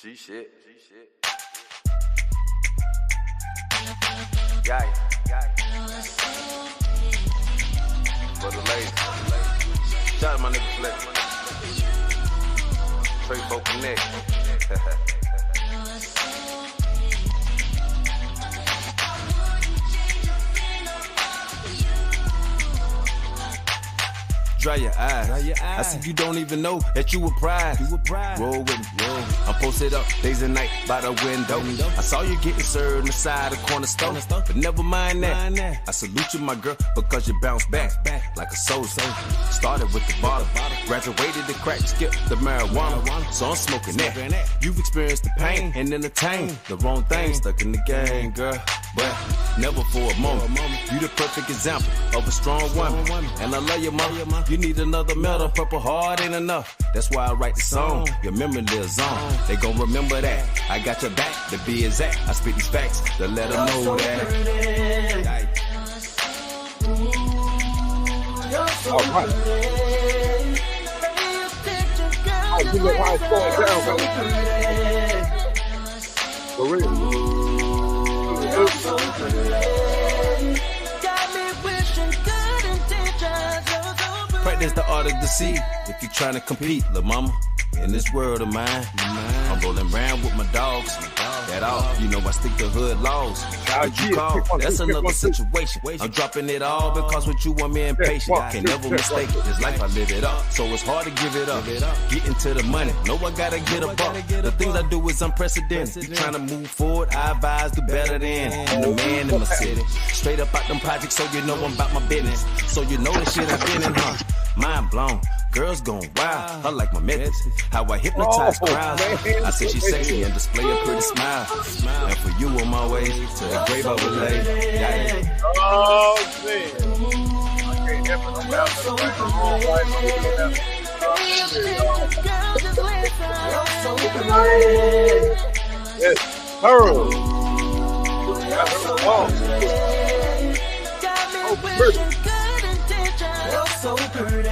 G shit. Yeah. For the ladies. Shout out my nigga Flex. Trey Folk Connect. Dry your eyes. I see you don't even know that you a prize. Roll with me. I'm posted up days and nights by the window. I saw you getting served on the side of corner store. But never mind that. I salute you, my girl, because you bounce back like a soldier. Started with the bottle, graduated the crack, skipped the marijuana. So I'm smoking that. You've experienced the pain and entertained the wrong thing. Stuck in the game, girl, but never for a moment. You the perfect example of a strong woman. And I love you, mama. You need another medal, Purple Heart ain't enough. That's why I write the song, your memory lives on. They gon' remember that, I got your back, to be exact. I spit these facts to let them know that. All right. I do know how it's going down, for real. Practice the art of deceit if you're trying to compete, lil' mama. In this world of mine, I'm rolling around with my dogs. That all, you know I stick to hood laws. What you call, that's another situation. I'm dropping it all because what you want me impatient. Can never mistake it. This life I live it up, so it's hard to give it up. Getting to the money, know I gotta get a buck. The things I do is unprecedented. You trying to move forward, I advise do better than. I'm the man in my city. Straight up out them projects, so you know I'm about my business. So you know the shit I've been in, huh? Mind blown. Girls gone wild, I like my methods. How I hypnotize crowds. I say she's sexy and display a pretty smile. And for you on my way to the grave I would lay. Oh, man. I can't never know about Yes, thorough. So pretty.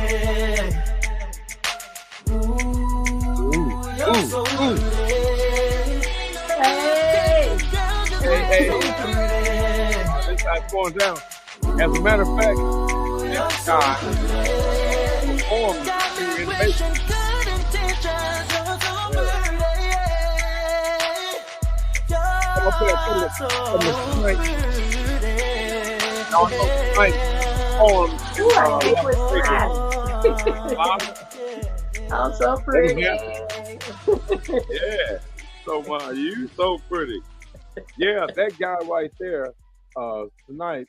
You're so pretty. Hey. This guy's going down. As a matter of fact, this guy performed in Vegas. I'm going to put I'm so pretty. Yeah. So you so pretty. Yeah, that guy right there, tonight,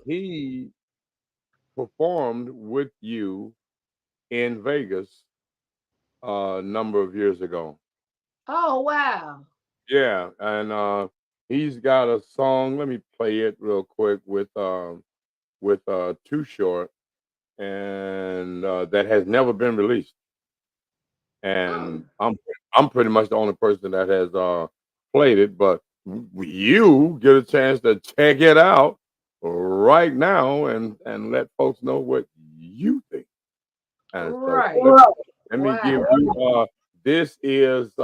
he performed with you in Vegas a number of years ago. Oh, wow. Yeah, and he's got a song. Let me play it real quick with Too Short, and that has never been released. And I'm pretty much the only person that has played it, but you get a chance to check it out right now and let folks know what you think. And Right. So let me give you this is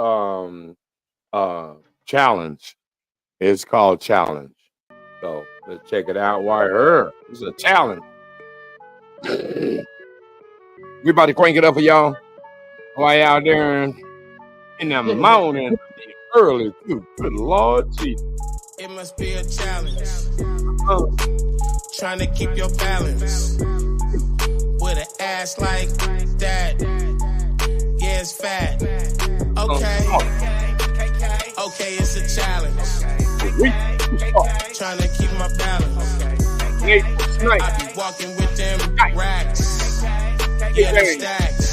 Challenge. It's called Challenge. So let's check it out. Why her? It's a challenge. We about to crank it up for y'all. Why out there in the morning, early, good Lord Jesus. It must be a challenge. Trying to keep your balance. With an ass like that. Yeah, it's fat. Okay, it's a challenge. Trying to keep my balance. I be walking with them racks. Yeah, the stacks.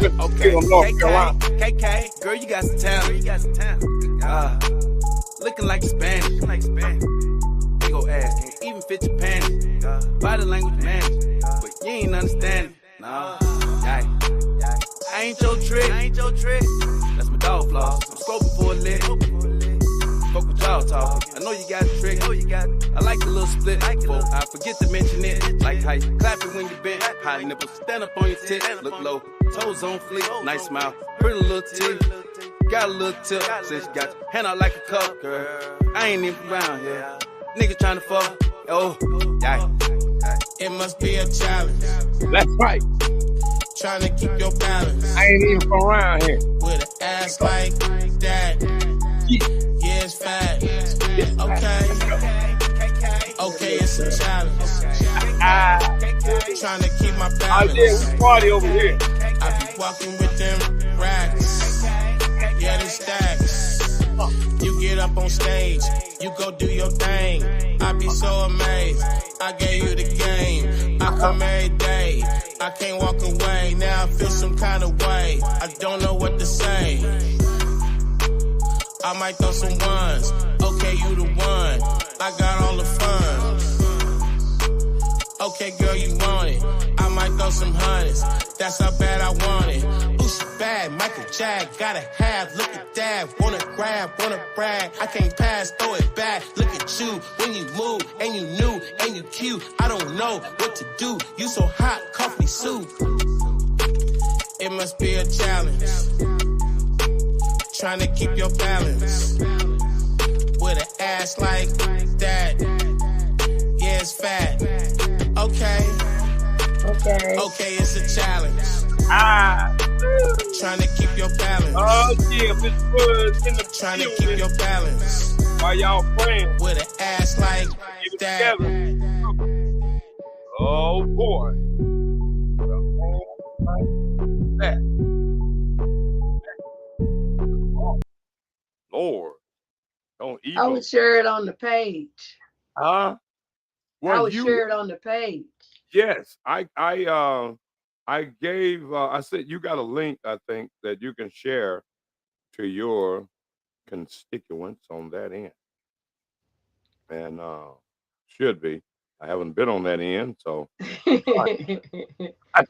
Okay, KK, girl, you got some talent. Looking like Spanish. Big ol' ass, can't even fit your panties. Body language managed, but you ain't understanding. Nah, I ain't your trick. That's my dog flaws. I'm scoping for a lick. Fuck what y'all talking. I know you got a trick. I like the little split. I forget to mention it. Like how you clap it when you bent. High nipples, stand up on your tits. Look low, toes on fleek. Nice smile, pretty little teeth. got a little tip. Said she got your hand out like a cup, girl. I ain't even around here. Niggas tryna fuck. Oh, yeah. It must be a challenge. That's right. Trying to keep your balance. I ain't even from around here. With an ass like that. Yeah, it's fat. Okay, it's a challenge. Trying to keep my balance. Oh yeah, we party over here. I be walking with them racks. Yeah, the stacks. You get up on stage, you go do your thing. I be so amazed. I gave you the game. I come every day. I can't walk away. Now I feel some kind of way. I don't know what to say. I might throw some ones. Okay, you the one. I got all the fun. Okay, girl, you want it. I might throw some hundreds. That's how bad I want it. Ooh, she bad. Michael Jag, gotta have. Look at that. Wanna grab, wanna brag. I can't pass, throw it back. Look at you when you move, and you new, and you cute. I don't know what to do. You so hot, coffee soup. It must be a challenge. Trying to keep your balance. With an ass like that. Yeah, it's fat. Okay, it's a challenge. Trying to keep your balance. Oh yeah, Mr. Woods in the Trying to keep your balance. While y'all praying. With an ass like that. Oh boy. That. Lord. Don't even. I would share it on the page. Well, I would share it on the page. Yes, I gave. I said you got a link. I think that you can share to your constituents on that end, and should be. I haven't been on that end, so I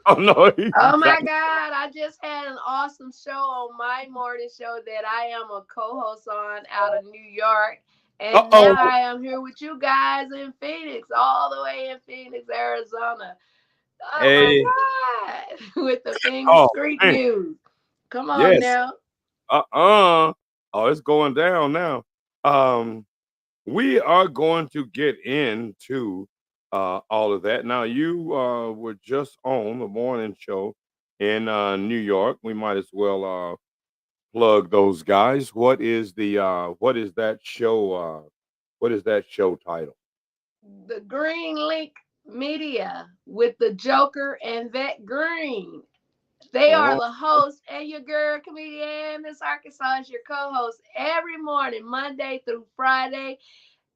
don't know. Oh my God, I just had an awesome show on my morning show that I am a co-host on out of New York. And now I am here with you guys in Phoenix, all the way in Phoenix, Arizona. Oh Hey. my God, with the Phoenix Street News. Come on now. Oh, it's going down now. We are going to get into all of that. Now, you were just on the morning show in New York. We might as well plug those guys. What is that show? What is that show title? The Green Link Media with the Joker and Vet Green. They are the host, and your girl, comedian Miss Arkansas is your co-host every morning, Monday through Friday,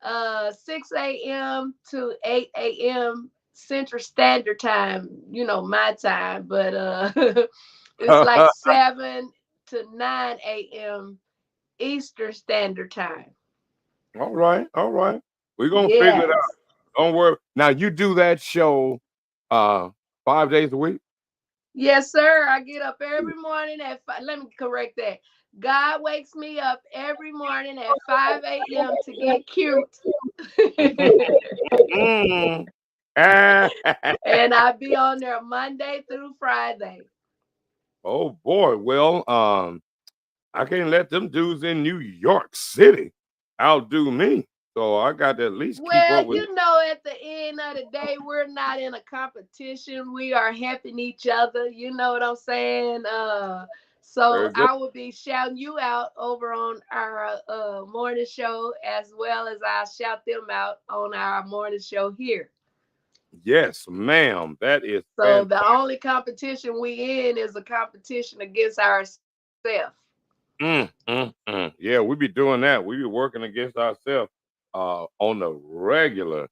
6 a.m. to 8 a.m. Central Standard Time. You know my time, but it's like 7 to 9 a.m. Eastern Standard Time. All right. We're gonna figure it out. Don't worry. Now you do that show 5 days a week? Yes, sir. I get up every morning at 5. Let me correct that. God wakes me up every morning at 5 a.m. to get cute. And I be on there Monday through Friday. Oh boy. Well, I can't let them dudes in New York City outdo me. So I got to at least keep up with. You know, at the end of the day, we're not in a competition. We are helping each other. You know what I'm saying? So I will be shouting you out over on our morning show, as well as I shout them out on our morning show here. Yes, ma'am. That is so fantastic. The only competition we in is a competition against ourselves. Yeah, we be doing that. We be working against ourselves on the regular.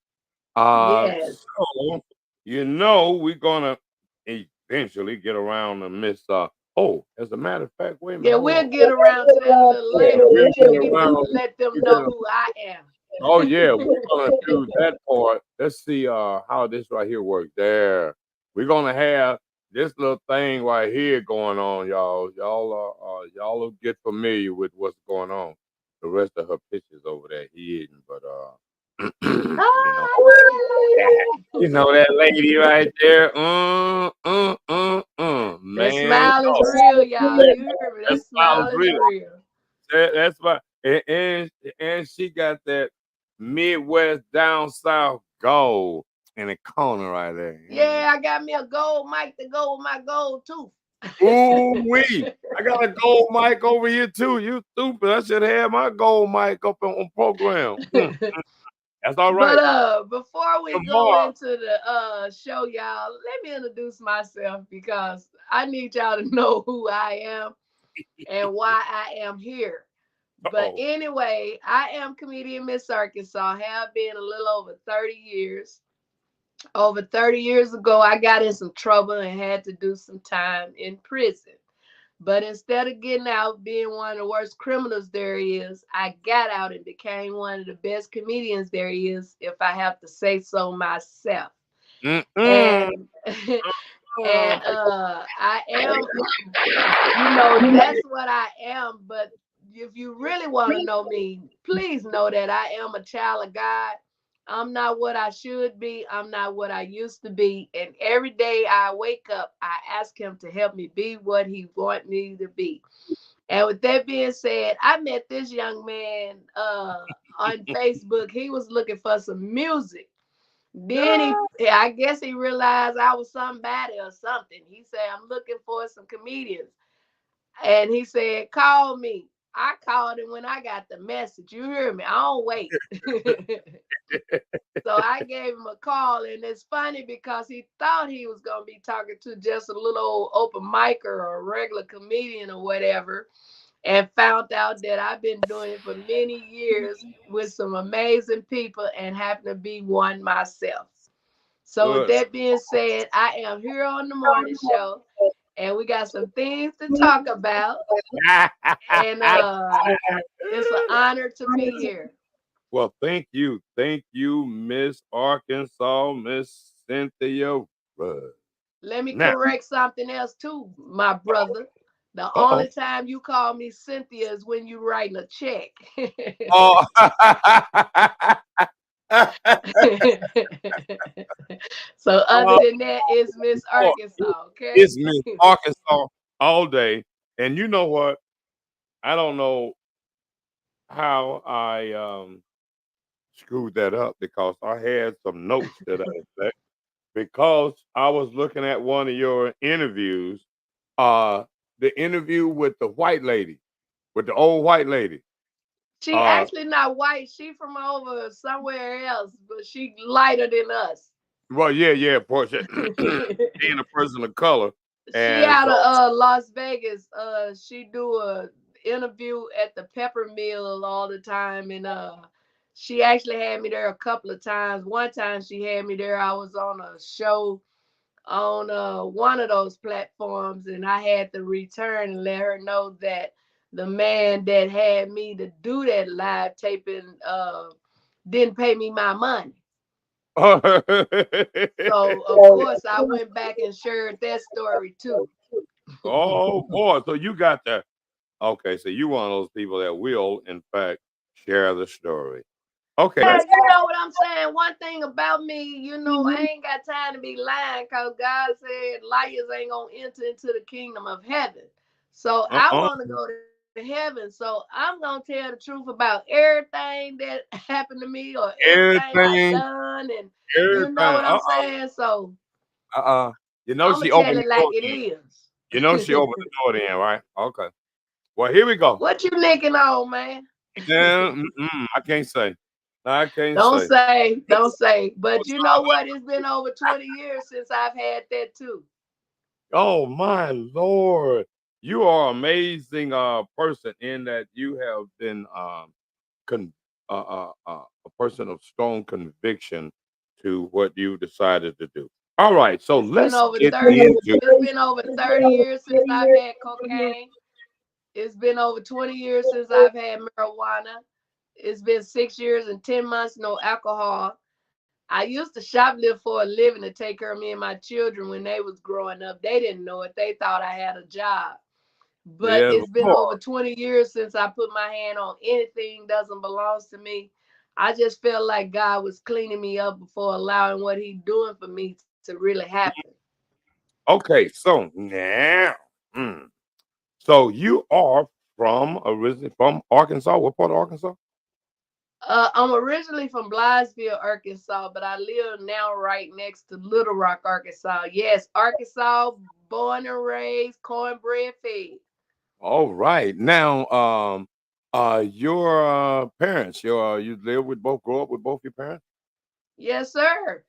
Yes. So, you know, we're gonna eventually get around to Miss. As a matter of fact, wait a minute. Yeah, we'll get around to that a little later. We'll let them know who I am. Oh yeah, we're gonna do that part. Let's see how this right here works. There, we're gonna have this little thing right here going on, y'all. Y'all will get familiar with what's going on. The rest of her pictures over there hidden, but you know that lady right there. Man, that smile is real, y'all. You hear me? That smile is real. That's why, and she got that Midwest down south gold in the corner right there. Yeah, I got me a gold mic to go with my gold tooth. Ooh wee! I got a gold mic over here too. You stupid! I should have my gold mic up on program. That's all right. But before we go Tomorrow. into the show, y'all, let me introduce myself because I need y'all to know who I am and why I am here. But Uh-oh. anyway, I am comedian Miss Arkansas. Have been a little over 30 years. Over 30 years ago, I got in some trouble and had to do some time in prison. But instead of getting out being one of the worst criminals there is, I got out and became one of the best comedians there is, if I have to say so myself. Mm-mm. And and I am, that's what I am. But if you really want to know me, please know that I am a child of God. I'm not what I should be. I'm not what I used to be. And every day I wake up, I ask him to help me be what he wants me to be. And with that being said, I met this young man on Facebook. He was looking for some music. Then I guess he realized I was somebody or something. He said, I'm looking for some comedians. And he said, call me. I called him when I got the message. You hear me? I don't wait. So I gave him a call, and it's funny because he thought he was going to be talking to just a little old open micer or a regular comedian or whatever, and found out that I've been doing it for many years with some amazing people and happen to be one myself. So with Good. that being said, I am here on the morning show, and we got some things to talk about, and it's an honor to be here. Well, thank you, Miss Arkansas, Miss Cynthia Rudd. Let me Now, correct something else too, my brother. The uh-oh. only time you call me Cynthia is when you writing a check. Oh. So other than that, it's Miss Oh, Arkansas, okay? it's Miss Arkansas all day. And you know what? I don't know how I screwed that up because I had some notes that I said because I was looking at one of your interviews, uh, the interview with the white lady, with the old white lady. She Uh, actually not white. She from over somewhere else, but she lighter than us. well, yeah, Portia, being a person of color, She and out so of Las Vegas. She do a interview at the Pepper Mill all the time, and she actually had me there a couple of times. One time she had me there. I was on a show on one of those platforms, and I had to return and let her know that the man that had me to do that live taping didn't pay me my money. So of course I went back and shared that story too. oh boy, so you got that. Okay, so you one of those people that will, in fact, share the story. Okay, Yeah, let's. you know what I'm saying? One thing about me, I ain't got time to be lying because God said liars ain't going to enter into the kingdom of heaven. So I Uh-uh. want to go to heaven. So I'm going to tell the truth about everything that happened to me or everything I Everything, done. And you everything. know what I'm saying? So Uh-uh. You know I'm going she to tell opened it the like door it then. is. You know she opened the door then, right? Okay. Well, here we go. What you nicking on, man? Yeah, I can't say. I can't Don't say. say, don't say. But you know what? It's been over 20 years since I've had that too. Oh my Lord. You are amazing person in that you have been con- a person of strong conviction to what you decided to do. All right, so It's been let's over get 30. into It's been over 30 years since I've had cocaine. It's been over 20 years since I've had marijuana. It's been 6 years and 10 months, no alcohol. I used to shoplift for a living to take care of me and my children when they was growing up. They didn't know it. They thought I had a job. But yeah, it's been over 20 years since I put my hand on anything doesn't belong to me. I just felt like God was cleaning me up before allowing what He's doing for me to really happen. okay, so now so you are originally from Arkansas? What part of Arkansas? I'm originally from Blythesville, Arkansas, but I live now right next to Little Rock, Arkansas. Yes, Arkansas, born and raised, cornbread fed. All right. Now, your parents, you live with both, grow up with both your parents? Yes, sir.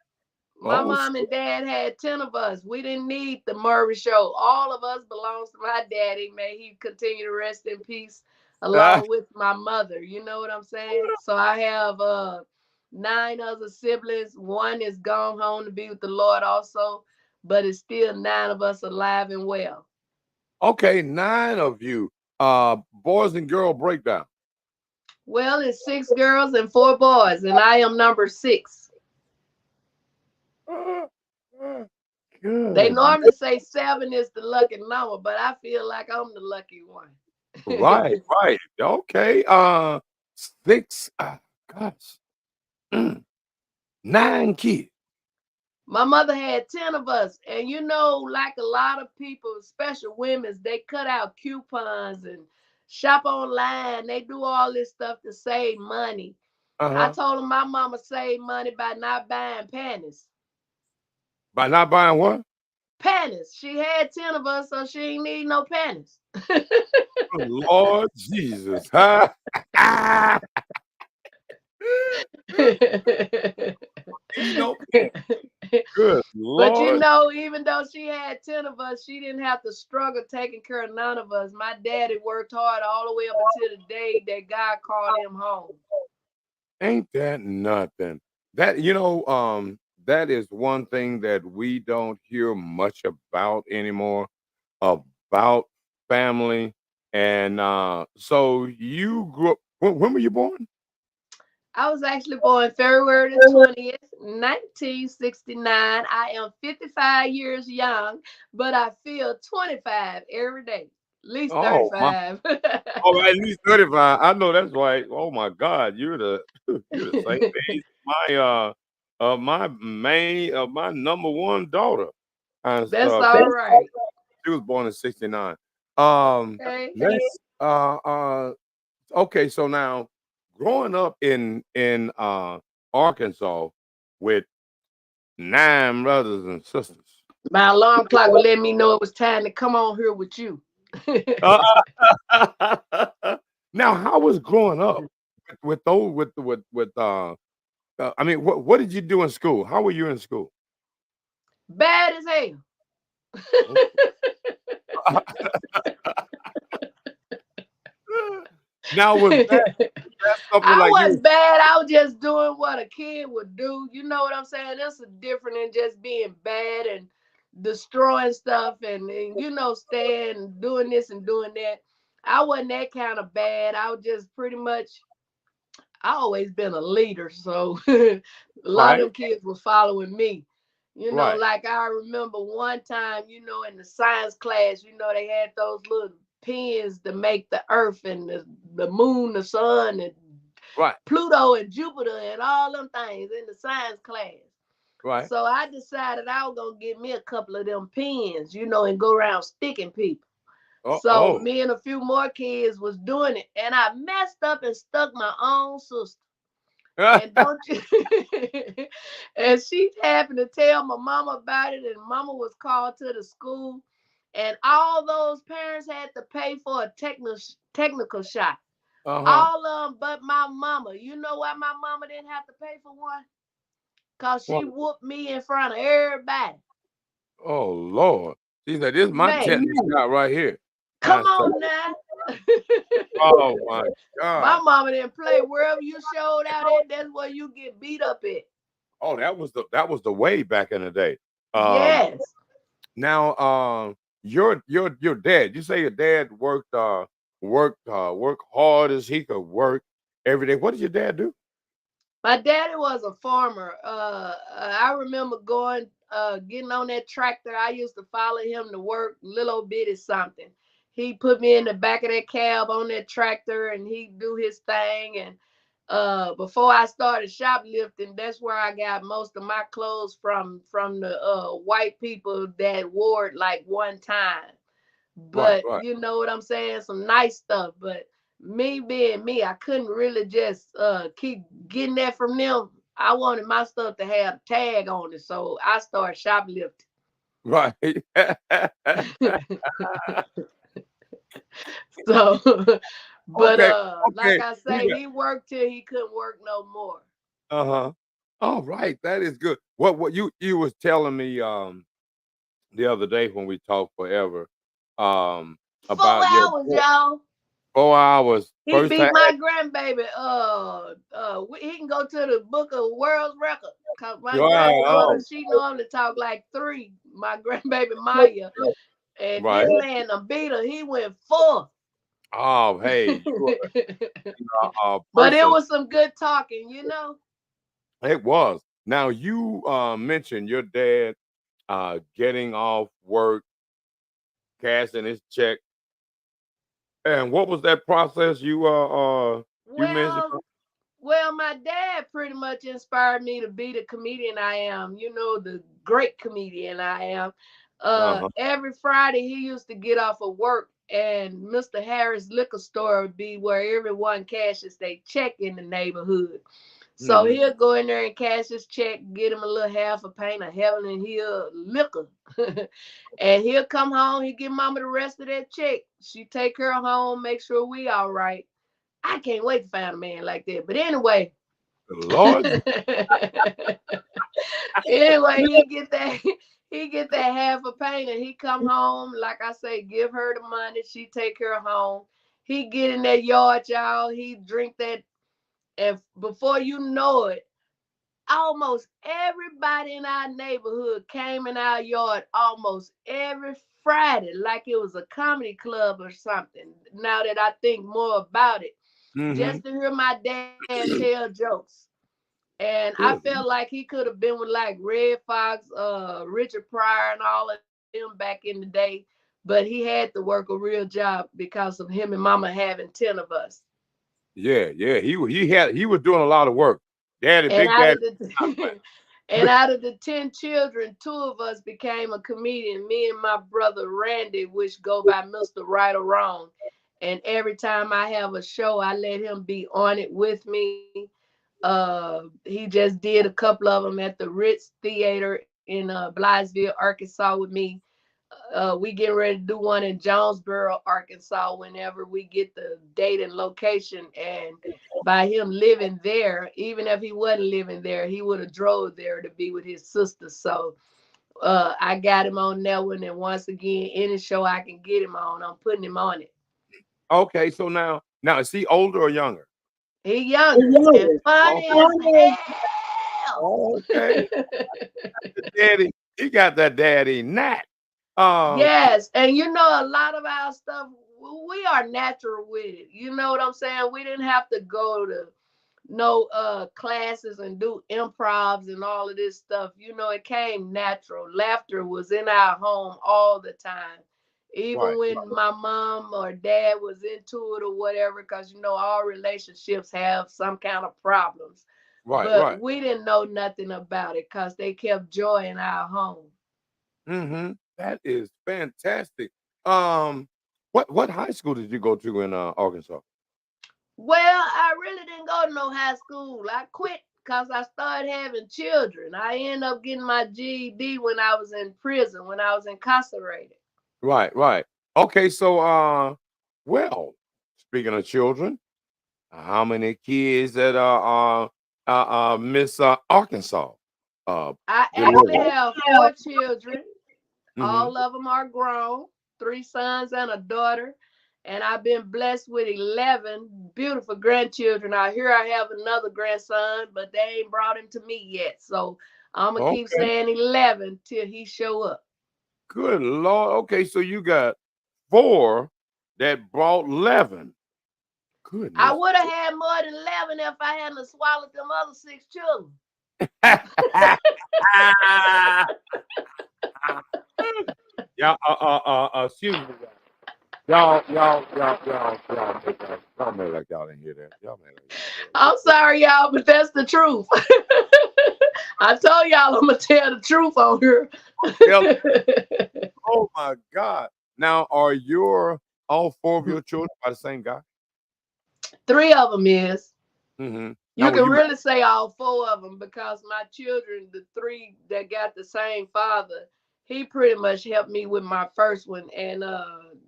My Oh, mom and dad had 10 of us. We didn't need the Murray show. All of us belongs to my daddy. May he continue to rest in peace along with my mother. You know what I'm saying? So I have 9 other siblings. One is gone home to be with the Lord also, but it's still 9 of us alive and well. okay, 9 of you. Boys and girl breakdown. Well, it's 6 girls and 4 boys, and I am number 6. Uh, uh, They Good. normally say 7 is the lucky number, but I feel like I'm the lucky one. Right, right. Okay. Six. Gosh. Mm, 9 kids. My mother had 10 of us. And you know, like a lot of people, especially women, they cut out coupons and shop online. They do all this stuff to save money. I Uh-huh. told them my mama saved money by not buying panties. By not buying what? Panties. She had 10 of us, so she ain't need no panties. Good Lord Jesus. Huh? You know, good But you Lord. know, even though she had 10 of us, she didn't have to struggle taking care of none of us. My daddy worked hard all the way up until the day that God called him home. Ain't that nothing? That is one thing that we don't hear much about anymore, about family. And so you grew up, when were you born? I was actually born February the 20th, 1969. I am 55 years young, but I feel 25 every day, at least Oh, my. 35. Oh, at least 35. I know that's right. Oh my God, you're the you're the same age as my number one daughter and That's stuff. all right. She was born in '69. Okay. Let's okay, so now growing up in Arkansas with 9 brothers and sisters. My alarm clock would let me know it was time to come on here with you. Uh, now, how was growing up with those I mean, what did you do in school? How were you in school? Bad as hell. Now, was that something I like you? wasn't bad. I was just doing what a kid would do. You know what I'm saying? This is different than just being bad and destroying stuff and you know, staying doing this and doing that. I wasn't that kind of bad. I was just pretty much I always been a leader, so a lot of Right, them kids were following me. You know, right, like I remember one time, you know, in the science class, you know, they had those little pins to make the earth and the moon, the sun, and right, Pluto and Jupiter and all them things in the science class. right. So I decided I was gonna get me a couple of them pins, you know, and go around sticking people. So Oh. me and a few more kids was doing it, and I messed up and stuck my own sister. And don't you? And she happened to tell my mama about it, and mama was called to the school, and all those parents had to pay for a technical shot. Uh-huh. All of them, but my mama. You know why my mama didn't have to pay for one? Cause she Well, whooped me in front of everybody. oh Lord. She said, "This is my Man, tetanus shot right here." come I said, on now. "Oh my My God." mama didn't play. Wherever you showed out at, that's where you get beat up at. Oh, that was the way back in the day. Um, Yes. now, your dad. You say your dad worked hard as he could work every day. What did your dad do? My daddy was a farmer. I remember going, getting on that tractor. I used to follow him to work, little bitty something. He put me in the back of that cab on that tractor, and he do his thing. And before I started shoplifting, that's where I got most of my clothes from the white people that wore it like one time. Right, but right. you know what I'm saying? Some nice stuff. But me being me, I couldn't really just keep getting that from them. I wanted my stuff to have a tag on it, so I started shoplifting. Right. So, but Okay, like okay. I We say, got he worked till he couldn't work no more. uh-huh. All right, that is good. What you was telling me the other day when we talked forever um Four about your hours, book. y'all. 4 hours. He First beat time. my grandbaby. He can go to the book of world's record. Cause my granddaughter, Wow. she normally talk like three. My grandbaby Maya, and Right. this man, a beater, he went four. Oh, hey, you are a But it person. was some good talking, you know. It was. Now you mentioned your dad getting off work, cashing his check. And what was that process you mentioned? Well, well, my dad pretty much inspired me to be the comedian I am. You know, the great comedian I am. Uh-huh. Every Friday he used to get off of work, and Mr. Harris liquor store would be where everyone cashes their check in the neighborhood. So Hmm. he'll go in there and cash his check, get him a little half a pint of Heaven and Hill liquor. And he'll come home, he give mama the rest of that check. She take her home, make sure we all right. I can't wait to find a man like that. But anyway, Lord. anyway, he get that half a pint and he come home. Like I say, give her the money. She take her home. He get in that yard, y'all. He drink that, and before you know it, almost everybody in our neighborhood came in our yard almost every Friday, like it was a comedy club or something. Now that I think more about it, Hmm. just to hear my dad tell jokes. And I Good. felt like he could have been with like Red Fox, Richard Pryor, and all of them back in the day. But he had to work a real job because of him and Mama having 10 of us. Yeah, yeah. He was doing a lot of work. Daddy, And Big out Daddy. of the and out of the 10 children, two of us became a comedian. Me and my brother Randy, which go by Mr. Right or Wrong. And every time I have a show, I let him be on it with me. He just did a couple of them at the Ritz Theater in Blytheville, Arkansas with me. We getting ready to do one in Jonesboro, Arkansas, whenever we get the date and location. And by him living there, even if he wasn't living there, he would have drove there to be with his sister. So I got him on that one. And once again, any show I can get him on, I'm putting him on it. Okay, so now is he older or younger? He younger and Oh, funny as hell. okay. The daddy, he got that daddy nat. Um, Yes, and you know a lot of our stuff we are natural with it. You know what I'm saying? We didn't have to go to no classes and do improvs and all of this stuff. You know, it came natural. Laughter was in our home all the time. right, Even when my mom or dad was into it or whatever, because you know all relationships have some kind of problems. right, But right. we didn't know nothing about it because they kept joy in our home. Mm-hmm. That is fantastic. Um, what high school did you go to in Arkansas? Well, I really didn't go to no high school. I quit because I started having children. I ended up getting my GED when I was in prison, when I was incarcerated. Right, right. Okay, so well, speaking of children, how many kids that Miss Arkansas I actually delivered? have four children. Mm-hmm. All of them are grown, three sons and a daughter. And I've been blessed with 11 beautiful grandchildren. I hear I have another grandson, but they ain't brought him to me yet. So I'm going to keep Okay, saying 11 till he show up. good Lord. Okay, so you got four that brought 11. I Goodness. would have had more than 11 if I hadn't swallowed them other six children. Y'all, excuse me, y'all made like y'all didn't hear that. Y'all made like y'all didn't hear I'm sorry, y'all, but that's the truth. I told y'all I'm going to tell the truth on here. that. Oh my God. Now, are all four of your children by the same guy? 3 of them is. Mm-hmm. You Now, can really say all 4 of them because my children, the 3 that got the same father, he pretty much helped me with my first one, and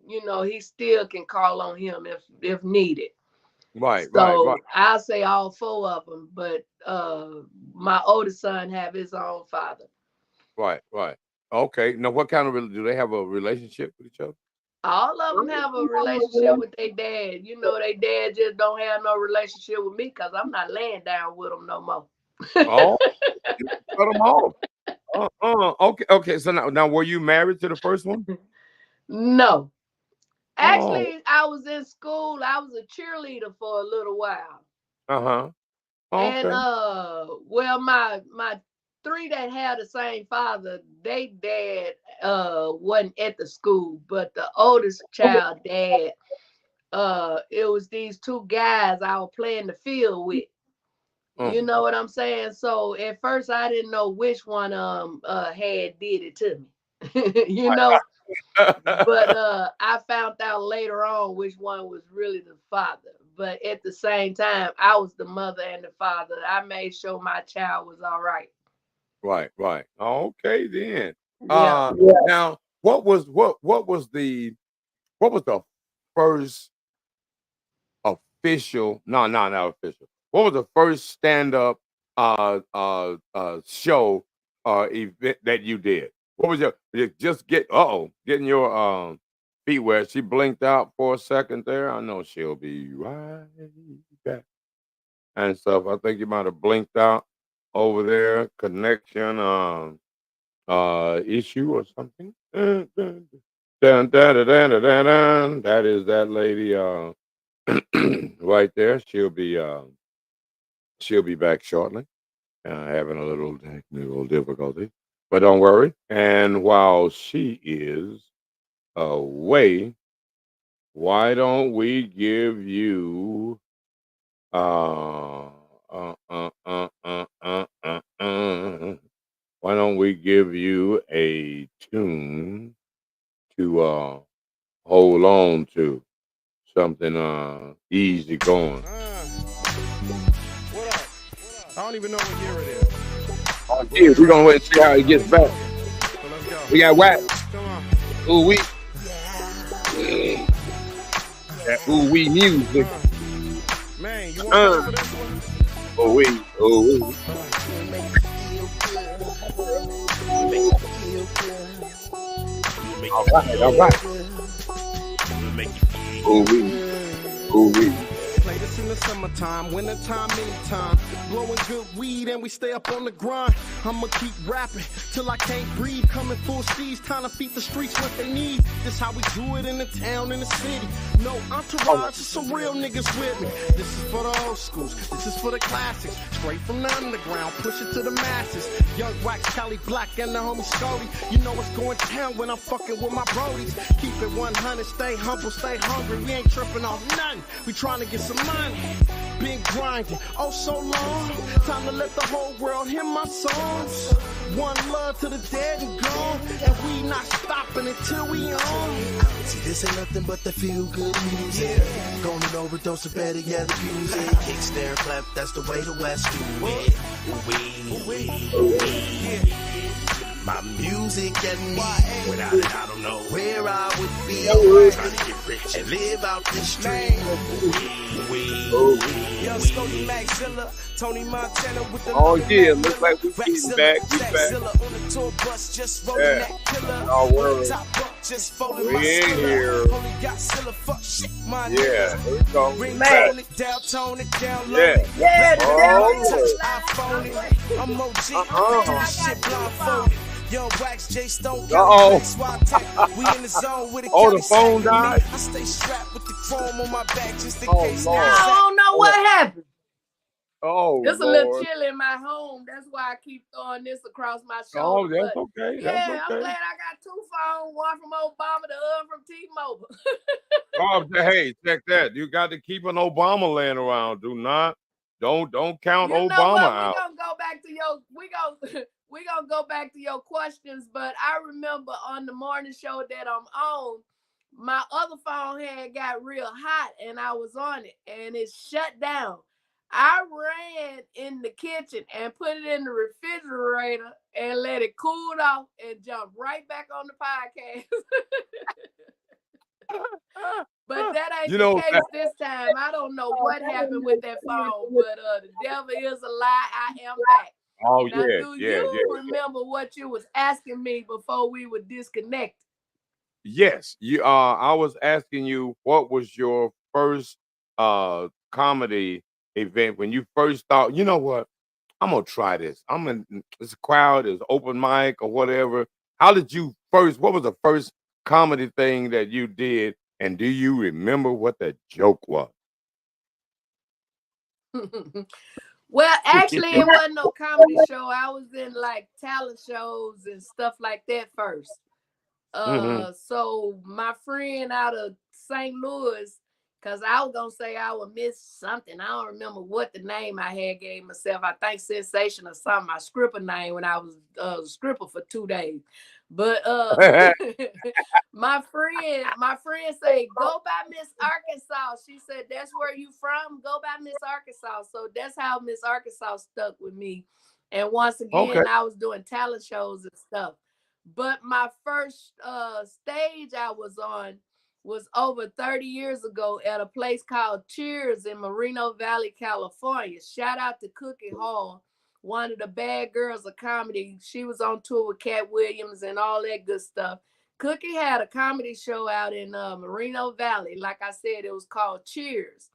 he still can call on him if needed. Right. So I'll say all 4 of them, but my oldest son have his own father. Right. Okay. Now, what kind of do they have a relationship with each other? All of them have a relationship with their dad. Their dad just don't have no relationship with me because I'm not laying down with them no more. Oh, you cut them off. Okay. So now, were you married to the first one? No. Oh. Actually, I was in school. I was a cheerleader for a little while. Uh-huh. And Okay. well, my 3 that had the same father, they dad wasn't at the school, but the oldest child dad, it was these 2 guys I was playing the field with. You know what I'm saying? So at first I didn't know which one had did it to me. But I found out later on which one was really the father. But at the same time, I was the mother and the father. I made sure my child was all right. Right. Okay then. Yeah. Now what was the first official, no, not official. What was the first stand-up show event that you did? What was you just getting your feet wet. She blinked out for a second there. I know she'll be right back and stuff. I think you might have blinked out over there. Connection issue or something. Dun, dun, dun, dun, dun, dun, dun, dun, dun. That is that lady right there. She'll be back shortly. Having a little technical difficulty, but don't worry. And while she is away, why don't we give you why don't we give you a tune to hold on to, something easy going. What up? I don't even know what year it is. Oh, yeah, we're gonna wait and see how he gets back. So let's go. We got Wax. Come on. Ooh wee. That ooh wee music. Man, you want to for this one? Ooh wee. Ooh wee. All right. Ooh wee. Ooh wee. Play this in the summertime, wintertime, anytime. Blowing good weed and we stay up on the grind. I'ma keep rapping till I can't breathe. Coming full speed, time to feed the streets what they need. This how we do it in the town, in the city. No entourage, just some real niggas with me. This is for the old schools, this is for the classics. Straight from the underground, push it to the masses. Young Wax, Cali Black, and the homie Scotty. You know what's going down when I'm fucking with my brodies. Keep it 100, stay humble, stay hungry. We ain't tripping off nothing. We trying to get some money. Been grinding, oh so long. Time to let the whole world hear my songs. One love to the dead and gone. And we not stopping until we on. See, this ain't nothing but the feel good music. Going an overdose of better yet the music. Kick, snare, clap, that's the way the West do it. My music and me. Without it, I don't know where I would be. Trying to get rich and live out this street. Young Scotty Maxilla, Tony Montana with the Oh yeah, looks like we getting back. We back. on the tour bus, just rolling Yeah. that killer. Oh, word. Top up, just folding We my in Skilla. here. Only got Silla, fuck shit, my Yeah, niggas. here we go. Ring Back. roll it down, tone it down low. Yeah. Yeah, the Oh, devil. iPhone it. I'm OG. Shit blindfolded. Yo, Wax, J Stone, Uh-oh. SWAT tech. We in the zone with a Oh, the Cali phone sack. died? I stay strapped with the chrome on my back just in Oh, case. Lord. I don't know what happened. Oh, It's a little Lord. chilly in my home. That's why I keep throwing this across my Oh, shoulder. that's But okay. yeah, That's I'm okay. glad I got 2 phones, one from Obama, the other from T-Mobile. Oh, hey, check that. You got to keep an Obama laying around. Don't count You know Obama what? out. We gonna go back to your questions. But I remember on the morning show that I'm on, my other phone had got real hot and I was on it and it shut down. I ran in the kitchen and put it in the refrigerator and let it cool off and jumped right back on the podcast. But that ain't You the know, case this time. I don't know what happened with that phone, but the devil is a lie. I am back. oh Now, yeah, do yeah, you yeah. remember what you was asking me before we were disconnected? Yes, you. I was asking you what was your first comedy event when you first thought. You know what? I'm gonna try this. I'm in this crowd is open mic or whatever. How did you first? What was the first comedy thing that you did? And do you remember what the joke was? Well, actually, it wasn't no comedy show. I was in like talent shows and stuff like that first. Mm-hmm. So my friend out of St. Louis, because I was gonna say I would miss something. I don't remember what the name I had gave myself. I think Sensation or something. My stripper name when I was stripper for 2 days. But my friend say, go by Miss Arkansas. She said, that's where you from? Go by Miss Arkansas. So that's how Miss Arkansas stuck with me. And once Okay. again, I was doing talent shows and stuff. But my first stage I was on was over 30 years ago at a place called Cheers in Moreno Valley, California. Shout out to Cookie Hall, one of the bad girls of comedy. She was on tour with Cat Williams and all that good stuff. Cookie had a comedy show out in Moreno Valley. Like I said, it was called Cheers.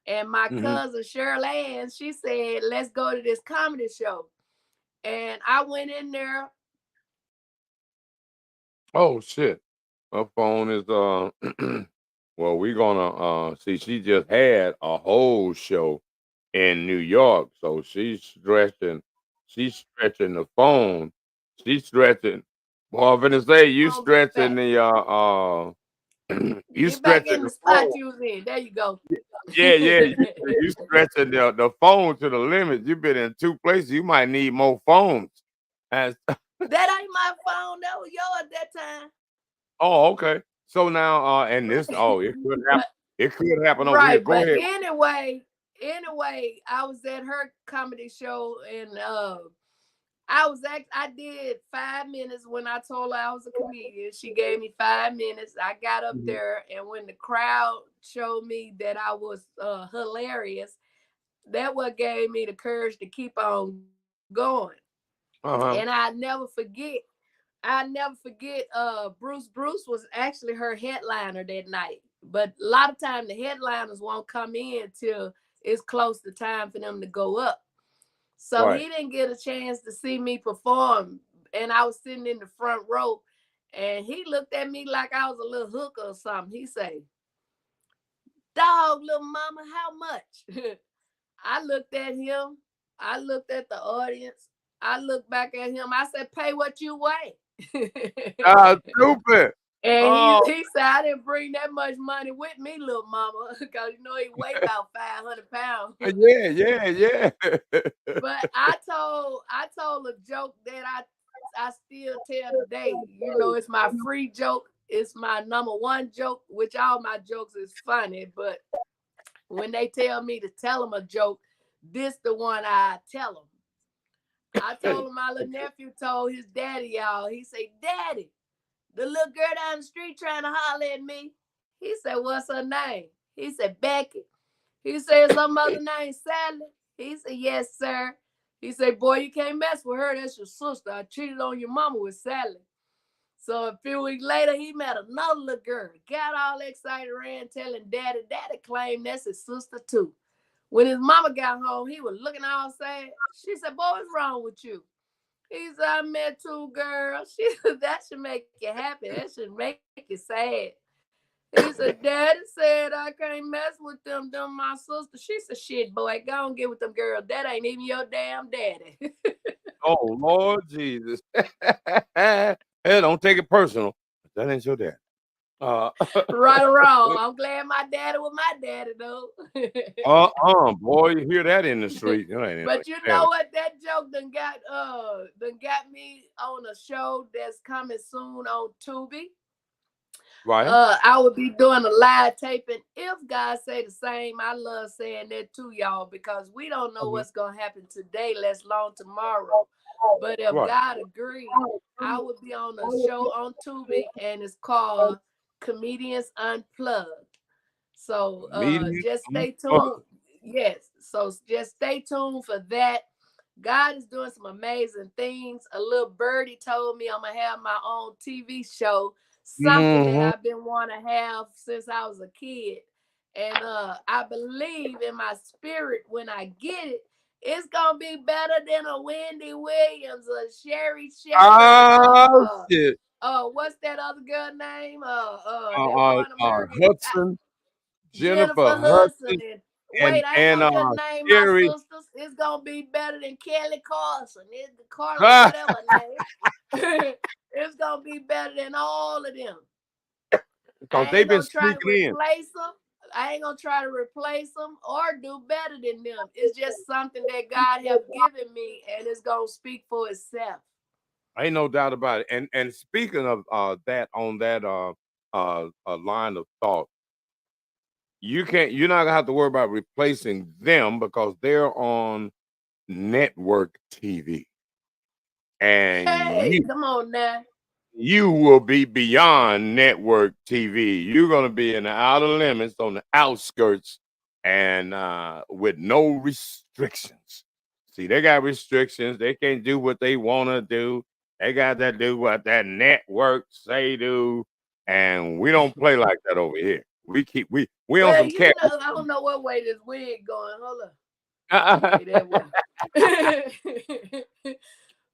And my Mm-hmm. cousin Shirley Ann, she said, let's go to this comedy show. And I went in there. Oh shit. Her phone is well, we're gonna see she just had a whole show in New York. So she's stretching the phone. She's stretching. Well, I'm gonna say you On back. stretching the you Get back stretching in the the spot phone. you was in. There you go. Yeah, yeah. You stretching the phone to the limit. You've been in two places. You might need more phones. As That ain't my phone. That was yours at that time. oh, okay. So now and this it could happen. But It could happen over here. right, Go but ahead. anyway, I was at her comedy show and I did 5 minutes when I told her I was a comedian. She gave me 5 minutes. I got up Mhm. there, and when the crowd showed me that I was hilarious, that what gave me the courage to keep on going. Uh-huh. And I never forget Bruce was actually her headliner that night. But a lot of time the headliners won't come in till it's close to time for them to go up. So Right. he didn't get a chance to see me perform. And I was sitting in the front row and he looked at me like I was a little hooker or something. He said, dog, little mama, how much? I looked at him. I looked at the audience. I looked back at him. I said, pay what you weigh. Ah, stupid. And Oh, he said, I didn't bring that much money with me, little mama, because you know he weighed about 500 pounds. yeah, yeah, yeah. But I told a joke that I still tell today. You know, it's my free joke. It's my number one joke, which all my jokes is funny. But when they tell me to tell them a joke, this the one I tell them. I told him my little nephew told his daddy, y'all. He said, Daddy, the little girl down the street trying to holler at me. He said, what's her name? He said, Becky. He said, some other name, Sally. He said, yes, sir. He said, boy, you can't mess with her. That's your sister. I cheated on your mama with Sally. So a few weeks later, he met another little girl. Got all excited, ran telling Daddy. Daddy claimed that's his sister, too. When his mama got home, he was looking all sad. She said, boy, what's wrong with you? He said, I met two girls. She said, that should make you happy. That should make you sad. He said, Daddy said I can't mess with them my sister. She said, shit, boy, go and get with them girls. That ain't even your damn daddy. Oh, Lord Jesus. Hey, don't take it personal. That ain't your dad. Right or wrong. I'm glad my daddy was my daddy, though. Boy, you hear that in the street. But you know what? That joke done got me on a show that's coming soon on Tubi. Right. I would be doing a live taping if God say the same. I love saying that too, y'all, because we don't know Mhm. what's gonna happen today, let alone tomorrow. But if Right. God agreed, I would be on a show on Tubi, and it's called Comedians Unplugged. So Media. just stay tuned. Yes. So just stay tuned for that. God is doing some amazing things. A little birdie told me I'm gonna have my own TV show, something that Mm-hmm. I've been wanting to have since I was a kid. And I believe in my spirit when I get it, it's gonna be better than a Wendy Williams or Sherry Shepherd. Oh shit. What's that other girl name? That won American Hudson, Jennifer Jennifer Hudson. Hudson, And and wait, I ain't gonna just name my Sherry. sisters. It's gonna be better than Kelly Carson. It's the Carla, whatever name. It's gonna be better than all of them. Because I they've ain't been gonna try to sneaking in. replace them. I ain't gonna try to replace them or do better than them. It's just something that God have given me, and it's gonna speak for itself. Ain't no doubt about it. And speaking of that on that line of thought, you're not gonna have to worry about replacing them because they're on network TV. And Hey, come on now. you will be beyond network TV. You're going to be in the outer limits on the outskirts and with no restrictions. See, they got restrictions. They can't do what they want to do. They got to do what that network say do. And we don't play like that over here. We on Well, some cat. I don't know what way this wig going. Hold up. Okay, that way.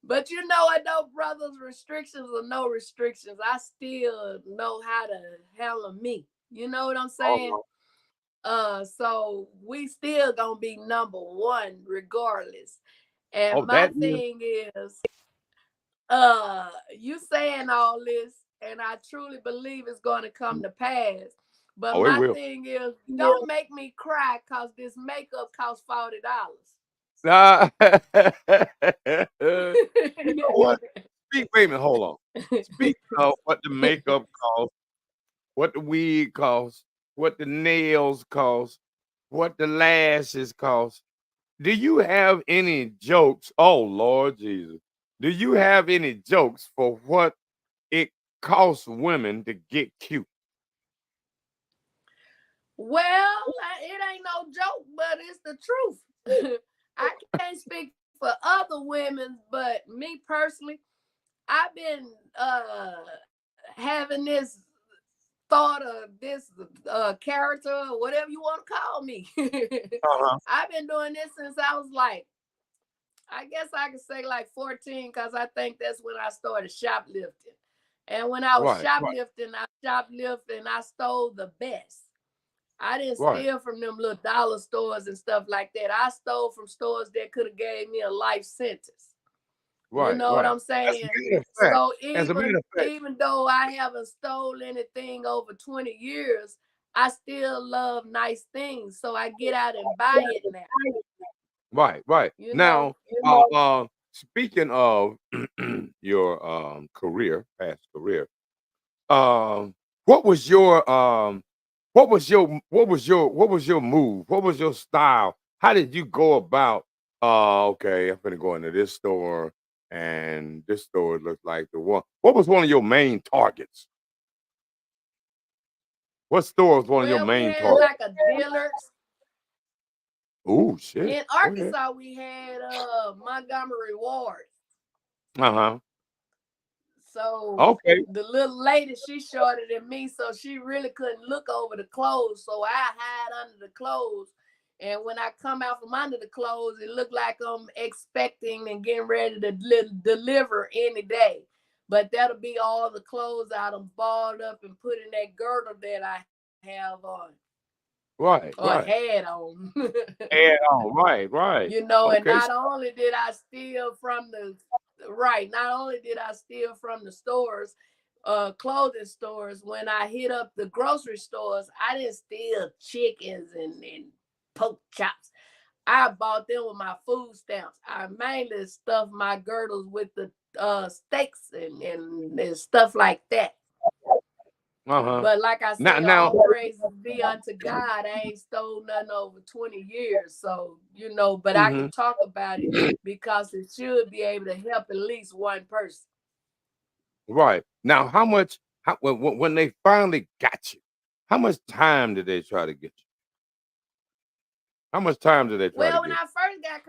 But I know, brothers, restrictions or no restrictions, I still know how to handle me. You know what I'm saying? So we still gonna be number one regardless. And Oh, my that is. thing is, you saying all this, and I truly believe it's gonna come to pass. But Oh, it my will. thing is, don't make me cry because this makeup costs $40. Uh, you know what? Wait a minute, hold on. Speaking of what the makeup costs, what the wig costs, what the nails cost, what the lashes cost. Do you have any jokes? Oh Lord Jesus. Do you have any jokes for what it costs women to get cute? Well, it ain't no joke, but it's the truth. I can't speak for other women, but me personally, I've been having this thought of this character or whatever you want to call me. Uh-huh. I've been doing this since I was like, I guess I could say like 14, because I think that's when I started shoplifting. And when I was Right, shoplifting, I stole the best. I didn't right, steal from them little dollar stores and stuff like that. I stole from stores that could have gave me a life sentence. You right, know what right. I'm As a saying? matter of fact, So as a matter even of fact, even though I haven't stole anything over 20 years, I still love nice things. So I get out and buy it now. right, right. You Now, know? speaking of your past career, what was your move? What was your style? How did you go about? Okay, I'm gonna go into this store, and this store looks like the one. What was one of your main targets? What store was one of your Well, we main had targets? like a Dillard's. Oh shit! In Go ahead. Arkansas, we had Montgomery Ward. Uh huh. So Okay. the little lady, she shorter than me, so she really couldn't look over the clothes. So I hide under the clothes. And when I come out from under the clothes, it looked like I'm expecting and getting ready to deliver any day. But that'll be all the clothes out of balled up and put in that girdle that I have on Right. or Right. had on. And all right. Right. And Okay. not only did I steal from not only did I steal from the stores, clothing stores, when I hit up the grocery stores, I didn't steal chickens and pork chops. I bought them with my food stamps. I mainly stuffed my girdles with the steaks and stuff like that. But like I say, Now, all praises be unto God. I ain't stole nothing over 20 years. So, but I can talk about it because it should be able to help at least one person. right. Now, when they finally got you, how much time did they try to get you? How much time did they try to Well, when get I first got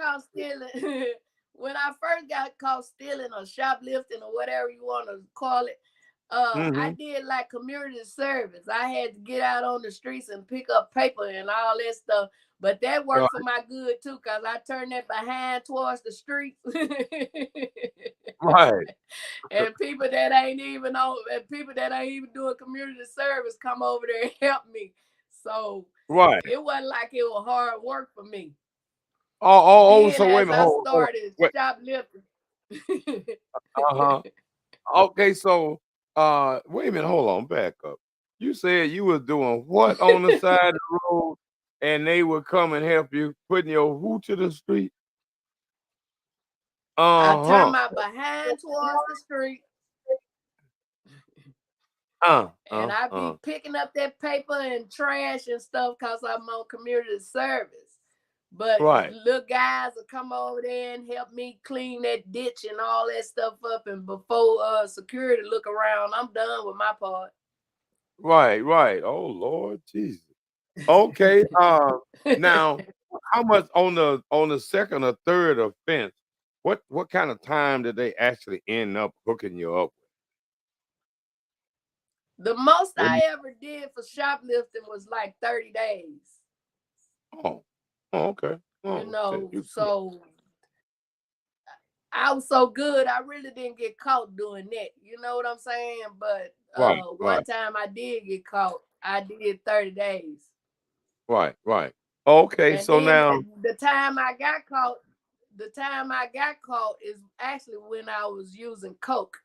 caught stealing, or shoplifting or whatever you want to call it, I did like community service. I had to get out on the streets and pick up paper and all that stuff. But that worked for my good too, because I turned that behind towards the streets. Right. And people that ain't even doing community service come over there and help me. So Right. it wasn't like it was hard work for me. Oh, Then so wait a as minute. I Hold on. started Wait. shoplifting. Okay, so wait a minute, hold on, back up. You said you was doing what on the side of the road and they would come and help you putting your who to the street? I turned my behind towards the street. And I be picking up that paper and trash and stuff because I'm on community service. But little guys will come over there and help me clean that ditch and all that stuff up. And before security look around, I'm done with my part. Right. Oh Lord Jesus. Okay. Now how much on the second or third offense? What kind of time did they actually end up hooking you up with? The most I ever did for shoplifting was like 30 days. Oh, okay. So I was so good, I really didn't get caught doing that. You know what I'm saying? But one time I did get caught. I did 30 days. Right. Okay, and so then now the time I got caught is actually when I was using coke.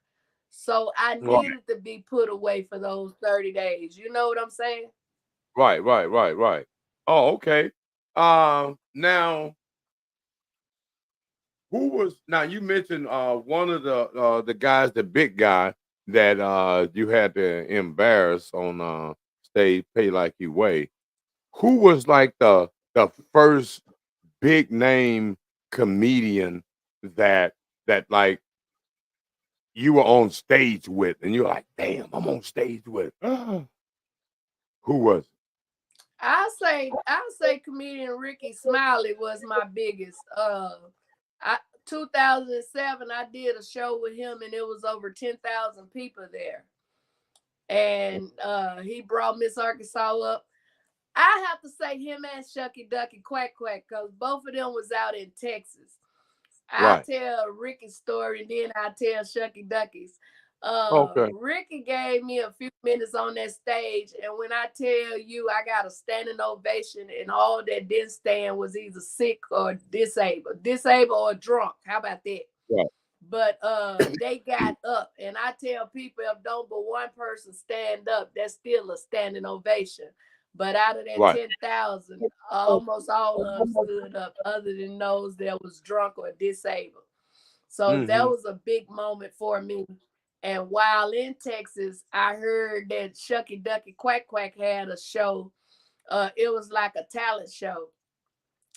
So I needed to be put away for those 30 days. You know what I'm saying? Right. Oh, okay. Now now you mentioned one of the guys, the big guy that you had to embarrass on stage, Pay Like You Weigh. Who was like the first big name comedian that like you were on stage with and you're like, damn, I'm on stage with who was it? I'll say comedian Ricky Smiley was my biggest. 2007, I did a show with him and it was over 10,000 people there. And he brought Miss Arkansas up. I have to say him and Shucky Ducky Quack Quack, because both of them was out in Texas. I'll tell Ricky's story and then I'll tell Shucky Ducky's. Ricky gave me a few minutes on that stage, and when I tell you I got a standing ovation, and all that didn't stand was either sick or disabled or drunk. How about that? Right. But they got up, and I tell people if don't but one person stand up, that's still a standing ovation. But out of that 10,000, almost all of them stood up, other than those that was drunk or disabled. So that was a big moment for me. And while in Texas, I heard that Shucky Ducky Quack Quack had a show. It was like a talent show.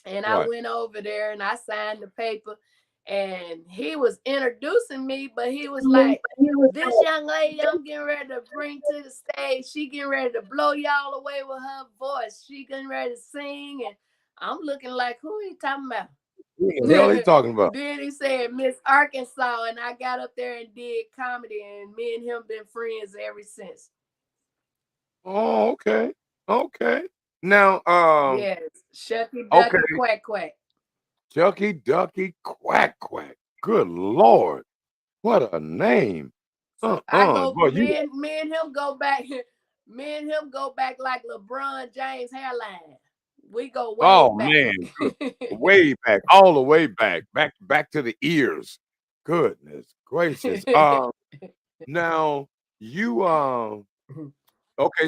And I went over there and I signed the paper. And he was introducing me, but he was like, this young lady I'm getting ready to bring to the stage, she getting ready to blow y'all away with her voice. She getting ready to sing. And I'm looking like, who are you talking about? What the hell are you talking about? Then he said Miss Arkansas, and I got up there and did comedy, and me and him been friends ever since. Oh, okay. Now, yes, Shucky Ducky Quack Quack. Shucky Ducky Quack Quack. Good Lord, what a name! Me and him go back. Me and him go back like LeBron James hairline. We go way back. Man, way back, all the way back to the ears. Goodness gracious. Now you okay,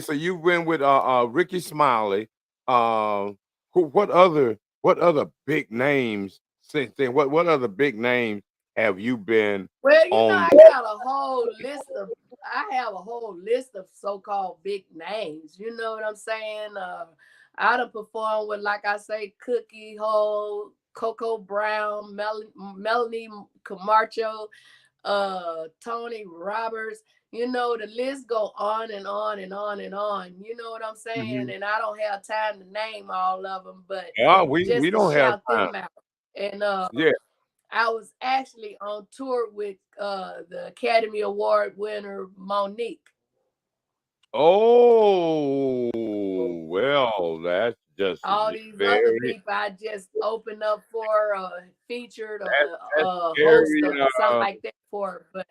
so you went with Ricky Smiley. What other big names since then? What other big names have you been well, on? I got a whole list of I have a whole list of so-called big names. You know what I'm saying? I done performed with, like I say, Cookie Hole, Coco Brown, Melanie Camacho, Tony Roberts. You know, the list go on and on and on and on. You know what I'm saying? And I don't have time to name all of them, but Yeah, we just to don't have shout time. them out. And Yeah. I was actually on tour with the Academy Award winner Monique. Oh, well, that's just All these other very people I just opened up for, featured, that's host very or something like that for. But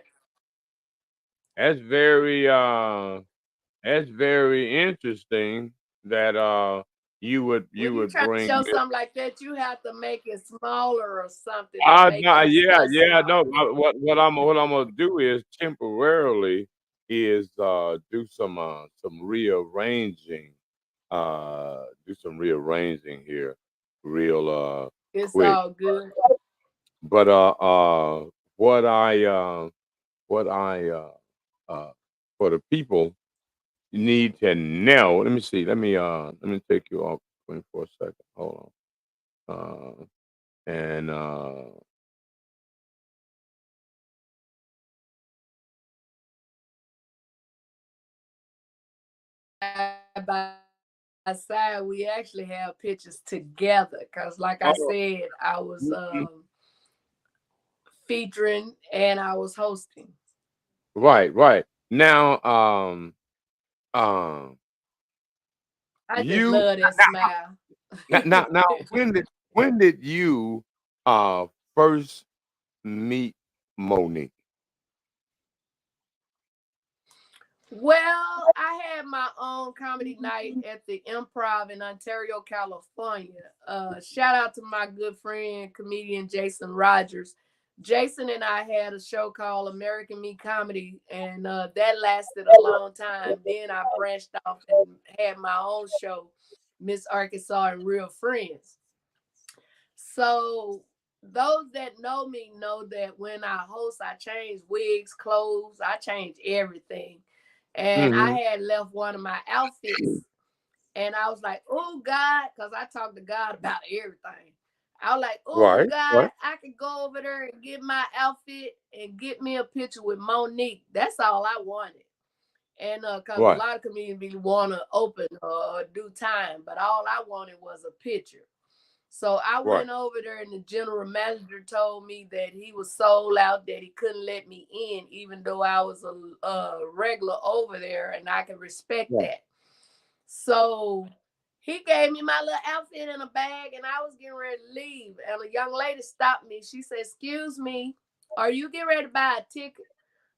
that's very interesting that you when you would try to bring show Miss. something like that, you have to make it smaller or something to make No, it yeah, accessible. no. What I'm gonna do is temporarily do some rearranging, do some rearranging here, real It's quick. all good. But what what I for the people need to know. Let me see. Let me take you off 24 seconds. Hold on. And By side, we actually have pictures together because, like I oh, said, I was mhm. featuring and I was hosting. Right. Now, um, I just you love that smile. now when did you first meet Monique? Well, I had my own comedy night at the Improv in Ontario, California. Shout out to my good friend, comedian Jason Rogers. Jason and I had a show called American Me Comedy, and that lasted a long time. Then I branched off and had my own show, Miss Arkansas and Real Friends. So those that know me know that when I host, I change wigs, clothes, I change everything. And I Hmm. had left one of my outfits, and I was like, "Oh God," because I talk to God about everything. I was like, "Oh God, Right. I could go over there and get my outfit and get me a picture with Monique." That's all I wanted. And because a Right. lot of comedians want to open or do time, but all I wanted was a picture. So I Right. went over there, and the general manager told me that he was sold out, that he couldn't let me in, even though I was a regular over there, and I can respect Right. that. So he gave me my little outfit in a bag, and I was getting ready to leave. And a young lady stopped me. She said, "Excuse me, are you getting ready to buy a ticket?"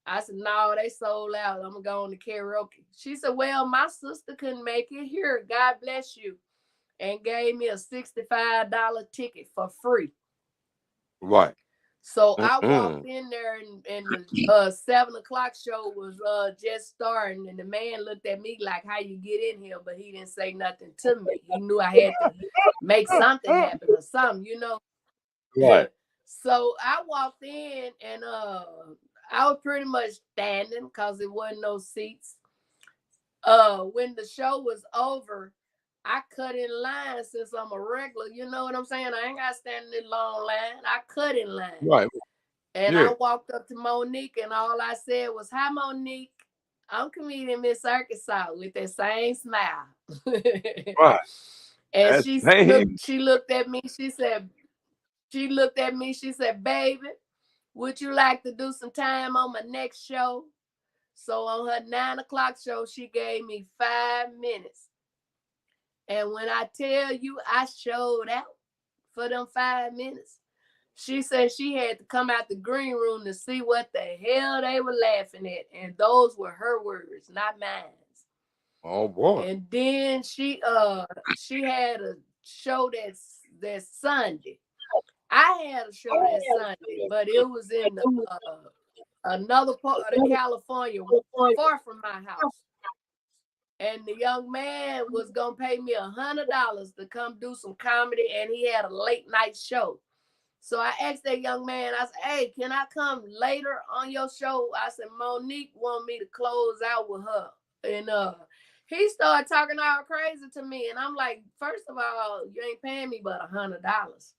I said, "No, they sold out. I'm going to go on to karaoke." She said, "Well, my sister couldn't make it. Here, God bless you," and gave me a $65 ticket for free. Right. So I walked Mm-mm. in there, and the 7 o'clock show was just starting, and the man looked at me like, "How you get in here?" But he didn't say nothing to me. He knew I had to make something happen or something, you know. Right. So I walked in, and I was pretty much standing because there wasn't no seats. When the show was over, I cut in line since I'm a regular. You know what I'm saying? I ain't got to stand in this long line. I cut in line. Right. And I Yeah. walked up to Monique, and all I said was, "Hi, Monique. I'm comedian Miss Arkansas," with that same smile. Right. And That same. she looked at me, she said, "Baby, would you like to do some time on my next show?" So on her 9 o'clock show, she gave me 5 minutes. And when I tell you I showed out for them 5 minutes, she said she had to come out the green room to see what the hell they were laughing at. And those were her words, not mine. Oh boy. And then she had a show that's Sunday. I had a show that Sunday, but it was in another part of California, far from my house. And the young man was gonna pay me $100 to come do some comedy, and he had a late night show. So I asked that young man, I said, hey, can I come later on your show? I said, Monique want me to close out with her. And he started talking all crazy to me. And I'm like, first of all, you ain't paying me but $100.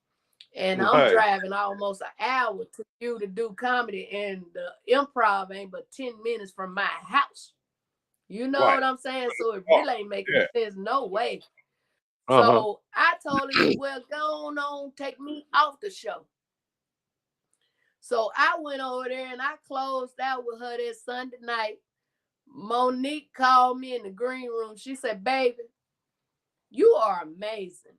And I'm Right. driving almost an hour to you to do comedy. And the Improv ain't but 10 minutes from my house. You know Right. what I'm saying? So it really ain't making Yeah. sense. No way. Uh-huh. So I told him, well, go on, take me off the show. So I went over there and I closed out with her that Sunday night. Monique called me in the green room. She said, baby, you are amazing.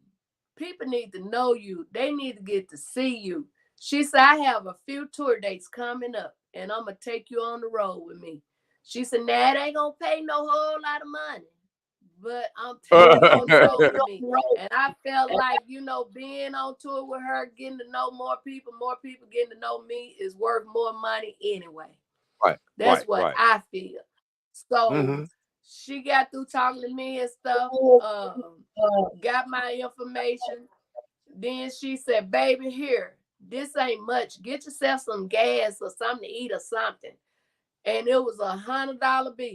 People need to know you. They need to get to see you. She said, I have a few tour dates coming up and I'm going to take you on the road with me. She said, nah, it ain't going to pay no whole lot of money, but I'm taking you on the road with me. And I felt like, you know, being on tour with her, getting to know more people getting to know me is worth more money anyway. Right. That's Right. what Right. I feel. So Mm-hmm. she got through talking to me and stuff, got my information. Then she said, baby, here, this ain't much. Get yourself some gas or something to eat or something. And it was $100 bill.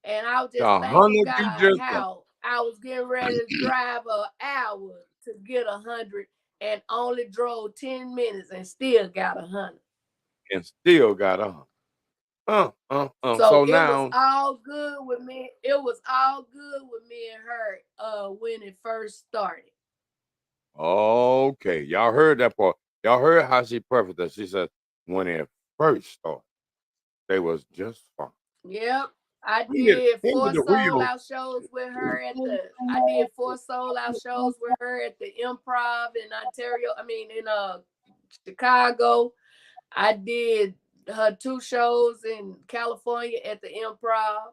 And I was just thanking $100 you God just how I was getting ready to drive an hour to get 100 and only drove 10 minutes and still got 100. and still got on. So So it was now, all good with me. It was all good with me and her when it first started. okay, y'all heard that part. Y'all heard how she prefaced that. She said, when it first started, they was just fine. Yep. I When did did four the sold wheels? out shows with her at the I did 4 sold out shows with her at the Improv in Ontario. I mean in Chicago. I did her 2 shows in California at the Improv.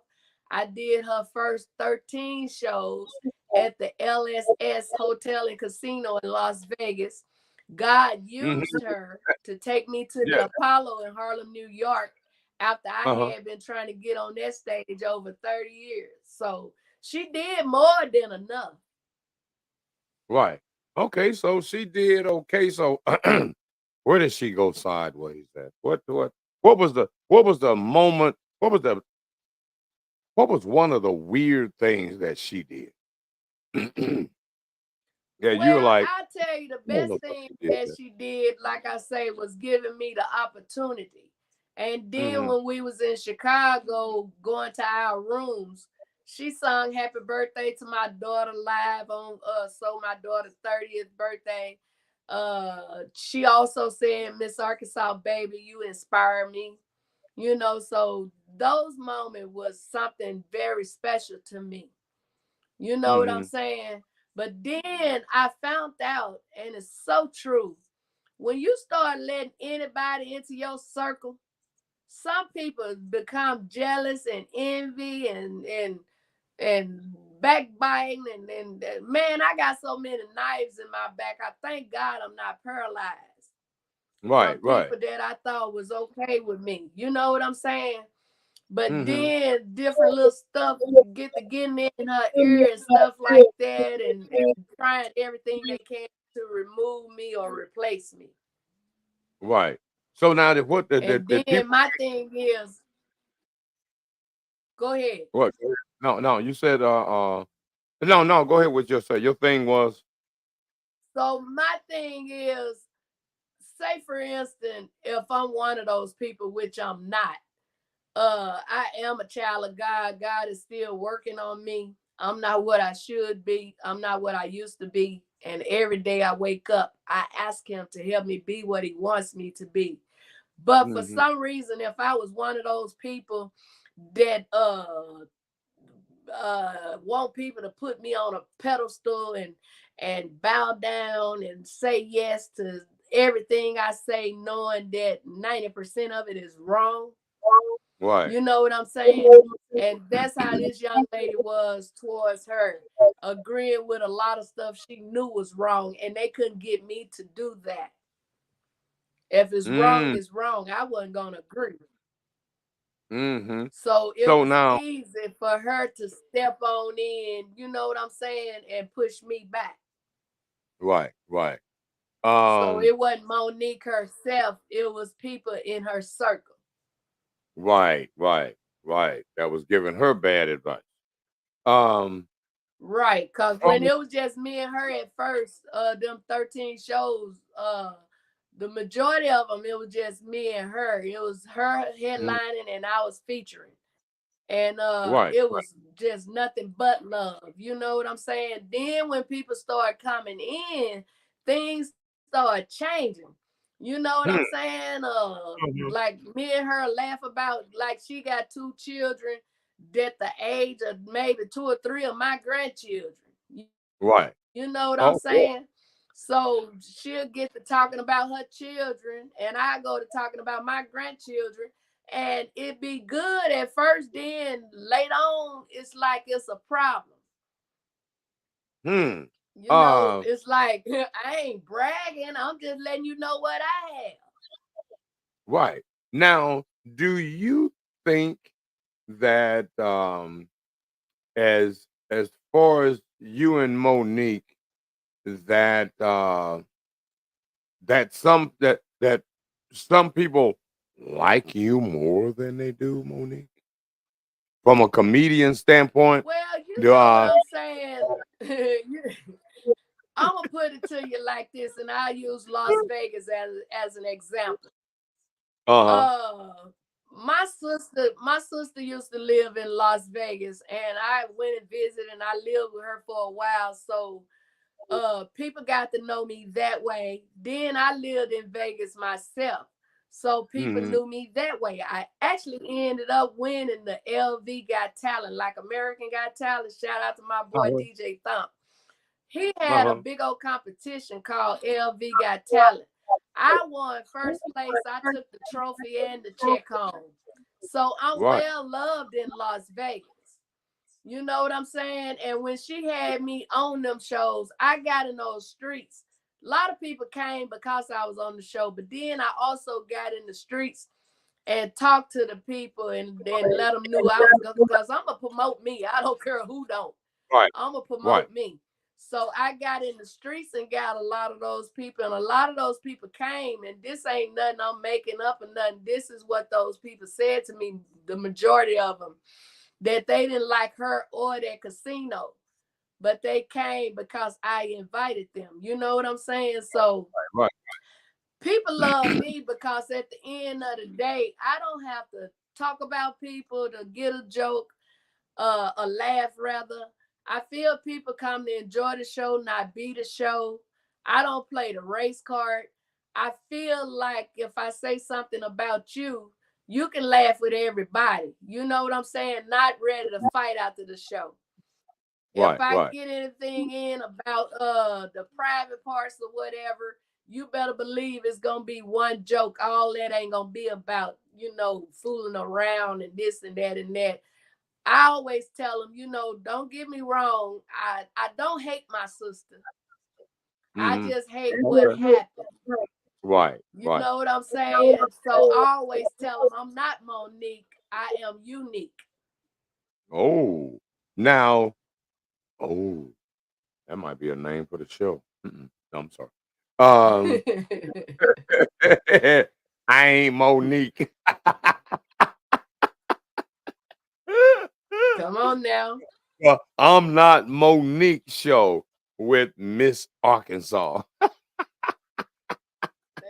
I did her first 13 shows at the LSS Hotel and Casino in Las Vegas. God Mm-hmm. used her to take me to Yeah. the Apollo in Harlem, New York, after I Uh-huh. had been trying to get on that stage over 30 years. So she did more than enough. Right. Okay, so she did okay. So where did she go sideways at? What was the moment? What was one of the weird things that she did? Yeah, you were Well, like, I'll tell you the I don't best know if thing she did that that. she did, like I say, was giving me the opportunity. And then Mm-hmm. when we was in Chicago going to our rooms, she sung happy birthday to my daughter live on so my daughter's 30th birthday. She also said, Miss Arkansas, baby, you inspire me. You know, so those moments was something very special to me. You know what I'm Mm-hmm. saying? But then I found out, and it's so true, when you start letting anybody into your circle, some people become jealous and envy and backbiting and man, I got so many knives in my back. I thank God I'm not paralyzed Right, from right. people that I thought was okay with me. You know what I'm saying? But Mm-hmm. then different little stuff getting in her ear and stuff like that, and trying everything they can to remove me or replace me. Right. So now And the then people my thing is, go ahead. what? No, you said no, go ahead with your say. Your thing was So my thing is, say for instance, if I'm one of those people, which I'm not, I am a child of God. God is still working on me. I'm not what I should be. I'm not what I used to be. And every day I wake up, I ask him to help me be what he wants me to be. But for mm-hmm. some reason, if I was one of those people that want people to put me on a pedestal and bow down and say yes to everything I say, knowing that 90% of it is wrong. Right. You know what I'm saying? And that's how this young lady was towards her, agreeing with a lot of stuff she knew was wrong, and they couldn't get me to do that. If it's wrong, Mm, it's wrong. I wasn't gonna agree. mm-hmm. So it So was now easy for her to step on in, you know what I'm saying, and push me back. right, right. So Um, it wasn't Monique herself, it was people in her circle. right, right, right. That was giving her bad advice. Um, Right, because when from it was just me and her at first, them 13 shows, the majority of them, it was just me and her. It was her mhm, headlining and I was featuring. And right, it right. was just nothing but love. You know what I'm saying? Then when people start coming in, things start changing. You know what Hmm, I'm saying? mhm, Like me and her laugh about like she got two children that the age of maybe two or three of my grandchildren. right. You know what I'm Oh, yeah. saying? So she'll get to talking about her children, and I go to talking about my grandchildren, and it be good at first. Then later on, it's like it's a problem. Hmm. You know, Uh, it's like I ain't bragging. I'm just letting you know what I have. right. Now, do you think that as far as you and Monique, that that some people like you more than they do Monique? From a comedian standpoint, Well, you do know what I'm saying. I'm gonna put it to you like this, and I use Las Vegas as an example. uh-huh. uh my sister used to live in Las Vegas, and I went and visited, and I lived with her for a while. So people got to know me that way. Then I lived in Vegas myself, so people Mhm. knew me that way. I actually ended up winning the LV Got Talent, like American Got Talent. Shout out to my boy Uh-huh. DJ Thump. He had a Uh-huh. big old competition called LV Got Talent. I won first place. I took the trophy and the check home. So I'm Right. well loved in Las Vegas. You know what I'm saying? And when she had me on them shows, I got in those streets. A lot of people came because I was on the show, but then I also got in the streets and talked to the people and then let them know I was going, because I'm gonna promote me. I don't care who don't. Right. I'm gonna Right. promote me. So I got in the streets and got a lot of those people, and a lot of those people came. And this ain't nothing I'm making up or nothing. This is what those people said to me. The majority of them, that they didn't like her or that casino, but they came because I invited them. You know what I'm saying? So Right. people love me because at the end of the day, I don't have to talk about people to get a joke, a laugh rather. I feel people come to enjoy the show, not be the show. I don't play the race card. I feel like if I say something about you, you can laugh with everybody. You know what I'm saying? Not ready to fight after the show. If Right. I Right. get anything in about the private parts or whatever, you better believe it's gonna be one joke. All that ain't gonna be about, fooling around and this and that and that. I always tell them, don't get me wrong. I don't hate my sister. I Mhm. just hate what Okay. happened. Right. You Right. know what I'm saying? So I always tell them I'm not Monique. I am unique. Oh. Now, oh, that might be a name for the show. Mm-mm. No, I'm sorry. Um, I ain't Monique. Come on now. I'm not Monique show with Miss Arkansas.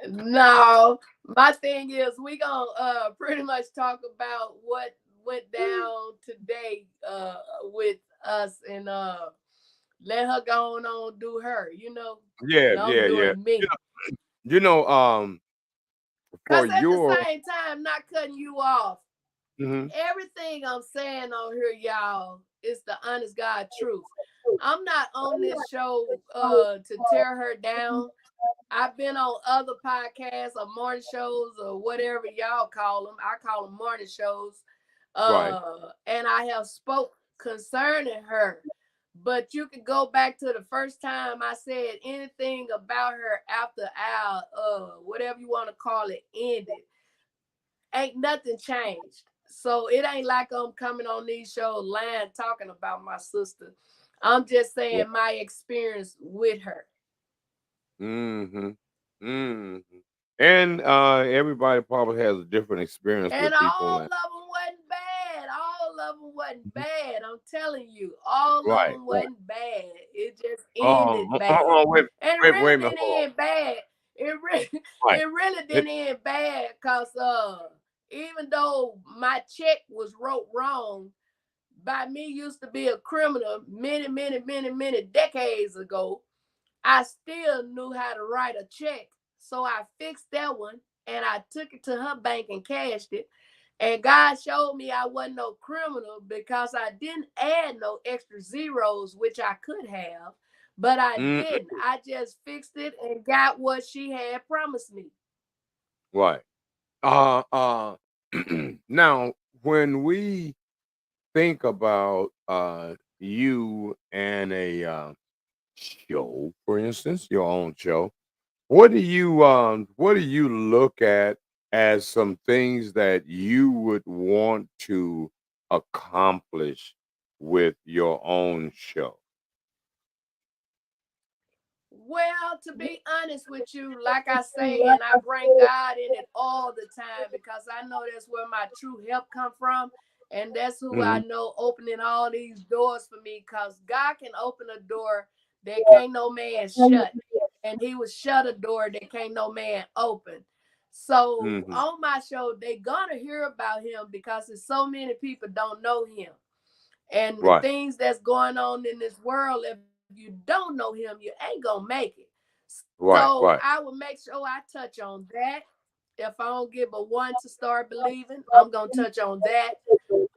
No, my thing is we gonna pretty much talk about what went down today with us, and let her go on do her, Yeah, and I'm yeah, yeah. doing me. You know, for Cause at the your same time, not cutting you off, mhm, everything I'm saying on here, y'all, is the honest God truth. I'm not on this show to tear her down. I've been on other podcasts or morning shows or whatever y'all call them. I call them morning shows. right, And I have spoke concerning her. But you can go back to the first time I said anything about her after our whatever you want to call it ended. Ain't nothing changed. So it ain't like I'm coming on these shows lying talking about my sister. I'm just saying my experience with her. Mm-hmm. Mm-hmm. And everybody probably has a different experience And with people. all of And them wasn't bad. All of them wasn't bad. I'm telling you, all of right, them right. wasn't bad. It just ended bad, Wait, and it wait really a minute. didn't Hold end bad. It really, on. Right. it really It, didn't end bad, cause even though my check was wrote wrong by me, used to be a criminal many decades ago, I still knew how to write a check. So I fixed that one and I took it to her bank and cashed it. And God showed me I wasn't no criminal because I didn't add no extra zeros, which I could have, but I mm, didn't. I just fixed it and got what she had promised me. right. Uh, uh. Now, when we think about you and a show, for instance, your own show, what do you look at as some things that you would want to accomplish with your own show? Well, to be honest with you, like I say, and I bring God in it all the time because I know that's where my true help come from. And that's who I Hmm. know opening all these doors for me because God can open a door that can't no man shut. And he will shut a door that can't no man open. So Hmm. on my show, they gonna hear about him because there's so many people don't know him and the Right, things that's going on in this world. If you don't know him, you ain't gonna make it. right, So I right. will make sure I touch on that. If I don't get but one to start believing, I'm gonna touch on that.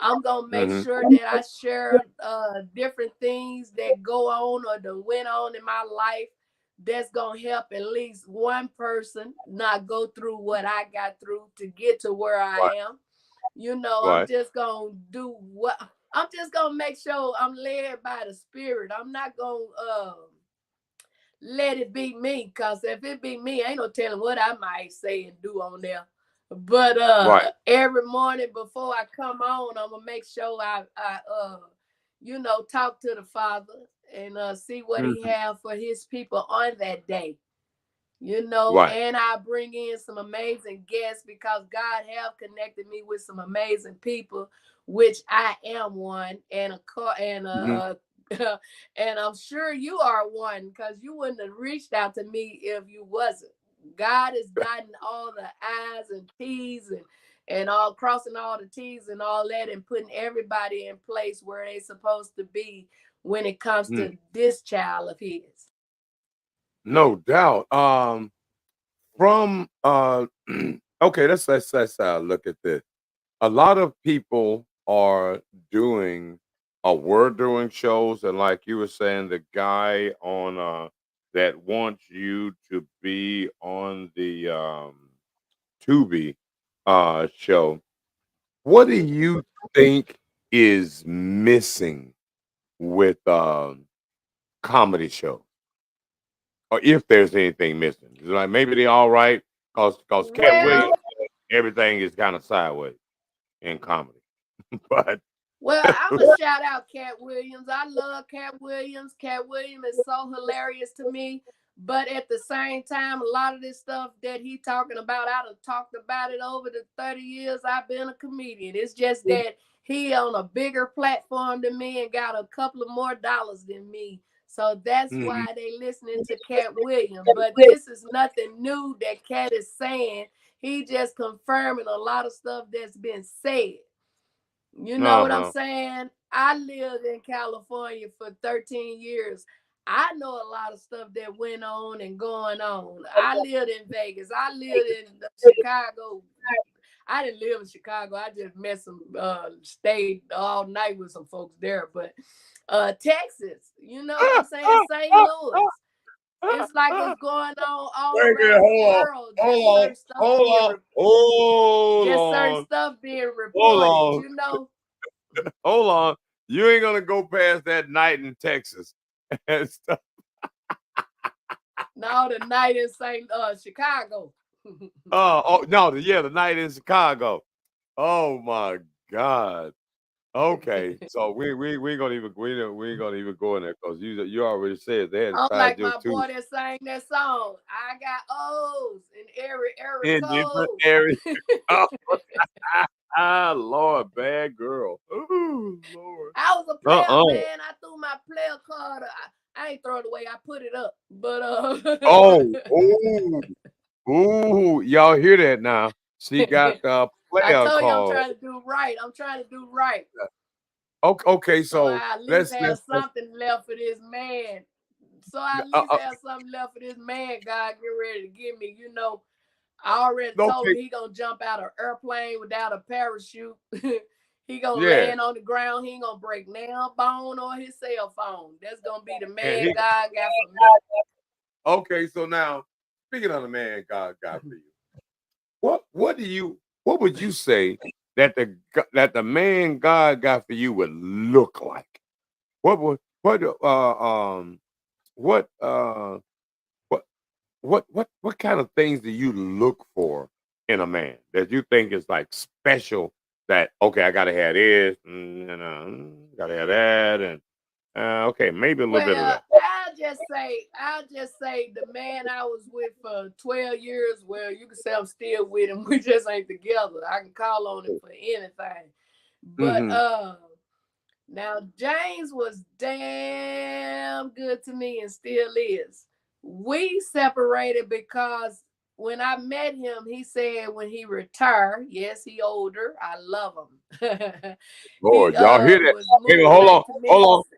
I'm gonna make Hmm. sure that I share different things that go on or that went on in my life that's gonna help at least one person not go through what I got through to get to where I Right, am. I'm right. just gonna do what I'm just gonna make sure I'm led by the spirit. I'm not gonna let it be me, cause if it be me, ain't no telling what I might say and do on there. But Right. every morning before I come on, I'm gonna make sure I talk to the Father and see what He Hmm. have for His people on that day. Right. And I bring in some amazing guests because God have connected me with some amazing people, which I am one, and a car and Hmm. and I'm sure you are one because you wouldn't have reached out to me if you wasn't. God is dotting all the I's and T's and all crossing all the T's and all that and putting everybody in place where they're supposed to be when it comes to this child of his. No doubt. From okay, let's look at this. A lot of people are doing were doing shows, and like you were saying, the guy on that wants you to be on the Tubi show. What do you think is missing with comedy shows? Or if there's anything missing? It's like maybe they all right, cause Cat Williams, Well, everything is kind of sideways in comedy. But Well, I'm gonna shout out Cat Williams. I love Cat Williams. Cat Williams is so hilarious to me. But at the same time, a lot of this stuff that he talking about, I done talked about it over the 30 years I've been a comedian. It's just that he on a bigger platform than me and got a couple of more dollars than me. So that's mhm, why they listening to Cat Williams. But this is nothing new that Cat is saying. He just confirming a lot of stuff that's been said. You know what I'm uh-huh. saying? I lived in California for 13 years. I know a lot of stuff that went on and going on. I lived in Vegas. I lived in Chicago. I didn't live in Chicago. I just met some stayed all night with some folks there. But Texas, you know what I'm saying? St. Louis. It's like it's going on all Wait a minute, around the world. Just certain stuff being hold just certain on, stuff being hold reported, on, you know. hold on. You ain't gonna go past that night in Texas and stuff. No, the night in St. Chicago. Oh no, yeah, the night in Chicago. Oh my God. Okay, so we ain't gonna even we ain't gonna even go in there because you already said they had to I'm find like your my tooth boy that sang that song. I got O's in every in different code. areas. Lord, bad girl. Ooh, Lord. I was a player, Uh-uh. man. I threw my player card. I ain't throw it away. I put it up. But Oh, ooh, ooh, y'all hear that now? She got the I player told you I'm card. trying to do right. I'm trying to do right. Okay, okay, So so I at least have let's something left for this man. So I at uh, least uh, have something left for this man. God get ready to give me. You know, I already told him okay, he gonna jump out of an airplane without a parachute. He gonna yeah, land on the ground. He ain't gonna break nail bone or his cell phone. That's gonna be the and man he God got for me. okay. So now, speaking of the man God got for you, what do you what would you say that that the man God got for you would look like? What would what what what kind of things do you look for in a man that you think is like special? That okay, I gotta have this, gotta have that, and okay, maybe a little bit of Well, that. I'll just say the man I was with for 12 years, well, you can say I'm still with him. We just ain't together. I can call on him for anything. But Mm-hmm. now James was damn good to me and still is. We separated because when I met him, he said when he retired, yes, he older. I love him. He Lord, y'all hear that? was Wait, moving back to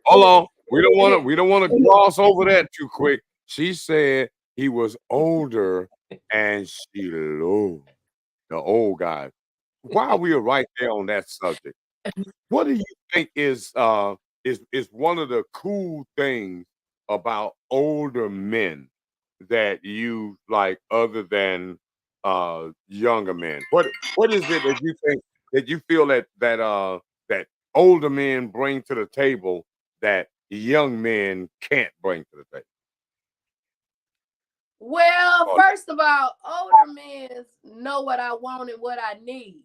hold on. Mississippi. We don't want to gloss over that too quick. She said he was older and she loved the old guy. While we are right there on that subject, what do you think is one of the cool things about older men that you like other than younger men? What is it that you think that you feel that older men bring to the table that young men can't bring to the table? Well, Or- first of all, older men know what I want and what I need.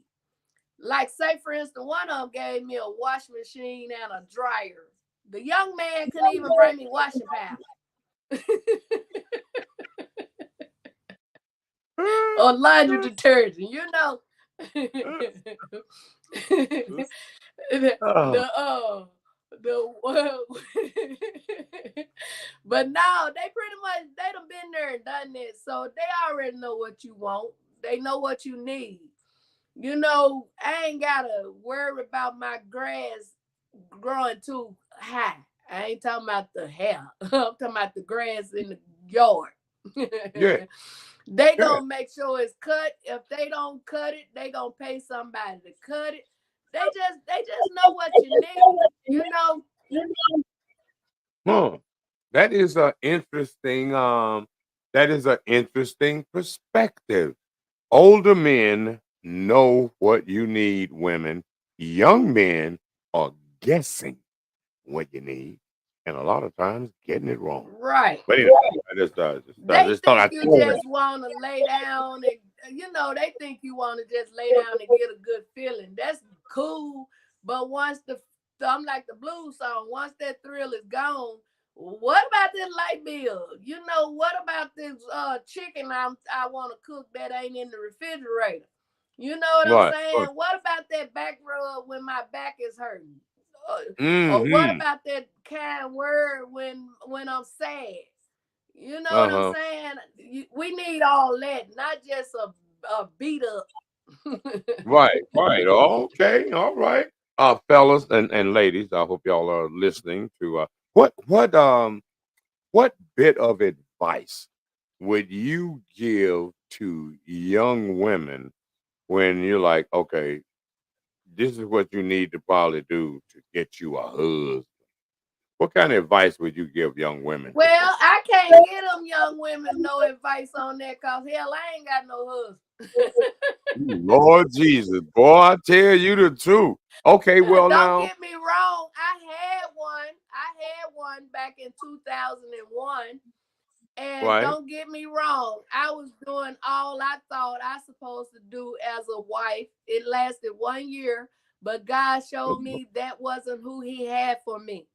Like, say, for instance, one of them gave me a washing machine and a dryer. The young man couldn't even bring me washing powder or laundry detergent. You know, Oh, the but no, they pretty much they done been there and done this, so they already know what you want. They know what you need. You know, I ain't gotta worry about my grass growing too high. I ain't talking about the hair. I'm talking about the grass in the yard. yeah, They yeah. gonna make sure it's cut. If they don't cut it, they gonna pay somebody to cut it. They just know what you need. You know, Huh. That is a interesting that is an interesting perspective. Older men know what you need, women. Young men are guessing what you need, and a lot of times getting it wrong. right. But anyway, I They just thought think I'd you throw that. just want to lay down and they think you want to just lay down and get a good feeling. That's cool. But once I'm like the blues song, once that thrill is gone, what about this light bill? You know, what about this chicken I want to cook that ain't in the refrigerator? You know what I'm Right. saying? What about that back rub when my back is hurting? Or what Mm-hmm. about that kind word when I'm sad? You know what I'm Uh-huh. saying? We need all that, not just a beat up. Right, right. Okay, all right. Fellas and ladies, I hope y'all are listening to what bit of advice would you give to young women when you're like, okay, this is what you need to probably do to get you a husband? What kind of advice would you give young women today? Well, I can't get them young women no advice on that because hell, I ain't got no husband. Lord Jesus, boy, I tell you the truth. Okay, well Don't now, get me wrong. I had one back in 2001. And right, don't get me wrong, I was doing all I thought I supposed to do as a wife. It lasted 1 year, but God showed me that wasn't who he had for me.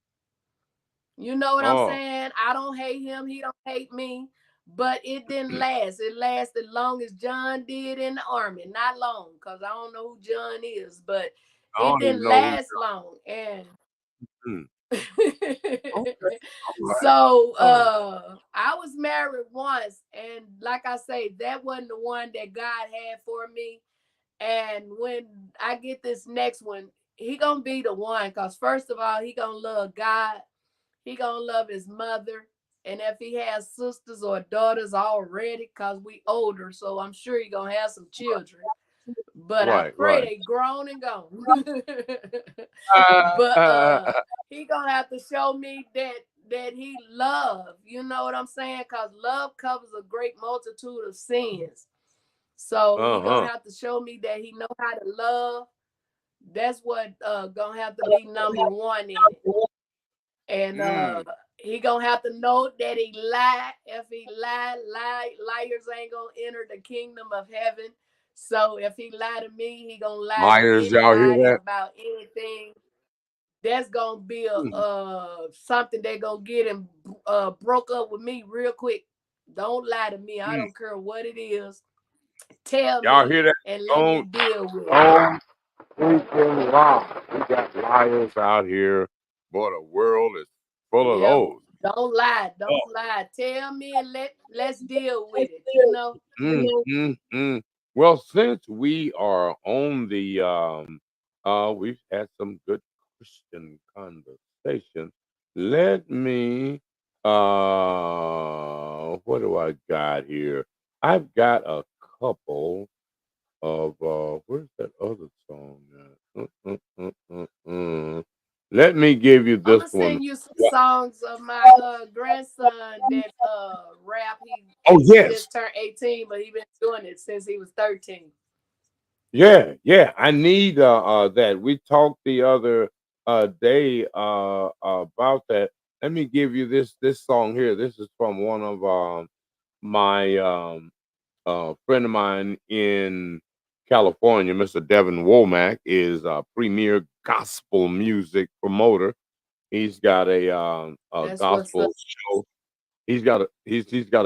You know what I'm saying? I don't hate him. He don't hate me. But it didn't last. It lasted long as John did in the army. Not long, because I don't know who John is, but it didn't last long. And so I was married once, and like I say, that wasn't the one that God had for me. And when I get this next one, he gonna be the one, because first of all, he gonna love God. He gonna love his mother. And if he has sisters or daughters already, because we older, so I'm sure he gonna have some children. But I pray they grown and gone. But he gonna have to show me that he love. You know what I'm saying? Because love covers a great multitude of sins. So he gonna have to show me that he know how to love. That's what gonna have to be number one in it. And he gonna have to know that he lied. If he liars ain't gonna enter the kingdom of heaven. So if he lied to me, he gonna lie to anybody about anything. That's gonna be something that gonna get him broke up with me real quick. Don't lie to me. I don't care what it is. Tell y'all me hear that? and let me deal with it. We got liars out here, boy. The world is full of those. Don't lie. Don't lie. Tell me and let's deal with it. You know. Well, since we are on the we've had some good Christian conversation. Let me what do I got here? I've got a couple of where's that other song at? Let me give you this one. I'm gonna send you some songs of my grandson that rap. He just turned 18, but he been doing it since he was 13. Yeah. I need that. We talked the other day about that. Let me give you this song here. This is from one of my friend of mine in California, Mr. Devin Womack, is a premier gospel music promoter. He's got a gospel show. He's got a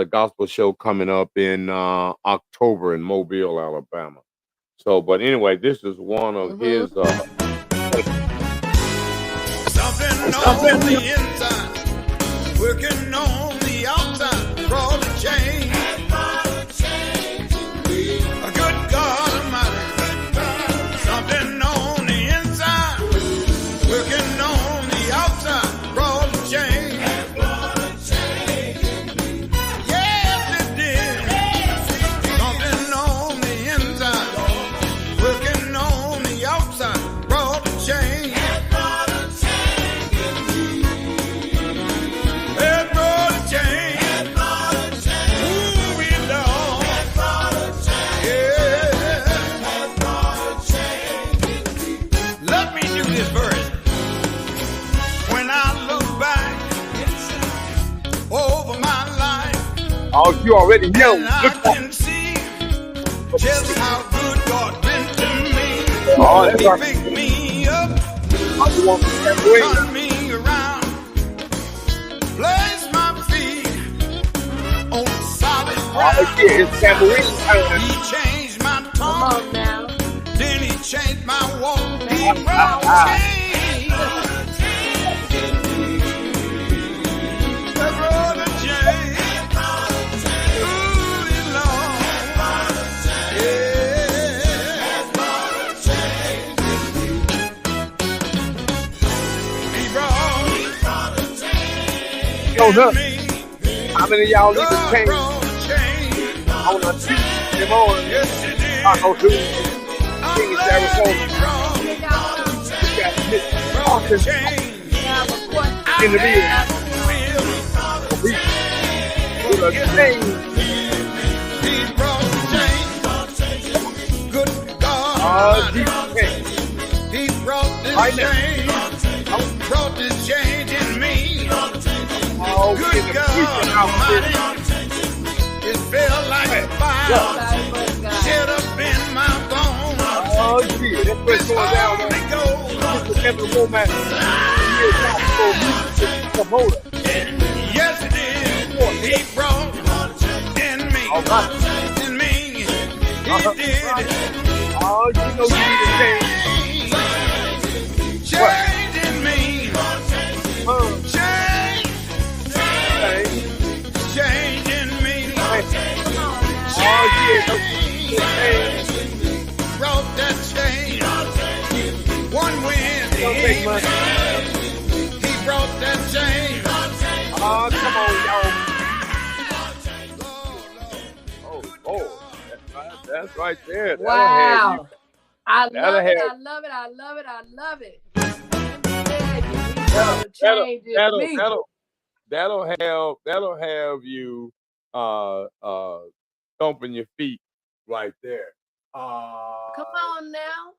gospel show coming up in October in Mobile, Alabama. So, but anyway, this is one of his. Something on the inside, working on the outside, brought a change. A good God Almighty. Something on the inside, working on the outside, brought a change. Yes, it did. Something on the inside, working on the outside, brought a change. Oh, you already know. I can see just how good God been to me. Oh, that's he right. picked me up, turned me around, placed my feet on solid ground. He changed my tongue, then he changed my walk. He brought change. Up. How many of y'all need to change? I want to see them on. I go to Phoenix, Arizona. We got Austin in the middle. We will change. He brought change. Good God. He brought this change. Brought this change in me. Good God Almighty, it felt like a fire, shut up in my bones. Oh, yeah, that's what's going down. every woman is gospel music promoter. Yes, it is. He brought in me. In me. He did. Oh, you know you need to change. Change in me. Change. Change in me. Oh, yeah. Brought that change. One win. He brought that change. Oh, come on, y'all. Oh, that's right there. Wow. I love That'll it. have- I love it. I love it. I love it. That'll have you thumping your feet right there. Come on now.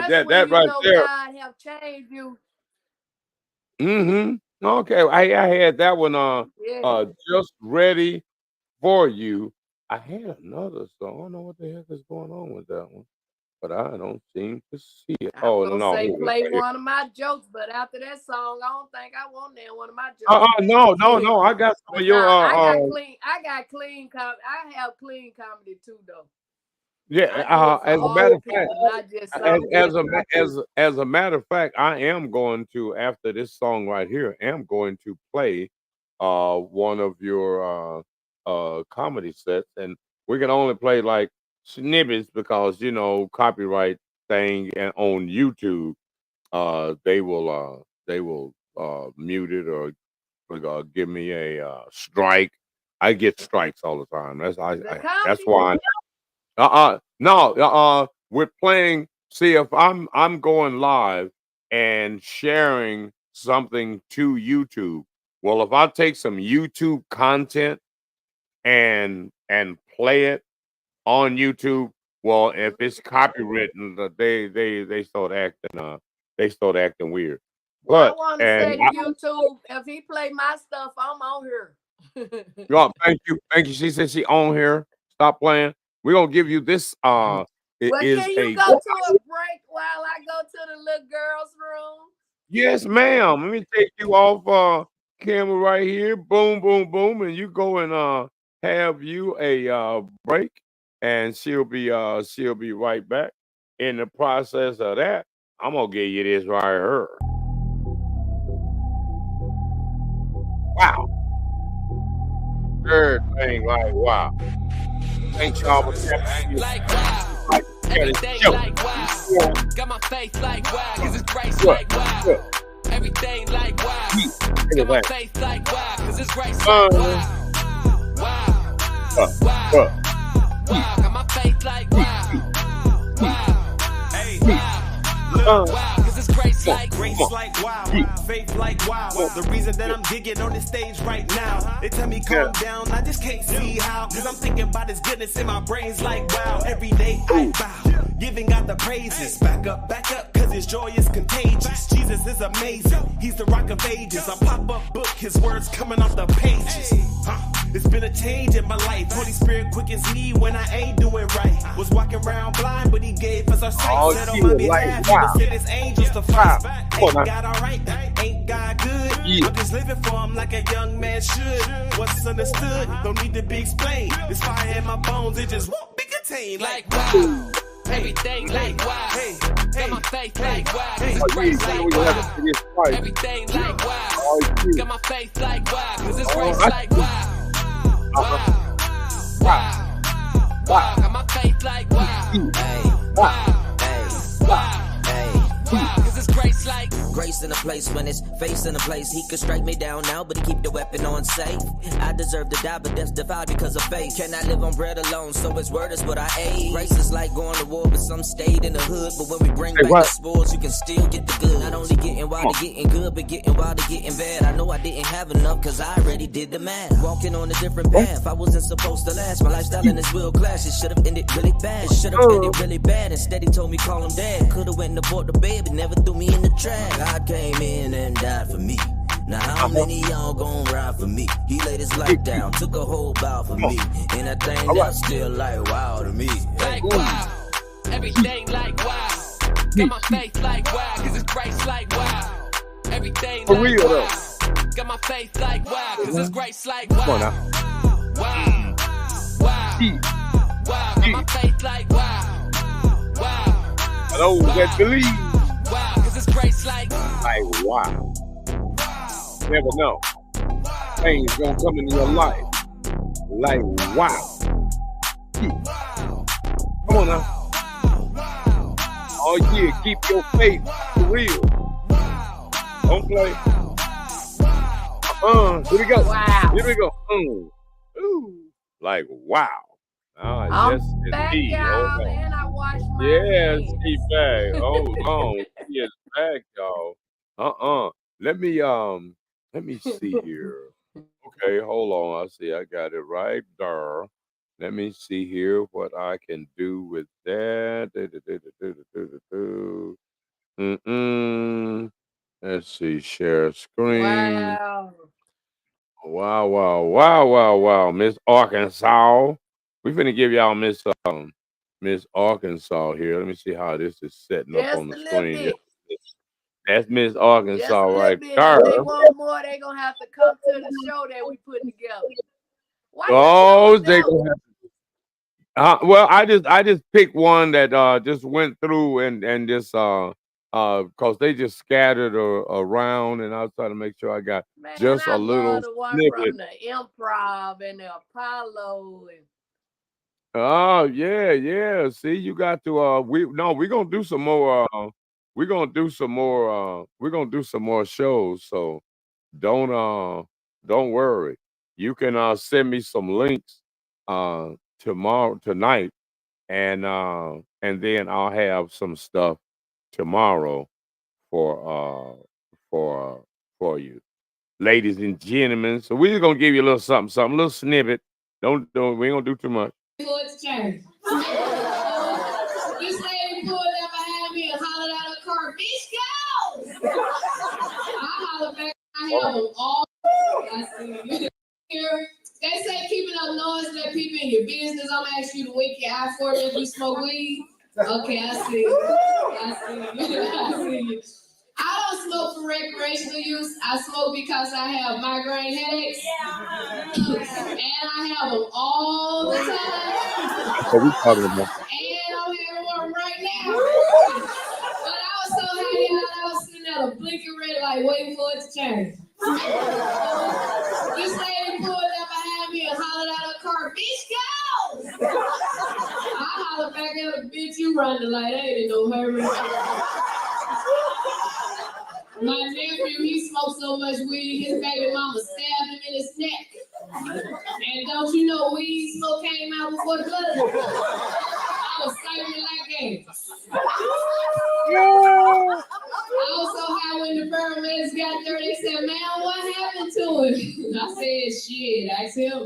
That when right there. God have changed you. Mm-hmm. Okay, I had that one Yeah. just ready for you. I had another song. I don't know what the heck is going on with that one, but I don't seem to see it. I was Oh gonna no! say here it is, play right here. one of my jokes, but after that song, I don't think I want that one of my jokes. No! I got some But of your nah, I got clean comedy. I have clean comedy too, though. yeah. As a matter of fact, not just something as a matter of fact, I am going to, after this song right here, am going to play one of your comedy sets, and we can only play like snippets because copyright thing, and on YouTube they will mute it or give me a strike. I get strikes all the time. That's why. No. We're playing. See, if I'm going live and sharing something to YouTube. Well, if I take some YouTube content and play it on YouTube, well, if it's copywritten, they start acting weird. Well, I But want to say to YouTube, if he play my stuff, I'm on here. thank you. She said she on here. Stop playing. We're gonna give you this. Well, can you go to a break while I go to the little girl's room? Yes, ma'am. Let me take you off camera right here. Boom, boom, boom, and you go and have you a break, and she'll be right back. In the process of that, I'm gonna give you this right here. Wow. Everything like wow. Thanks y'all for having like wow. Everything like wow. Got my face like wow. Cause it's grace like wow. Everything like wow. Got my face like wow. Cause it's grace like wow. Wow. Wow. Wow. Got my face like wow. Wow. Hey. Wow. Wow. Cause it's grace like wow. Faith like wow. The reason that I'm gigging on this stage right now. They tell me calm down, I just can't see how. Cause I'm thinking about his goodness in my brain's like wow. Every day I bow, giving God the praises. Back up, cause his joy is contagious. Jesus is amazing, he's the rock of ages. A pop-up book, his words coming off the pages. It's been a change in my life. Holy Spirit quickens me when I ain't doing right. Was walking around blind, but he gave us our sight. Said on my behalf, he will send his angels to fight. Ain't God alright? Ain't God good? I'm just living for him like a young man should. What's understood don't need to be explained. This fire in my bones, it just won't be contained. Like wow. Everything like wow. Hey, got my face like wow. Cause it's grace like wow. Everything like wow. Got my face like wow. Cause it's grace like wow. Wow. Wow. Wow. Got my face like wow. Hey. Wow. Hey. Wow. Wow, cause it's grace like grace in a place when it's face in a place. He could strike me down now, but he keep the weapon on safe. I deserve to die, but death's defiled because of faith. Can I live on bread alone? So his word is what I ate. Grace is like going to war, but some stayed in the hood. But when we bring back the spoils, you can still get the good. Not only getting wild to getting good, but getting wild to getting bad. I know I didn't have enough, cause I already did the math. Walking on a different path, I wasn't supposed to last. My lifestyle in this wheel class, it should've ended really bad. It should've ended really bad. Instead he told me call him dad. Could've went and aborted the baby, never threw me in the trash. God came in and died for me. Now how many y'all gon' ride for me? He laid his life down, took a whole bow for me. And that thing that's still like wow to me. Like wow, everything like wow. Got my faith like wow, cause it's grace like wow. Everything For like real, wow. Got my faith like wow, cause it's grace like wow. Come on now. Wow. Wow. Wow. Got my faith like wow. Wow. Those that believe. Wow, cause it's grace like wow. Never know. Things gonna come into your life. Like wow. Come on now. Oh yeah, keep your faith for real. Don't play. Here we go. Wow. Here we go. Ooh. Like wow. I'm yes, back, indeed. y'all, and I washed my Yes, hands. he's back. Hold on. He is back, y'all. Let me see here. Okay, hold on. I see I got it right there. Let me see here what I can do with that. Let's see, share screen. Wow. Wow. Miss Arkansas. We finna give y'all Miss Arkansas here. Let me see how this is setting up Just on a the little screen. bit. That's Miss Just Arkansas a little right bit. there. If they want more, they gonna have to come to the show that we put together. Why Oh, you they doing gonna have well, I just picked one that just went through and just cause they just scattered around, and I was trying to make sure I got Man, just I a little love the one snippet. from the Improv and the Apollo. And Oh yeah. See, you got to we're gonna do some more we're gonna do some more shows. So don't don't worry. You can send me some links tonight, and then I'll have some stuff tomorrow for for for you, ladies and gentlemen. So we're just gonna give you a little something, a little snippet. Don't we ain't gonna do too much. for it to change. This lady pulled up behind me and hollered out her car, bitch, go! I hollered back, I have them all. I see here. They say keeping up noise, let people in your business. I'm gonna ask you to wink your eye for it if you smoke weed. Okay, I see you. I see you. I don't smoke for recreational use. I smoke because I have migraine headaches. And I have them all the time. What we talking about? And I'm having one right now. But I was so high, I was sitting at a blinking red light waiting for it to change. This lady pulled up behind me and hollered out her car, bitch, go! I hollered back at her, bitch, you run the light, I ain't in no hurry. My nephew, he smoked so much weed, his baby mama stabbed him in his neck. And don't you know weed smoke came out before the blood? I was cycling like gas. I was so high when the paramedics got there, they said, man, what happened to him? I said, shit, ask him.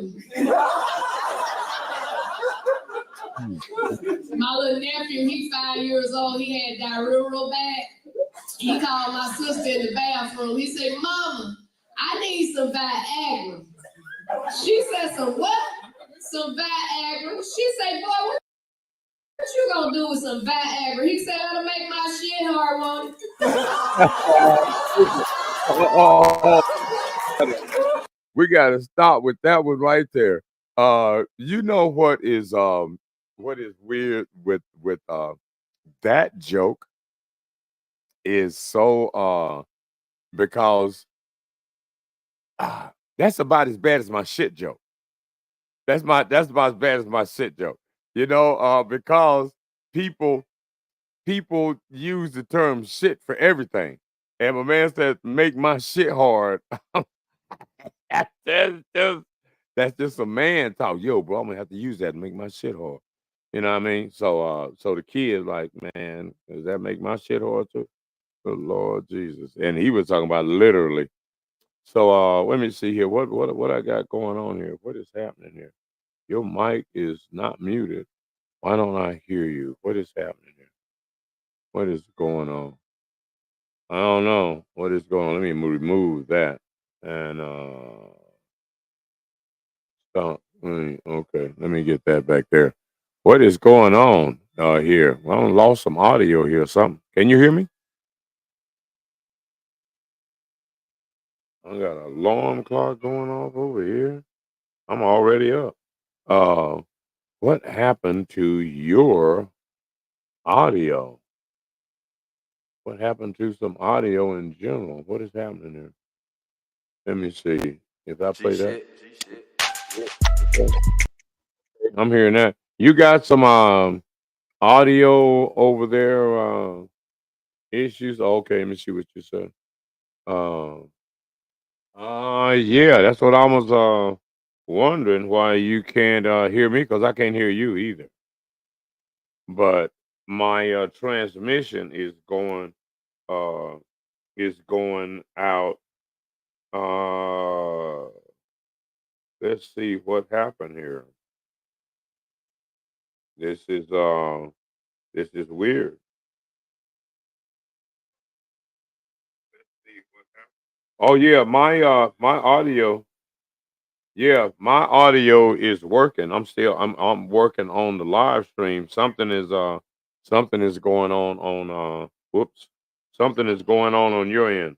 My little nephew, he's 5 years old, he had diarrhea real bad. He called my sister in the bathroom. He said, Mama, I need some Viagra. She said, some what? Some Viagra. She said, boy, what you gonna do with some Viagra? He said, that'll make my shit hard, won't Oh, we gotta stop with that one right there. You know what is weird with that joke is so because that's about as bad as my shit joke. That's about as bad as my shit joke. You know, because people use the term shit for everything. And my man says, make my shit hard. That's just a man talk. Yo, bro, I'm gonna have to use that to make my shit hard. You know what I mean? So the kid like, man, does that make my shit hard too? Good Lord Jesus. And he was talking about literally. So let me see here. What I got going on here? What is happening here? Your mic is not muted. Why don't I hear you? What is happening here? What is going on? I don't know what is going on. Let me remove that. And okay, let me get that back there. What is going on here? Well, I lost some audio here or something. Can you hear me? I got an alarm clock going off over here. I'm already up. Uh, what happened to your audio? What happened to some audio in general? What is happening here? Let me see if I play that. I'm hearing that. You got some audio over there issues. Okay, let me see what you said. Uh, yeah, that's what I was wondering why you can't hear me because I can't hear you either. But my transmission uh is going out. Uh, let's see what happened here. This is this is weird. Oh yeah, my audio. Yeah, my audio is working. I'm working on the live stream. Something is going on whoops. Something is going on your end.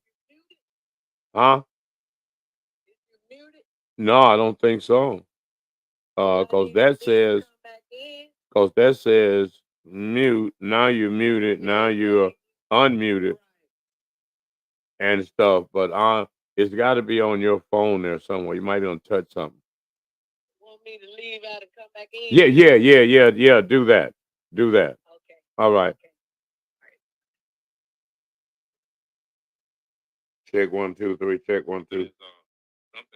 Huh? No, I don't think so. Cause that says mute. Now you're muted. Now you're unmuted and stuff. But it's got to be on your phone there somewhere. You might be on touch something. Yeah. Do that. Do that. All right. Check 1 2 3. Check 1 2. Something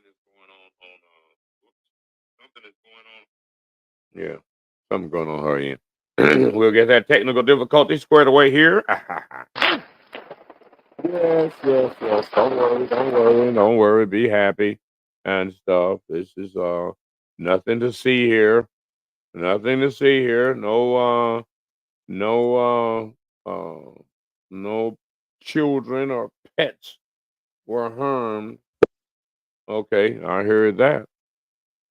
is going on. Something is going on. Yeah, something going on her end. We'll get that technical difficulty squared away here. Yes. Don't worry. Be happy and stuff. This is nothing to see here. Nothing to see here. No no children or pets were harmed. Okay, I heard that.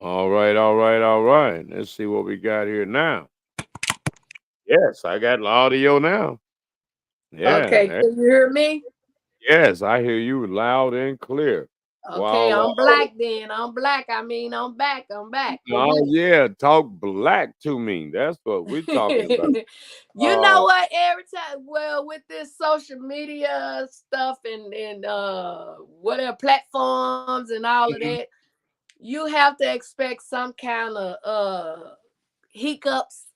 All right. Let's see what we got here now. Yes, I got audio now. Okay, Yeah. can you hear me? Yes, I hear you loud and clear. Okay, Wow. I'm black then. I'm black. I mean, I'm back. I'm back. Oh yeah, talk black to me. That's what we're talking about. You know what? Every time, well, with this social media stuff and whatever platforms and all of Mhm. that, you have to expect some kind of hiccups.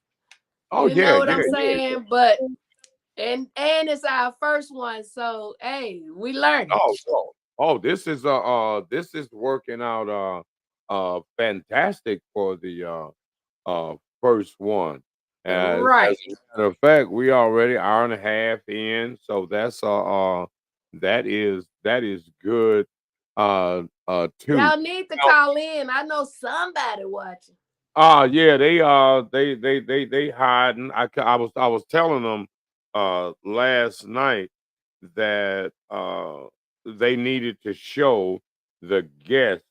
Oh You know what yeah. I'm saying? But and it's our first one, so hey, we learning. This is working out fantastic for the first one. As Right. a matter of fact, we already hour and a half in, so that is good. Too. Y'all need to call in. I know somebody watching. Yeah, they hiding. I was telling them last night that they needed to show the guests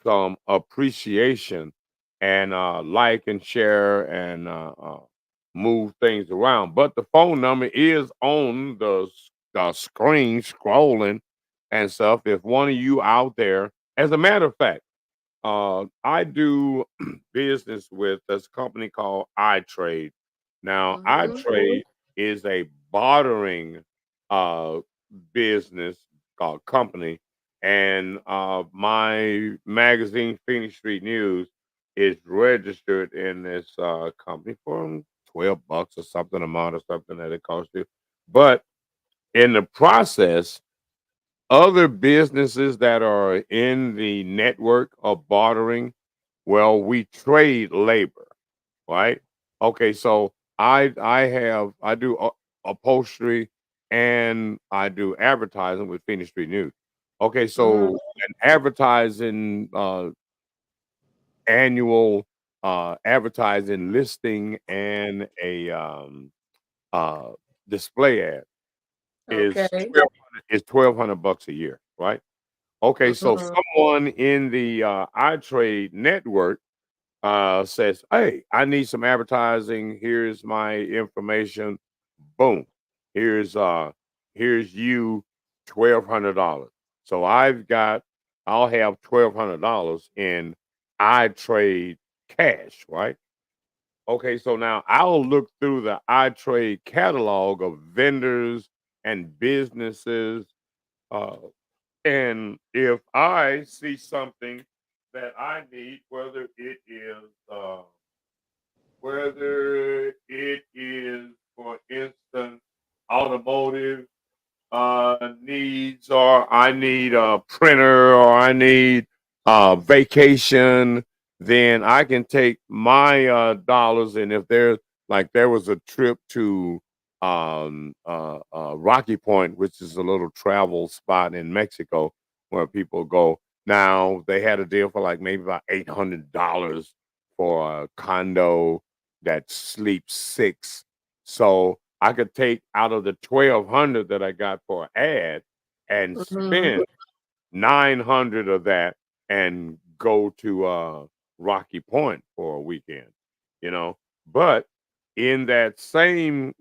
some appreciation and like and share and move things around. But the phone number is on the screen scrolling and stuff. If one of you out there, as a matter of fact, I do business with this company called iTrade. Now, Mm-hmm. iTrade is a bartering uh, business company, and my magazine, Phoenix Street News, is registered in this company for $12 or something amount or something that it costs you. But in the process, other businesses that are in the network of bartering, well, we trade labor, right? Okay, so I do upholstery and I do advertising with Phoenix Street News. Okay, Mm-hmm. so an advertising annual advertising listing and a uh display ad is Okay. 1200 bucks a year, right? Okay, so Mm-hmm. someone in the iTrade network says, "Hey, I need some advertising. Here's my information." Boom. Here's you $1,200. So I'll have $1,200 in iTrade cash, right? Okay, so now I'll look through the iTrade catalog of vendors and businesses, uh, and if I see something that I need, whether it is, for instance, automotive needs, or I need a printer, or I need vacation, then I can take my dollars. And if there was a trip to Rocky Point, which is a little travel spot in Mexico where people go. Now they had a deal for like maybe about $800 for a condo that sleeps six. So I could take out of the 1,200 that I got for an ad and spend 900 of that and go to Rocky Point for a weekend, you know. But in the same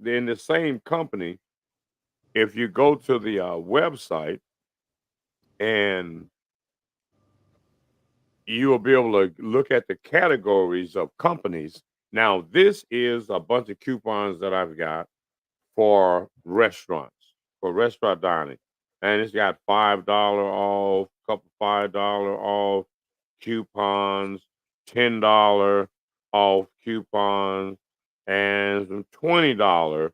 company, if you go to the website, and you will be able to look at the categories of companies. Now, this is a bunch of coupons that I've got for restaurants, for restaurant dining. And it's got $5 off, couple $5 off coupons, $10 off coupons, and some $20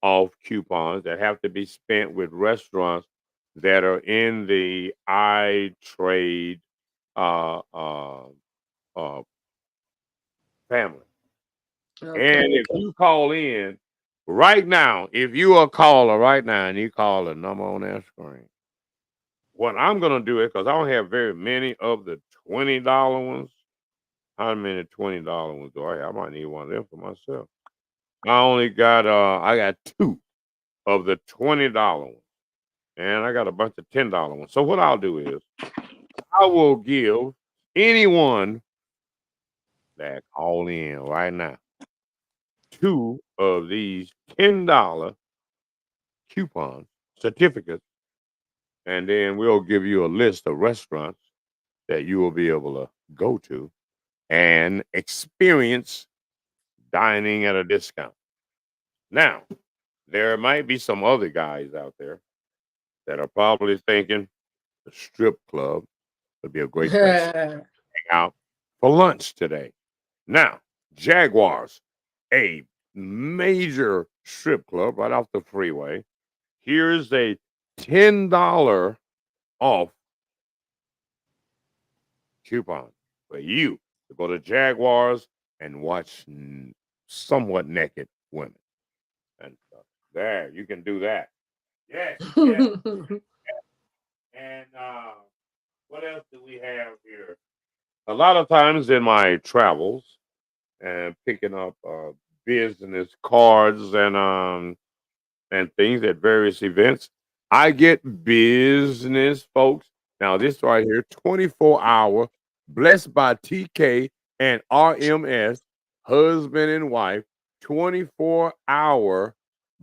off coupons that have to be spent with restaurants that are in the iTrade uh, uh, uh, family. Okay. And if you call in right now, if you are a caller right now and you call the number on that screen, what I'm going to do is, because I don't have very many of the $20 ones. How many $20 ones do I have? I might need one of them for myself. I got two of the $20 ones, and I got a bunch of $10 ones. So what I'll do is I will give anyone that call in right now two of these $10 coupon certificates, and then we'll give you a list of restaurants that you will be able to go to and experience dining at a discount. Now, there might be some other guys out there that are probably thinking the strip club would be a great place to hang out for lunch today. Now, Jaguars, a major strip club right off the freeway. Here's a $10 off coupon for you to go to Jaguars and watch somewhat naked women. And there, you can do that. Yes, yes. And what else do we have here? A lot of times in my travels and picking up business cards and things at various events, I get business folks. Now, this right here, 24-hour, blessed by TK and RMS, husband and wife, 24-hour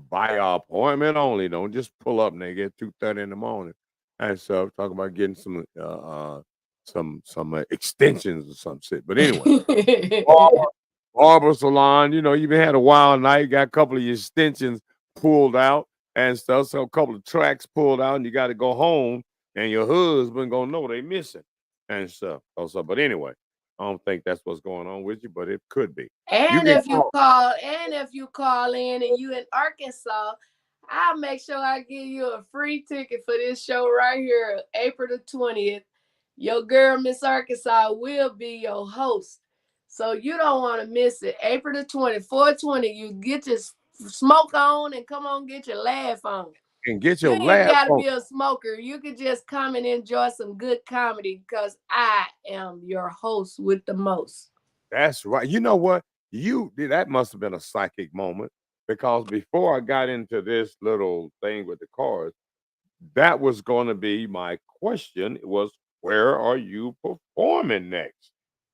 by appointment only. Don't just pull up and they get 2:30 in the morning. And so talking about getting some extensions or some shit. But anyway, barber salon, you've had a wild night, got a couple of your extensions pulled out and stuff. So a couple of tracks pulled out, and you got to go home, and your husband gonna know they missing and stuff. Also, but anyway, I don't think that's what's going on with you, but it could be. And if you call in and you in Arkansas, I'll make sure I give you a free ticket for this show right here, April the 20th. Your girl, Miss Arkansas, will be your host. So you don't want to miss it. April the 20th, 420, you get your smoke on and come on, get your laugh on. And get You your ain't laugh got to on. be a smoker. You can just come and enjoy some good comedy because I am your host with the most. That's right. You know what? That must have been a psychic moment, because before I got into this little thing with the cards, that was going to be my question. Was, where are you performing next?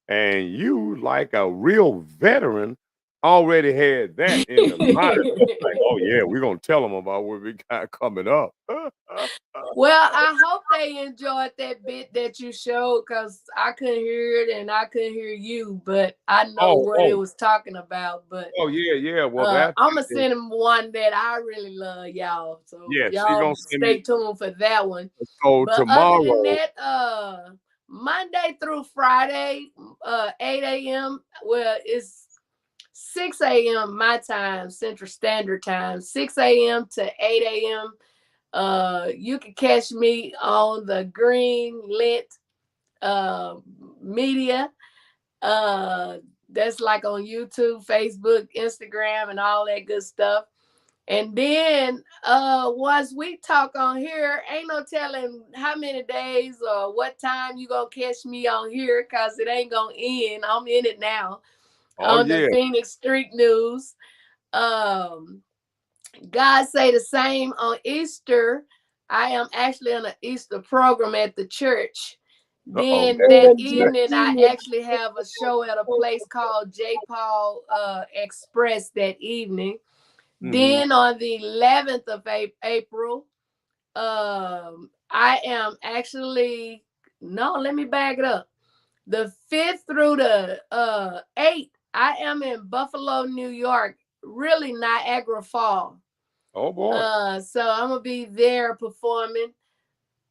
And you, like a real veteran, already had that in the mind. Like, oh yeah, we're gonna tell them about what we got coming up. Well, I hope they enjoyed that bit that you showed because I couldn't hear it and I couldn't hear you, but I know what it was talking about. But yeah. Well, I'm gonna send them one that I really love, y'all. So she y'all gonna send stay me. tuned for that one. So But other than tomorrow, that, Monday through Friday, 8 a.m. Well, it's 6 a.m. my time, Central Standard Time, 6 a.m. to 8 a.m. You can catch me on the Green Lit media. That's like on YouTube, Facebook, Instagram, and all that good stuff. And then once we talk on here, ain't no telling how many days or what time you gonna catch me on here, cause it ain't gonna end. I'm in it now on the Phoenix Street News. God say the same on Easter. I am actually on an Easter program at the church. Then that evening, I actually have a show at a place called J. Paul Express that evening. Then on the 11th of April, I am actually, no, let me back it up. The 5th through the 8th, I am in Buffalo, New York, really Niagara Falls. oh boy. So I'm gonna be there performing.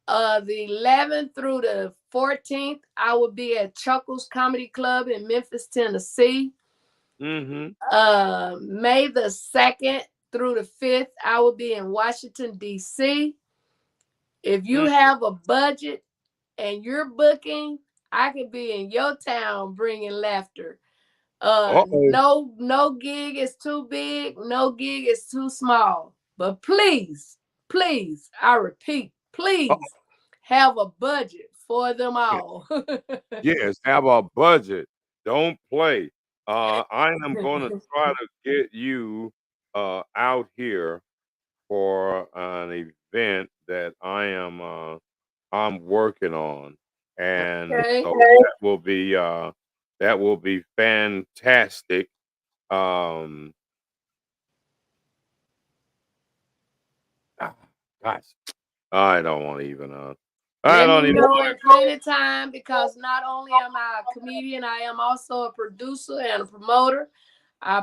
The 11th through the 14th, I will be at Chuckles Comedy Club in Memphis, Tennessee. May the 2nd through the 5th, I will be in Washington, D.C. If you have a budget and you're booking, I could be in your town bringing laughter. No gig is too big, no gig is too small. But please, I repeat, please have a budget for them all. Yes, have a budget. Don't play. I am going to try to get you out here for an event that I'm working on, and so that will be fantastic. Gosh, I don't want to even. I Let don't me even. know in plenty of time, because not only am I a comedian, I am also a producer and a promoter. I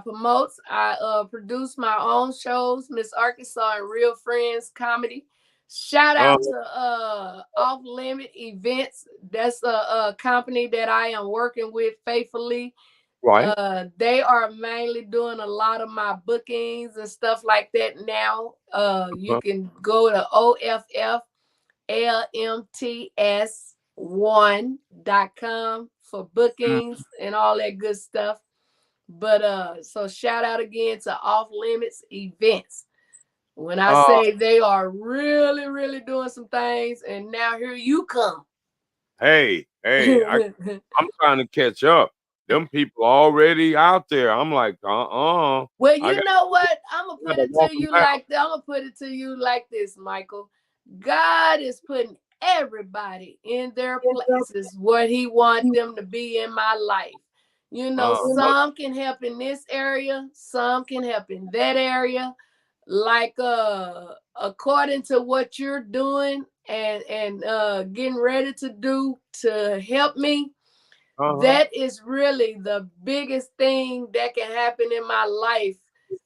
produce my own shows, Miss Arkansas and Real Friends Comedy. Shout out to Off Limit Events. That's a company that I am working with faithfully. Right. They are mainly doing a lot of my bookings and stuff like that now. You can go to OFFLMTS1.com for bookings and all that good stuff. But so shout out again to Off Limits Events. When I say they are really, really doing some things, and now here you come. Hey, I'm trying to catch up. Them people already out there. I'm like, Well, you know what? I'm gonna put it to you like this, Michael. God is putting everybody in their places where He wants them to be in my life. You know, some can help in this area, some can help in that area. Like according to what you're doing and getting ready to do to help me, that is really the biggest thing that can happen in my life,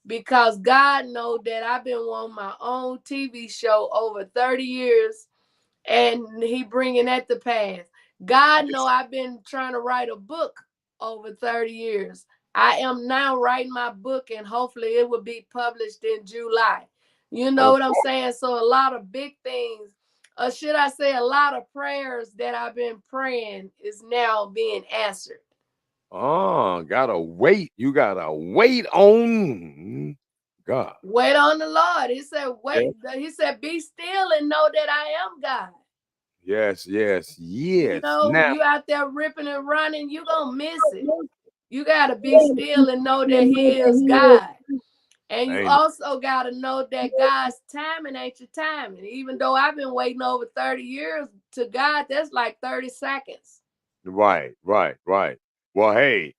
because God knows that I've been on my own TV show over 30 years and He bringing that to pass. God knows I've been trying to write a book over 30 years. I am now writing my book, and hopefully it will be published in July. You know what I'm saying? So a lot of big things, or should I say a lot of prayers that I've been praying is now being answered. gotta wait. You gotta wait on God. Wait on the Lord. He said, wait. Yeah. He said, be still and know that I am God. Yes. You know, now, you out there ripping and running, you gonna miss it. You gotta be still and know that He is God. And you also gotta know that God's timing ain't your timing. Even though I've been waiting over 30 years, to God, that's like 30 seconds. Right. Well, hey,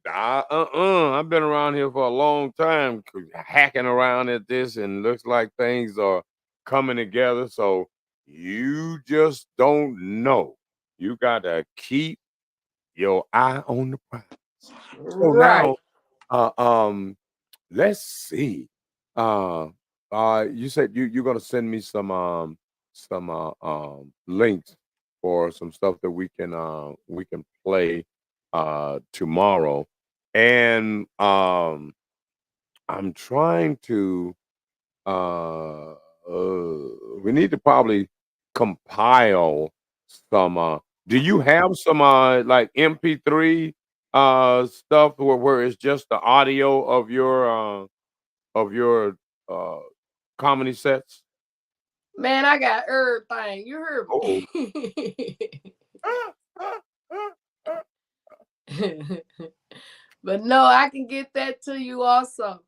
I've been around here for a long time, hacking around at this, and looks like things are coming together. So you just don't know. You got to keep your eye on the prize. So Right. now, uh, um, let's see. Uh, you said you're gonna send me some links for some stuff that we can play tomorrow, and I'm trying to uh, we need to probably compile some. Do you have some like MP3 stuff where it's just the audio of your uh comedy sets? Man, I got everything. You heard Oh. me. But no, I can get that to you also.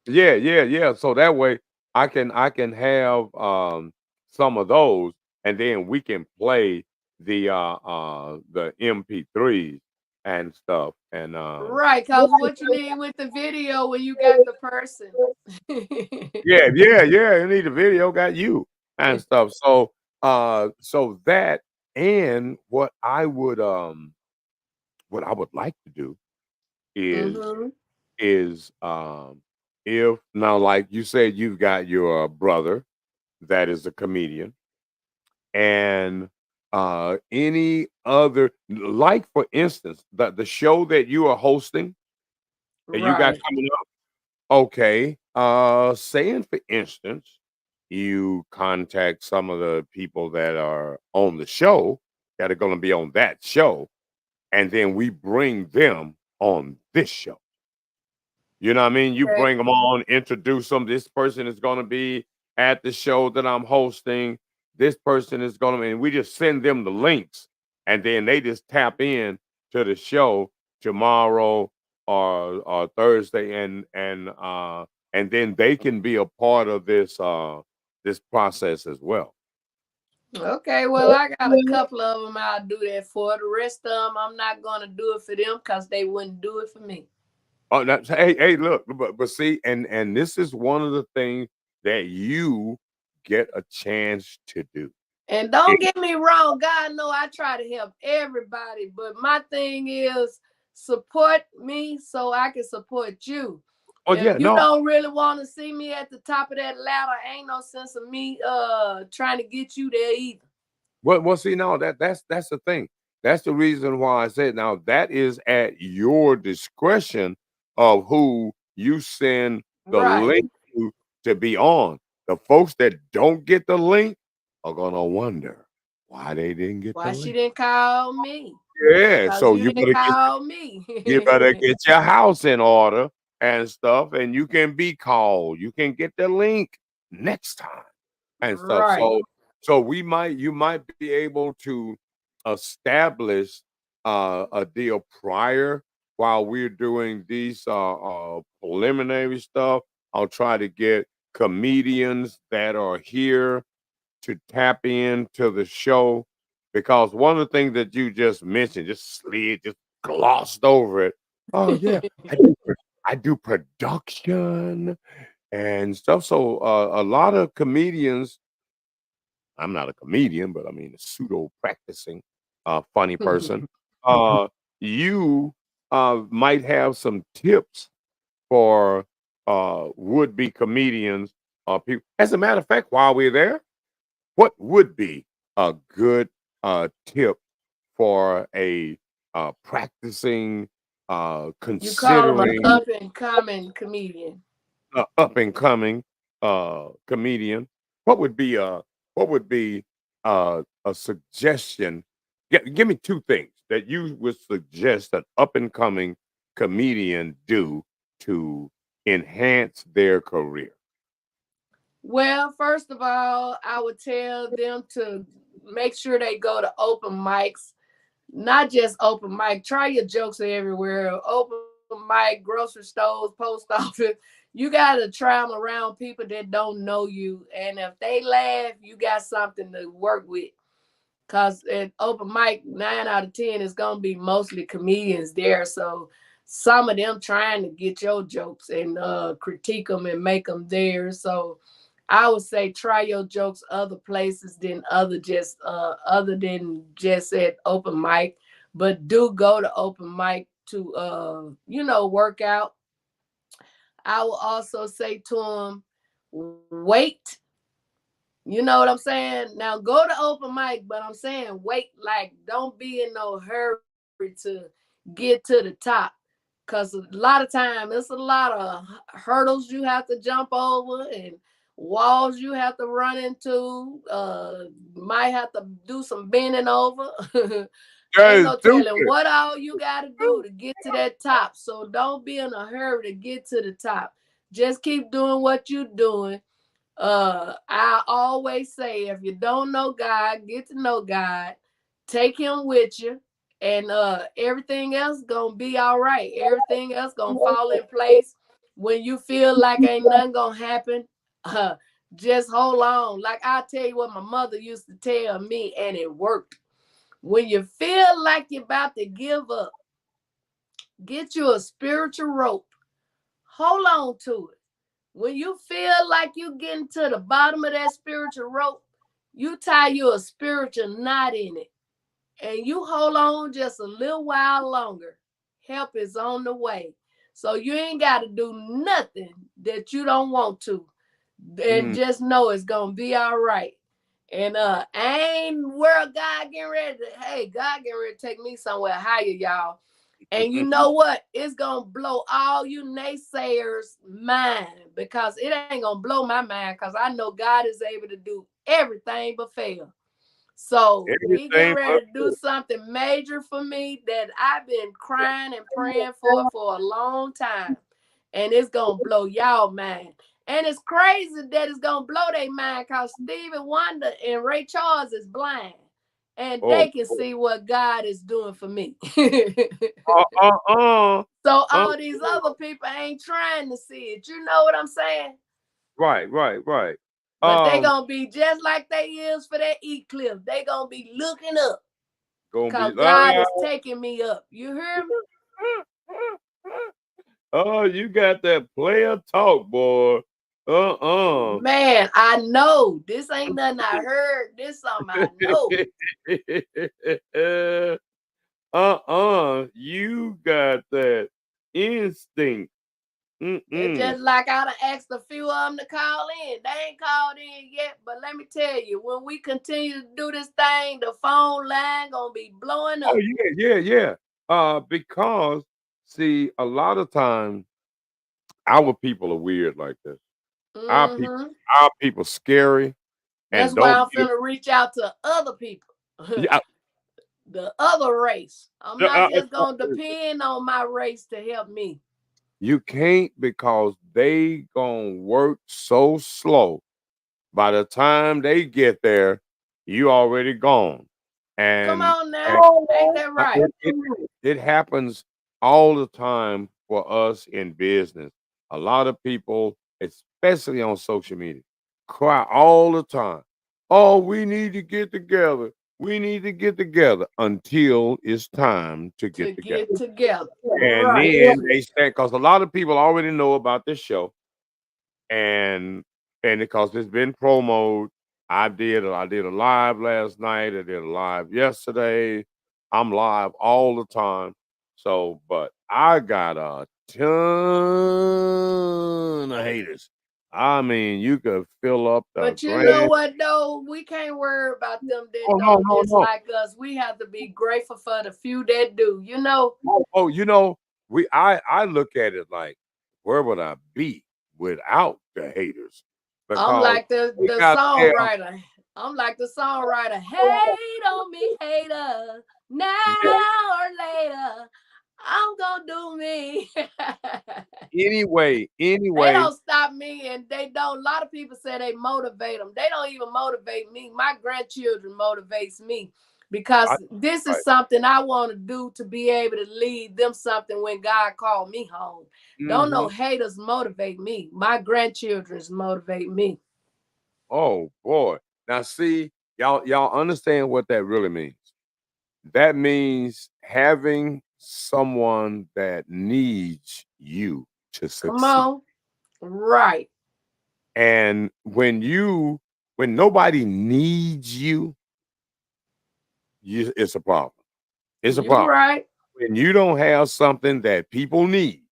Yeah. So that way I can have some of those, and then we can play the MP3s and stuff. And Right, because what you need with the video when you got the person. yeah. You need a video, got you and stuff. So so that, and what I would like to do is Mm-hmm. is if now, like you said, you've got your brother that is a comedian, and any other, like for instance, the show that you are hosting that you got Right. coming up. Okay, saying for instance, you contact some of the people that are on the show that are going to be on that show, and then we bring them on this show. You know what I mean? You Okay. bring them on, introduce them. This person is going to be at the show that I'm hosting. This person is going to, and we just send them the links, and then they just tap in to the show tomorrow or Thursday, and then they can be a part of this process as well. Okay, well, I got a couple of them I'll do that for. The rest of them, I'm not going to do it for them because they wouldn't do it for me. Oh, that's, hey, look, but see, and this is one of the things that you get a chance to do. And don't get me wrong, God know I try to help everybody, but my thing is support me so I can support you. Oh If yeah, you no. don't really want to see me at the top of that ladder, ain't no sense of me trying to get you there either. Well, see, now that's the thing. That's the reason why I said now that is at your discretion of who you send the Right. link to be on. The folks that don't get the link are gonna wonder why they didn't get the Why she link. didn't call me? Yeah, Because so you didn't call me. you better get your house in order and stuff, and you can be called. You can get the link next time and stuff. Right. So you might be able to establish a deal prior while we're doing these preliminary stuff. I'll try to get comedians that are here to tap into the show, because one of the things that you just mentioned, just glossed over it. Oh yeah, I do production and stuff. So a lot of comedians, I'm not a comedian, but I mean a pseudo practicing funny person. Uh, you might have some tips for would be comedians or people. As a matter of fact, while we're there, what would be a good tip for a practicing, You call him an considering up and coming comedian. up and coming comedian? What would be a suggestion? Give me two things that you would suggest an up and coming comedian do to enhance their career. Well, first of all, I would tell them to make sure they go to open mics, not just open mic. Try your jokes everywhere. Open mic, grocery stores, post office. You got to try them around people that don't know you. And if they laugh, you got something to work with. Because at open mic, 9 out of 10 is going to be mostly comedians there. So some of them trying to get your jokes and critique them and make them theirs. So I would say try your jokes other places than other than just at open mic, but do go to open mic to work out. I will also say to them, wait. You know what I'm saying? Now go to open mic, but I'm saying wait, like don't be in no hurry to get to the top. Cause a lot of time it's a lot of hurdles you have to jump over and walls you have to run into. Might have to do some bending over. Ain't no telling what all you gotta do to get to that top. So don't be in a hurry to get to the top. Just keep doing what you're doing. I always say if you don't know God, get to know God, take him with you, and everything else gonna be all right. Everything else gonna fall in place. When you feel like ain't nothing gonna happen, just hold on. Like I tell you what my mother used to tell me, and it worked. When you feel like you're about to give up, get you a spiritual rope, hold on to it. When you feel like you getting to the bottom of that spiritual rope, you tie you a spiritual knot in it, and you hold on just a little while longer. Help is on the way. So you ain't got to do nothing that you don't want to. And just know it's going to be all right. And ain't where God getting ready to, hey, God getting ready to take me somewhere higher, y'all. And you know what? It's going to blow all you naysayers' mind, because it ain't going to blow my mind, because I know God is able to do everything but fail. So he getting ready to do something major for me that I've been crying and praying for a long time. And it's going to blow y'all mind. And it's crazy that it's going to blow their mind, because Stevie Wonder and Ray Charles is blind. And they can see what God is doing for me. So all these other people ain't trying to see it. You know what I'm saying? Right. But they gonna be just like they is for that eclipse. They gonna be looking up. Because God is taking me up. You hear me? Oh, you got that player talk, boy. Man, I know. This ain't nothing I heard. This something I know. You got that instinct. It's just like I done asked a few of them to call in. They ain't called in yet, but let me tell you, when we continue to do this thing, the phone line gonna be blowing up. Oh, yeah. Because, see, a lot of times, our people are weird like this. Our people scary. That's why I'm finna reach out to other people. Yeah. The other race. I'm not just gonna depend on my race to help me. You can't, because they gonna work so slow. By the time they get there, you already gone. And come on now, ain't that right? It happens all the time for us in business. A lot of people, especially on social media, cry all the time. Oh, we need to get together. We need to get together, until it's time to get together. And then they stand, because a lot of people already know about this show, and because it's been promoted. I did a live last night. I did a live yesterday. I'm live all the time. So, but I got a ton of haters. I mean, you could fill up the. But you know what though? We can't worry about them that don't dislike us. We have to be grateful for the few that do, you know. Oh, I look at it like, where would I be without the haters? I'm like the songwriter. I'm like the songwriter. Hate on me, hater. Now or later, I'm gonna do me. Anyway. They don't stop me, and they don't. A lot of people say they motivate them. They don't even motivate me. My grandchildren motivates me, because this is something I want to do, to be able to lead them something when God called me home. Don't no haters motivate me. My grandchildren's motivate me. Oh boy. Now see, y'all understand what that really means. That means having someone that needs you to succeed. Come on. Right. And when nobody needs you, it's a problem. It's a You're problem. right. When you don't have something that people need,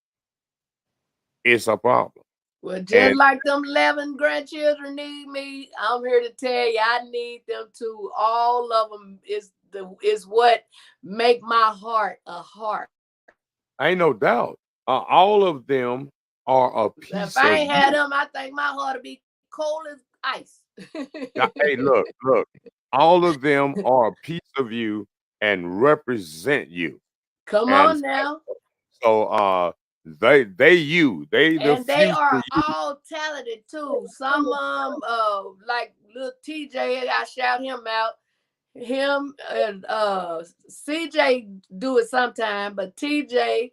it's a problem. Well, just And like them 11 grandchildren need me, I'm here to tell you I need them too. All of them is what make my heart a heart. ain't no doubt, all of them are a If piece I of ain't had you. them, I think my heart would be cold as ice. Hey, look, all of them are a piece of you and represent you. Come And on now. so they the And they future are you. all talented too. Some like little TJ, I shout him out. Him and CJ do it sometime, but TJ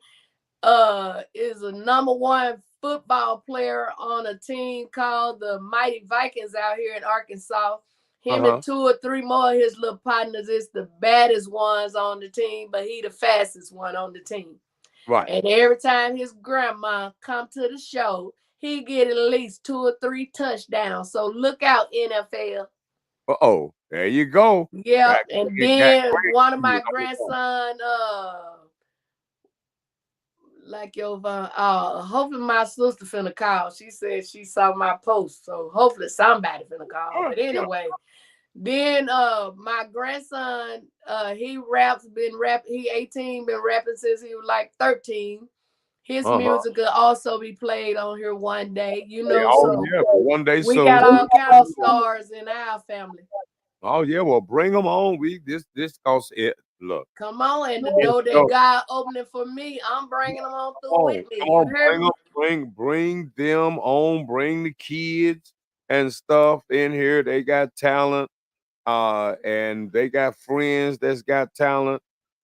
is a #1 football player on a team called the Mighty Vikings out here in Arkansas. Him and 2 or 3 more of his little partners is the baddest ones on the team, but he the fastest one on the team. Right. And every time his grandma come to the show, he get at least 2 or 3 touchdowns. So look out, NFL. Oh, there you go. Yeah, and then one of my grandkids. grandson, like your hopefully my sister finna call. She said she saw my post, so hopefully somebody finna call. But anyway, then my grandson, he he 18, been rapping since he was like 13. His music could also be played on here one day, you know. Oh So yeah, one day we soon. got all kind of stars in our family. Oh yeah, well bring them on. This cause it. Look, come on, and the door that God opening for me, I'm bringing them on through with me. Come on, bring them on. Bring the kids and stuff in here. They got talent, and they got friends that's got talent,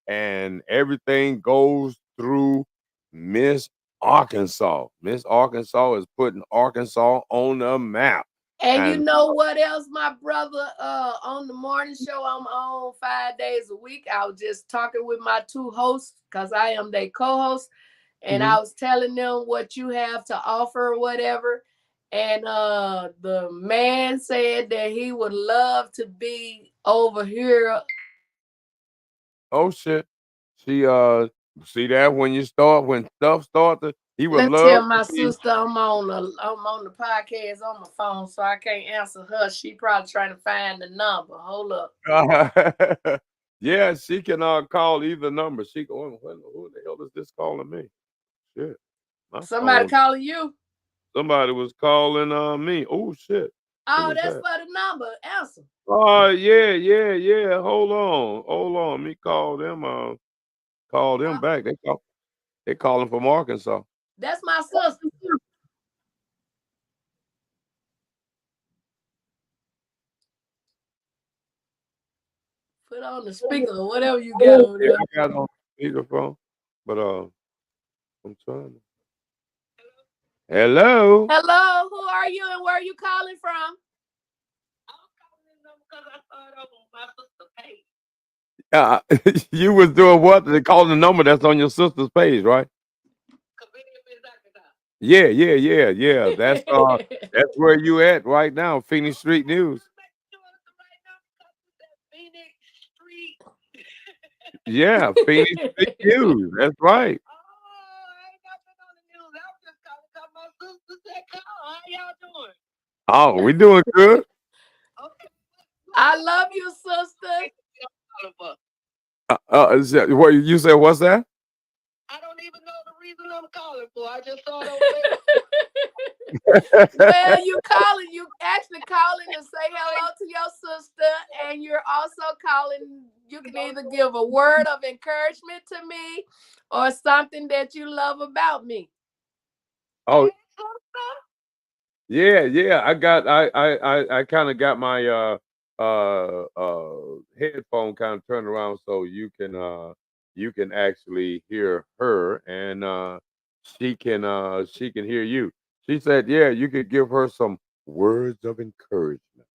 and everything goes through Miss Arkansas. Miss Arkansas is putting Arkansas on the map. And you know what else, my brother? On the morning show, I'm on 5 days a week. I was just talking with my 2 hosts because I am their co-host, and I was telling them what you have to offer or whatever. And the man said that he would love to be over here. Oh shit. She see that when stuff starts, he would Let's love tell to my see. sister I'm on the podcast on my phone, so I can't answer her. She probably trying to find the number. Hold up. Yeah, she can call either number. She go, who the hell is this calling me? Shit. Somebody calling you. Somebody was calling me. Oh shit. Oh, that's for the number. Answer. Oh yeah. Hold on. Let me call them. Call them back. They calling from Arkansas. That's my sister. Put on the speaker or whatever you got over there. I got on speakerphone, but I'm trying to. Hello. Hello, who are you and where are you calling from? I'm calling them because I saw it on my sister's page. You was doing what? They calling the number that's on your sister's page, right? Yeah. That's where you at right now, Phoenix Street News. Yeah, Phoenix Street News. That's right. Oh, we doing good. I love you, sister. What you said? What's that? I don't even know the reason I'm calling for. I just saw it on Well, you actually calling to say hello to your sister, and you're also calling. You can either give a word of encouragement to me or something that you love about me. Oh, yeah. I kind of got my headphone kind of turned around so you can actually hear her, and she can hear you. She said, yeah, you could give her some words of encouragement.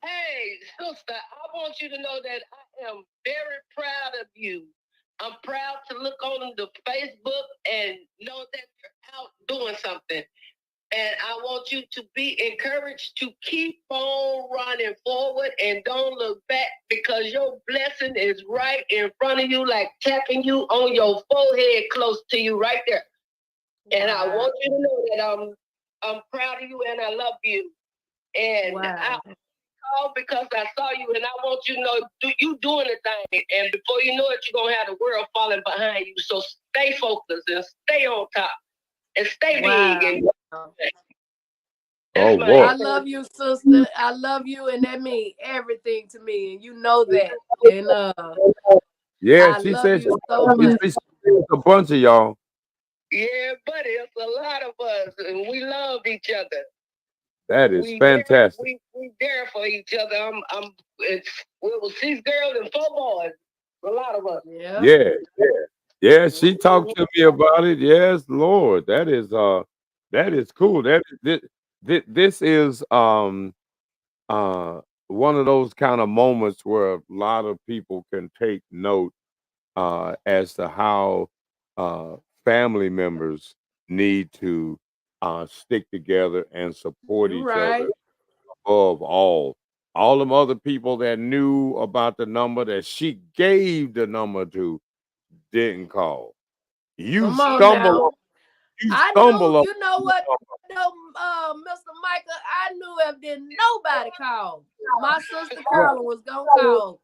Hey, sister, I want you to know that I am very proud of you. I'm proud to look on the Facebook and know that you're out doing something. And I want you to be encouraged to keep on running forward and don't look back, because your blessing is right in front of you, like tapping you on your forehead, close to you right there. And I want you to know that I'm proud of you and I love you. And I called because I saw you, and I want you to know you doing the thing. And before you know it, you're going to have the world falling behind you. So stay focused and stay on top and stay big. And oh boy, I love you, sister. I love you, and that means everything to me, and you know that. And yeah, I she love said you so much. it's a bunch of y'all. yeah, buddy, it's a lot of us, and we love each other. That is fantastic. We there for each other. Well, 6 girls and 4 boys. A lot of us. Yeah. She talked to me about it. Yes, Lord, that is cool. This is one of those kind of moments where a lot of people can take note as to how family members need to stick together and support You're each right. other above all. All them other people that knew about the number that she gave the number to didn't call. You Come on stumble now. up. You I stumble knew, up. you know what, though, Mr. Michael, I knew if didn't nobody call, my sister Carla was gonna call.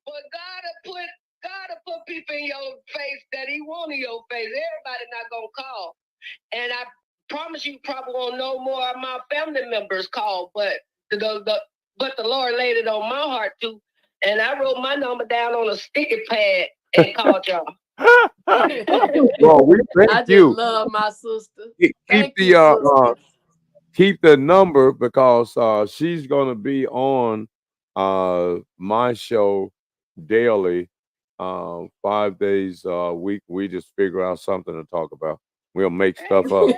But God will put people in your face that He want in your face. Everybody not gonna call, and I promise you, probably won't know more of my family members call, but the Lord laid it on my heart too, and I wrote my number down on a sticky pad and called y'all. Well, we I thank just you. love my sister. Keep Thank you, the sister. keep the number because she's gonna be on my show daily, 5 days a week. We just figure out something to talk about. We'll make stuff up.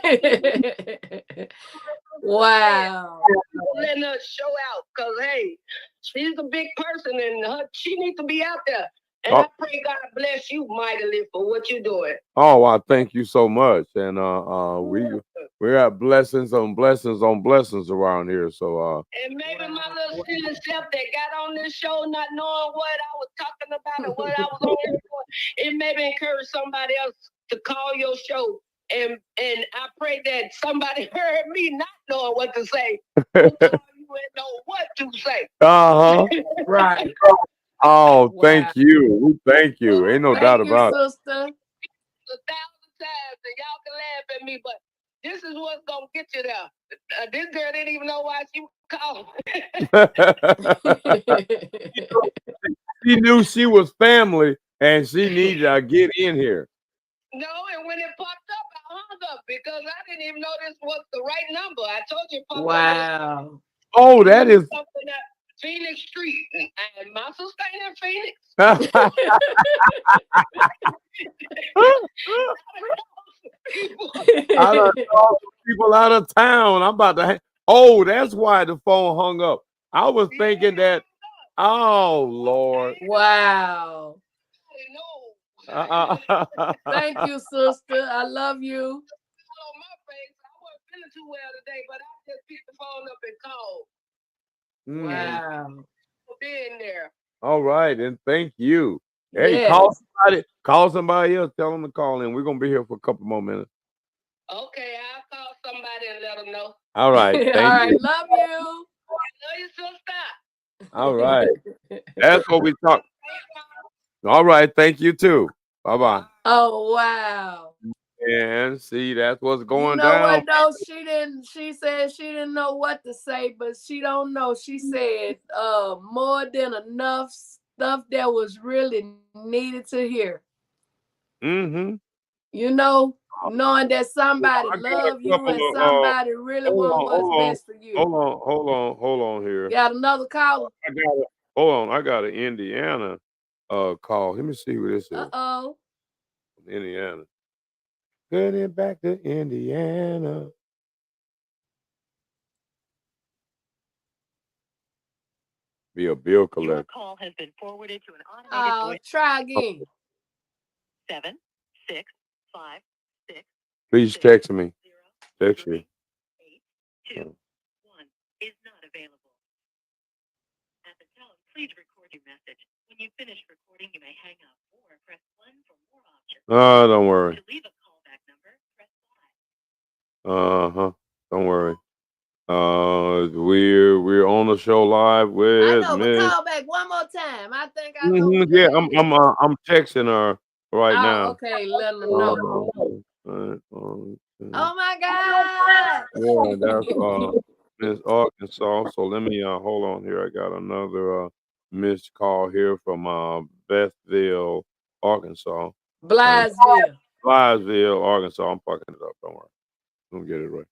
Wow. Letting her show out, because hey, she's a big person and she needs to be out there. And I pray God bless you mightily for what you're doing. Oh, I thank you so much. And we got blessings on blessings on blessings around here. So and maybe my little silly self that got on this show not knowing what I was talking about or what I was on here for, it maybe encourage somebody else to call your show. And I pray that somebody heard me not knowing what to say. Will call you and know what to say. Right. Oh, thank you. We thank you. Ain't no doubt Thank you, about it. sister. 1,000 times, and y'all can laugh at me, but this is what's gonna get you there. This girl didn't even know why she called. She knew she was family and she needed to get in here. No, and when it popped up, I hung up because I didn't even know this was the right number. I told you it popped wow. Oh, that is something at Phoenix Street, and my sister ain't in Phoenix. I done called people out of town. I'm about to. Oh, that's why the phone hung up. I was thinking that. Oh Lord. Wow. Thank Thank you, sister. I love you. On my face, I wasn't feeling too well today, but I just picked the phone up and called. Wow. For being there. All right, and thank you. Hey, Yes. call somebody else. Tell them to call in. We're gonna be here for a couple more minutes. Okay, I'll call somebody and let them know. All right, All thank right. you. Love you. Love you, sister. All right, that's what we talk. All right, thank you too. Bye bye. Oh wow. And see, that's what's You going know down. what though? She said she didn't know what to say, but she don't know. She said more than enough stuff that was really needed to hear. Mm-hmm. You know, knowing that somebody I got a love you couple and of somebody really want what's hold on, best for you. hold on here. Got another caller? Hold on, I got an Indiana call. Let me see who this is. Uh-oh. Indiana. Getting back to Indiana. Be a bill collector. Your call has been forwarded to an automated voice. Try again. 765 6. Please text me. Text me. 821 is not available. At the tone, please record your message. When you finish recording, you may hang up or press 1 for more options. Oh, don't worry. To leave a callback number, press 5. Don't worry. We're on the show live with I know, but Miss. call back one more time. I think I know. What Yeah, that is. I'm texting her right now. Okay, let them know. Oh my God. yeah, that's Miss Arkansas. So let me hold on here. I got another missed call here from Bethville, Arkansas. Blytheville. Blytheville, Arkansas. I'm fucking it up. Don't worry. I'm gonna get it right.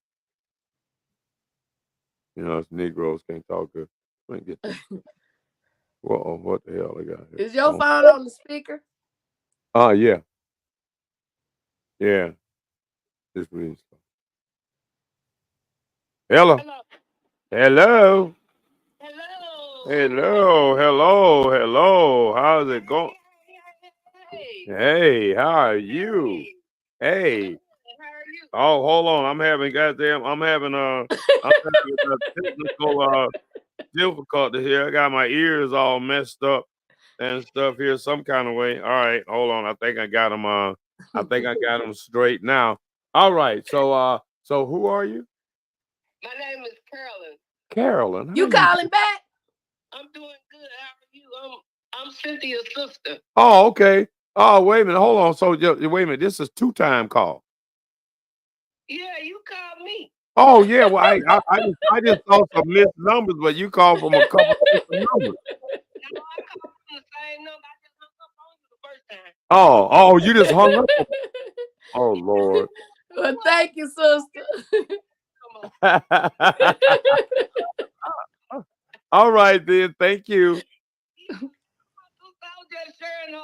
You know, it's Negroes can't talk good. Let me get this. Whoa, what the hell I got here? Is your phone on the speaker? Yeah. Yeah. This means. Hello. Hello. Hello. How's it going? Hey, how are you? Hey. Oh, hold on. I'm having a technical difficulty here. I got my ears all messed up and stuff here some kind of way. All right, hold on. I think I got them straight now. All right. So who are you? My name is Carolyn. Carolyn. You calling back? I'm doing good. How are you? I'm Cynthia's sister. Oh, okay. Oh, wait a minute. Hold on. So wait a minute. This is 2-time call. Yeah, you called me. Oh yeah. Well, I just saw some missed numbers, but you called from a couple of different numbers. No, I called from the same number. I just hung up on you the first time. Oh, you just hung up. Oh Lord. Well, thank you, sister. Come on. All right then. Thank you. I was just sharing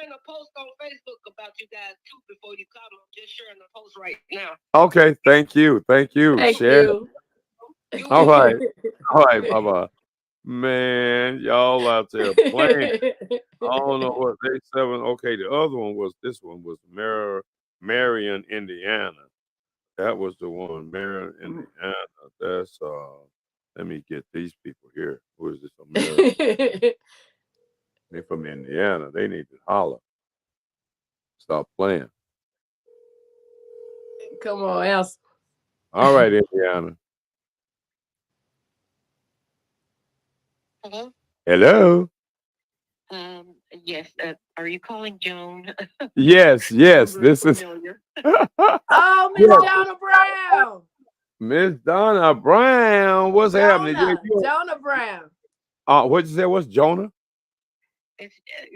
a post on Facebook about you guys too before you come. I'm just sharing a post right now. Okay, thank you. Thank Share. you. All right. Bye-bye. Man, y'all out there playing. I don't know what they 7. Okay, this one was Marion, Indiana. That was the one, Marion, Indiana. That's let me get these people here. Who is this? American? They're from Indiana. They need to holler. Stop playing. Come on, else. All right, Indiana. Hello? Hello. Yes. Are you calling Joan? Yes. This is. Oh, Miss Jonah Brown. Miss Donna Brown. What's happening? Jonah Brown. What'd you say? What's Jonah?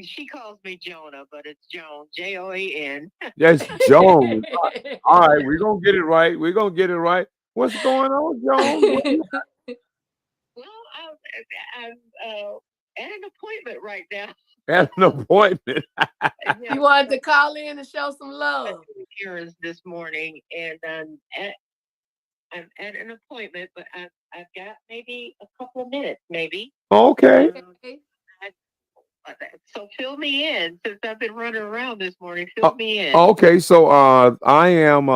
She calls me Jonah, but it's Joan. Jon. Yes, Joan. All right, we're gonna get it right. What's going on, Joan? Well, I'm at an appointment right now. At an appointment. You wanted to call in and show some love. Errands this morning, and I'm at an appointment, but I've got maybe a couple of minutes, maybe. Okay. So fill me in, since I've been running around this morning. Fill me in. Okay, so I am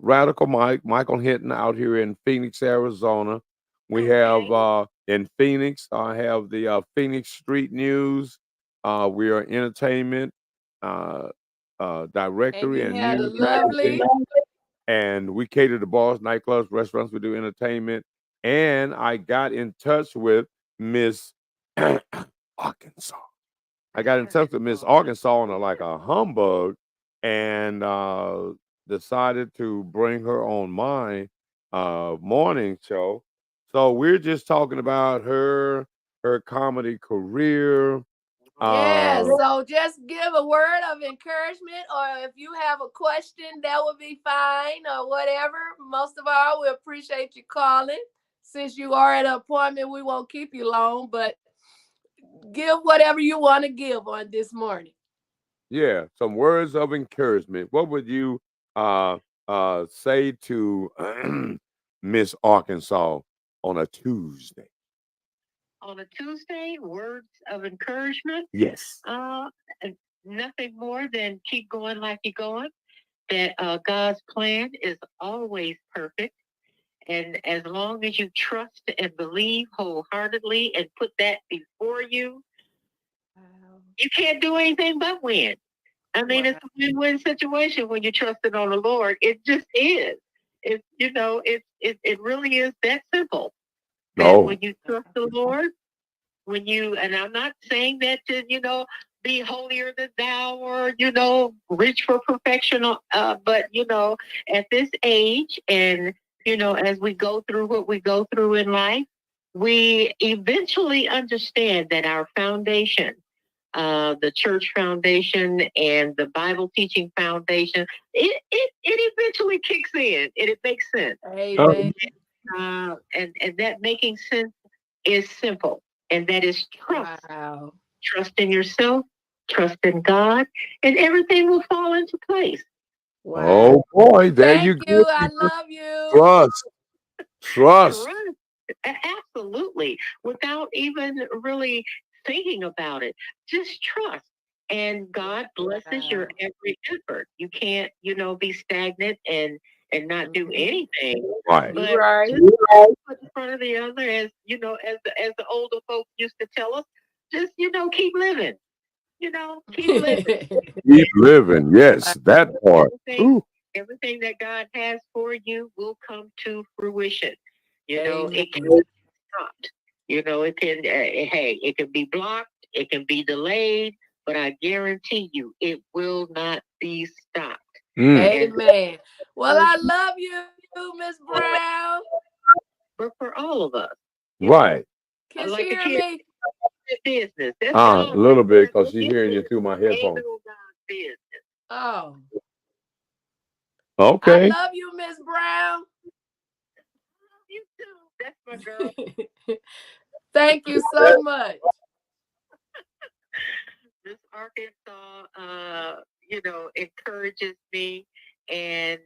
Radical Michael Hinton out here in Phoenix, Arizona. We have in Phoenix, I have the Phoenix Street News. We are entertainment directory and news magazine. And we cater to bars, nightclubs, restaurants. We do entertainment. And I got in touch with Miss Arkansas. I got in touch with Miss Arkansas on a humbug, and decided to bring her on my morning show. So we're just talking about her comedy career. So just give a word of encouragement, or if you have a question, that would be fine, or whatever. Most of all, we appreciate you calling. Since you are at an appointment, we won't keep you long, but give whatever you want to give on this morning. Yeah, some words of encouragement. What would you say to Miss Arkansas on a Tuesday? On a Tuesday, words of encouragement? Yes. nothing more than keep going like you're going. That God's plan is always perfect. And as long as you trust and believe wholeheartedly and put that before you, you can't do anything but win. I mean, it's a win-win situation when you're trusting on the Lord. It just is. It really is that simple. No. When you trust the Lord, and I'm not saying that to, be holier than thou or, reach for perfection, but, at this age and, as we go through what we go through in life, we eventually understand that our foundation, the church foundation and the Bible teaching foundation, it eventually kicks in and it makes sense. Amen. And that making sense is simple, and that is trust. Wow. Trust in yourself, trust in God, and everything will fall into place. Wow. Oh boy, there Thank you you. go. I love you. Trust. Absolutely. Without even really thinking about it. Just trust. And God blesses your every effort. You can't, be stagnant and not do anything. Right. But Right. just put in front of the other, as as the older folks used to tell us, just keep living. Keep living. Keep living. Yes, that part. Everything that God has for you will come to fruition. Amen. It can be stopped. It can. Hey, it can be blocked. It can be delayed. But I guarantee you, it will not be stopped. Amen. Well, I love you, Miss Brown. But for all of us, Right. Can she hear me? Business. That's a little bit, because she's hearing you through my headphones. Oh. Okay. I love you, Miss Brown. You too. That's my girl. Thank you so much. Miss Arkansas, encourages me, and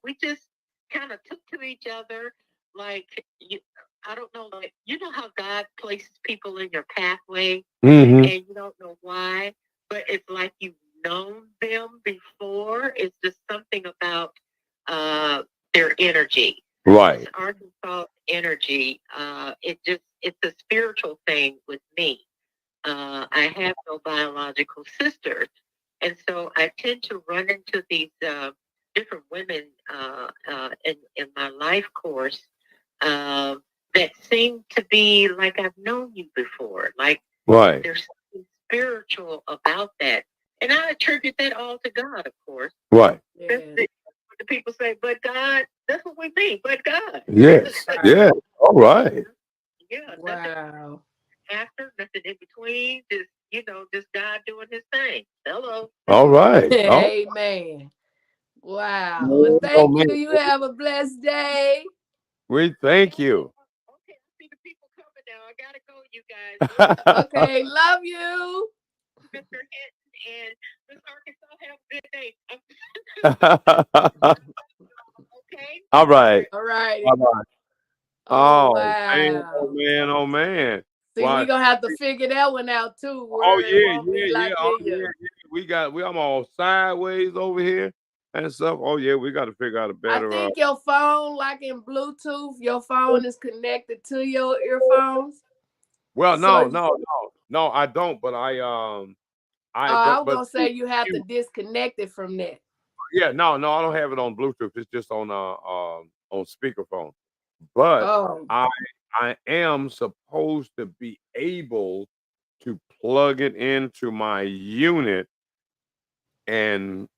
we just kind of took to each other. Like, I don't know, like, how God places people in your pathway, and you don't know why, but it's like you've known them before. It's just something about their energy. Right. Arkansas energy. It's a spiritual thing with me. I have no biological sisters, and so I tend to run into these different women in my life course that seem to be like I've known you before. Like, right. There's something spiritual about that, and I attribute that all to God, of course. Right. Yes. The people say, "But God," that's what we mean. But God. Yes. Yeah. All right. Yeah. Wow. After, nothing in between, just God doing his thing. Hello. All right. Amen. Wow. Well, thank you. You have a blessed day. We thank you. Okay, I see the people coming now. I gotta go, you guys. Okay, love you. Mr. Hinton and Miss Arkansas, have a good day. Okay. All right. All right. Bye-bye. Oh, Man, wow. oh man, oh man. See, we're gonna have to figure that one out too. Oh Yeah. I'm all sideways over here and stuff. Oh yeah, we got to figure out a better. I think your phone, like in Bluetooth, your phone is connected to your earphones. Well, no, I don't. But I was gonna say you have to disconnect it from that. Yeah, no, I don't have it on Bluetooth. It's just on speakerphone. But I am supposed to be able to plug it into my unit, and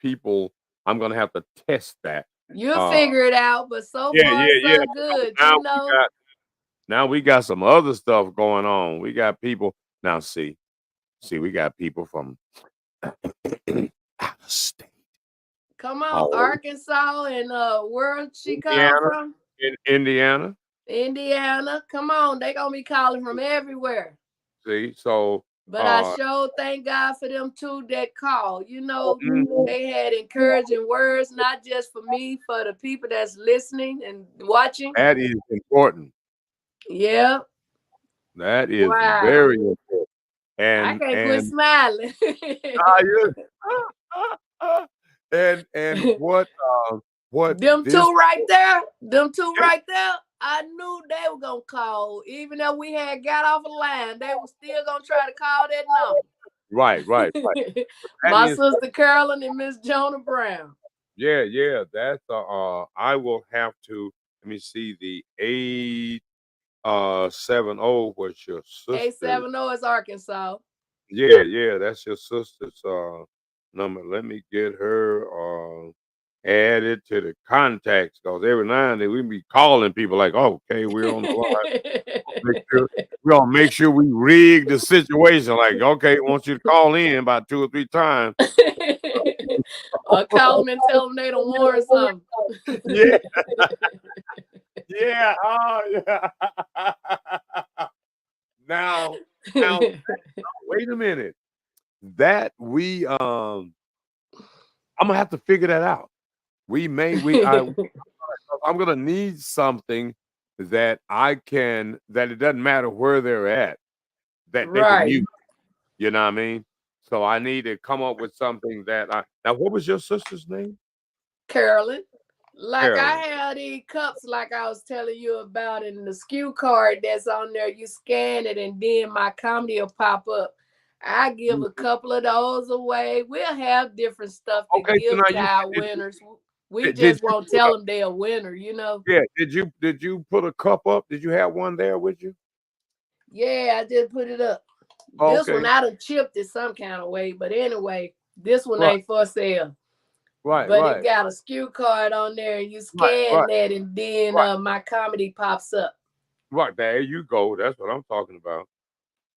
people, I'm gonna have to test that. You'll figure it out, but so far so good. Now we got some other stuff going on. We got people now. See, we got people from out of state. Come on, Arkansas, and where she come from? In Indiana. Indiana. Come on, they gonna be calling from everywhere. See, so. But I sure thank God for them two that called. They had encouraging words, not just for me, for the people that's listening and watching. That is important. Yeah. That is very important. I can't quit smiling. and what Them this two right there, I knew they were gonna call. Even though we had got off the line, they were still gonna try to call that number. right. My sister Carolyn and Miss Jonah Brown. Yeah. That's I will have to let me see the 870 was your sister. 870 is Arkansas. Yeah, that's your sister's number. Let me get her added to the contacts because every now and then we be calling people like, oh, okay, we're on the line. We're gonna make sure we rig the situation. Like, okay, want you to call in about 2 or 3 times. Or call them and tell them they don't want something. Yeah. Yeah. Oh, yeah. Now, wait a minute. That we I'm gonna have to figure that out. I'm gonna need something that that it doesn't matter where they're at, that they can use. You know what I mean? So I need to come up with something that now what was your sister's name? Carolyn. Like I had these cups like I was telling you about in the SKU card that's on there. You scan it and then my comedy will pop up. I give a couple of those away. We'll have different stuff to give to our winners. We just won't tell them they're a winner, you know. Yeah. Did you put a cup up? Did you have one there with you? Yeah, I just put it up. Okay. This one I done chipped it some kind of way, but anyway, this one ain't for sale. Right. It got a SKU card on there, and you scan that, and then my comedy pops up. Right, there you go. That's what I'm talking about.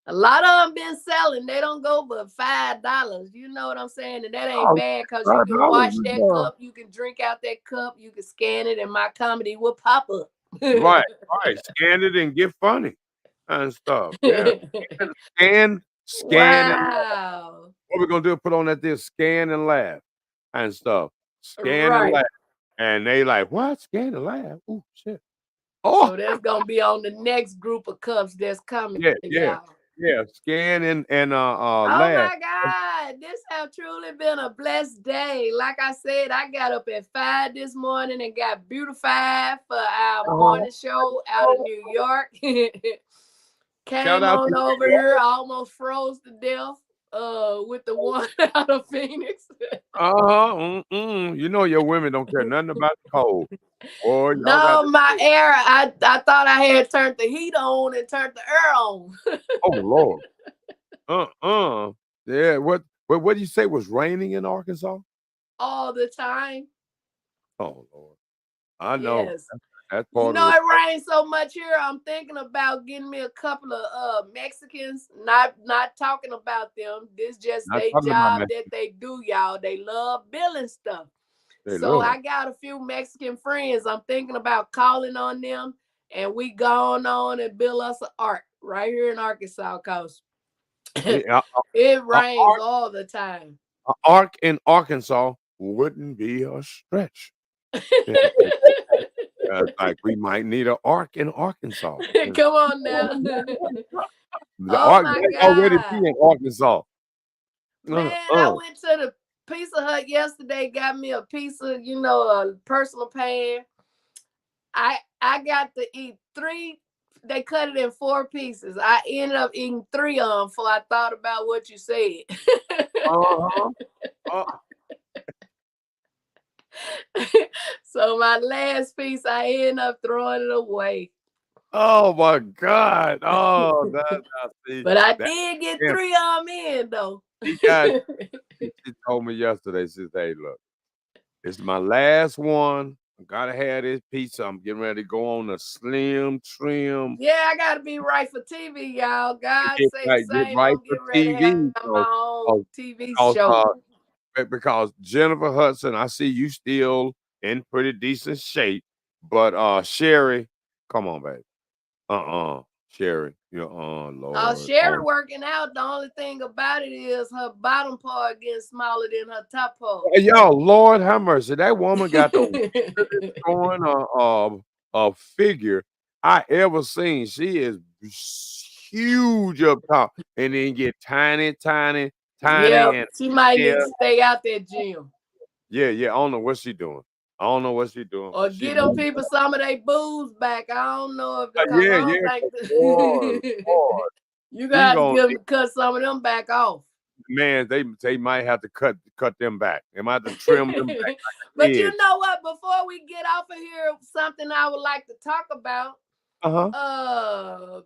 A lot of them been selling. They don't go but $5. You know what I'm saying? And that ain't bad because you can wash that cup, you can drink out that cup, you can scan it, and my comedy will pop up. Right. Scan it and get funny and stuff. Yeah. Scan. Wow. What we're gonna do is put on that there, scan and laugh and stuff. Scan and laugh. And they like, what? Scan and laugh. Oh shit. Oh, so that's gonna be on the next group of cups that's coming. Yeah. Scan and laugh. Oh my God, this have truly been a blessed day. Like I said, I got up at 5 this morning and got beautified for our morning show out of New York. Came on over here, almost froze to death with the one out of Phoenix. You know your women don't care nothing about the cold. Boy, no, my air, I thought I had turned the heat on and turned the air on. Oh Lord. Yeah, what do you say was raining in Arkansas? All the time. Oh Lord. I know. Yes. That's part you know, it rains so much here. I'm thinking about getting me a couple of Mexicans. Not talking about them. This just their job that they do, y'all. They love billing stuff. I got a few Mexican friends. I'm thinking about calling on them, and we going on and bill us an arc right here in Arkansas, cause it rains all the time. An arc in Arkansas wouldn't be a stretch. Like we might need an arc in Arkansas. Come on now. The arc already be in Arkansas. Man, I went to the Pizza Hut yesterday, got me a pizza, a personal pan. I got to eat 3. They cut it in 4 pieces. I ended up eating 3 of them before I thought about what you said. So my last piece, I ended up throwing it away. Oh my God! Oh, but I did get 3 of them in though. She told me yesterday. She said, "Hey, look, it's my last one. I gotta have this pizza. I'm getting ready to go on a slim trim. Yeah, I gotta be right for TV, y'all. God say the same. Right I'm getting ready to have my own TV show. Because Jennifer Hudson, I see you still in pretty decent shape, but Sherry, come on, baby. Sherry, Lord. Oh, Sherry working out. The only thing about it is her bottom part getting smaller than her top part. Yo, Lord have mercy. That woman got the going a figure I ever seen. She is huge up top, and then get tiny, Yeah, and she might need yeah, to stay out that gym. yeah. I don't know what she doing. I don't know what she doing, Or but she get them moving. people some of their booze back. I don't know if because Yeah, I don't boy, think boy. you She gotta gonna give them cut some of them back off. man. They might have to cut them back. They might have to trim them back But you edge. know what? Before we get off of here, something I would like to talk about. Uh-huh.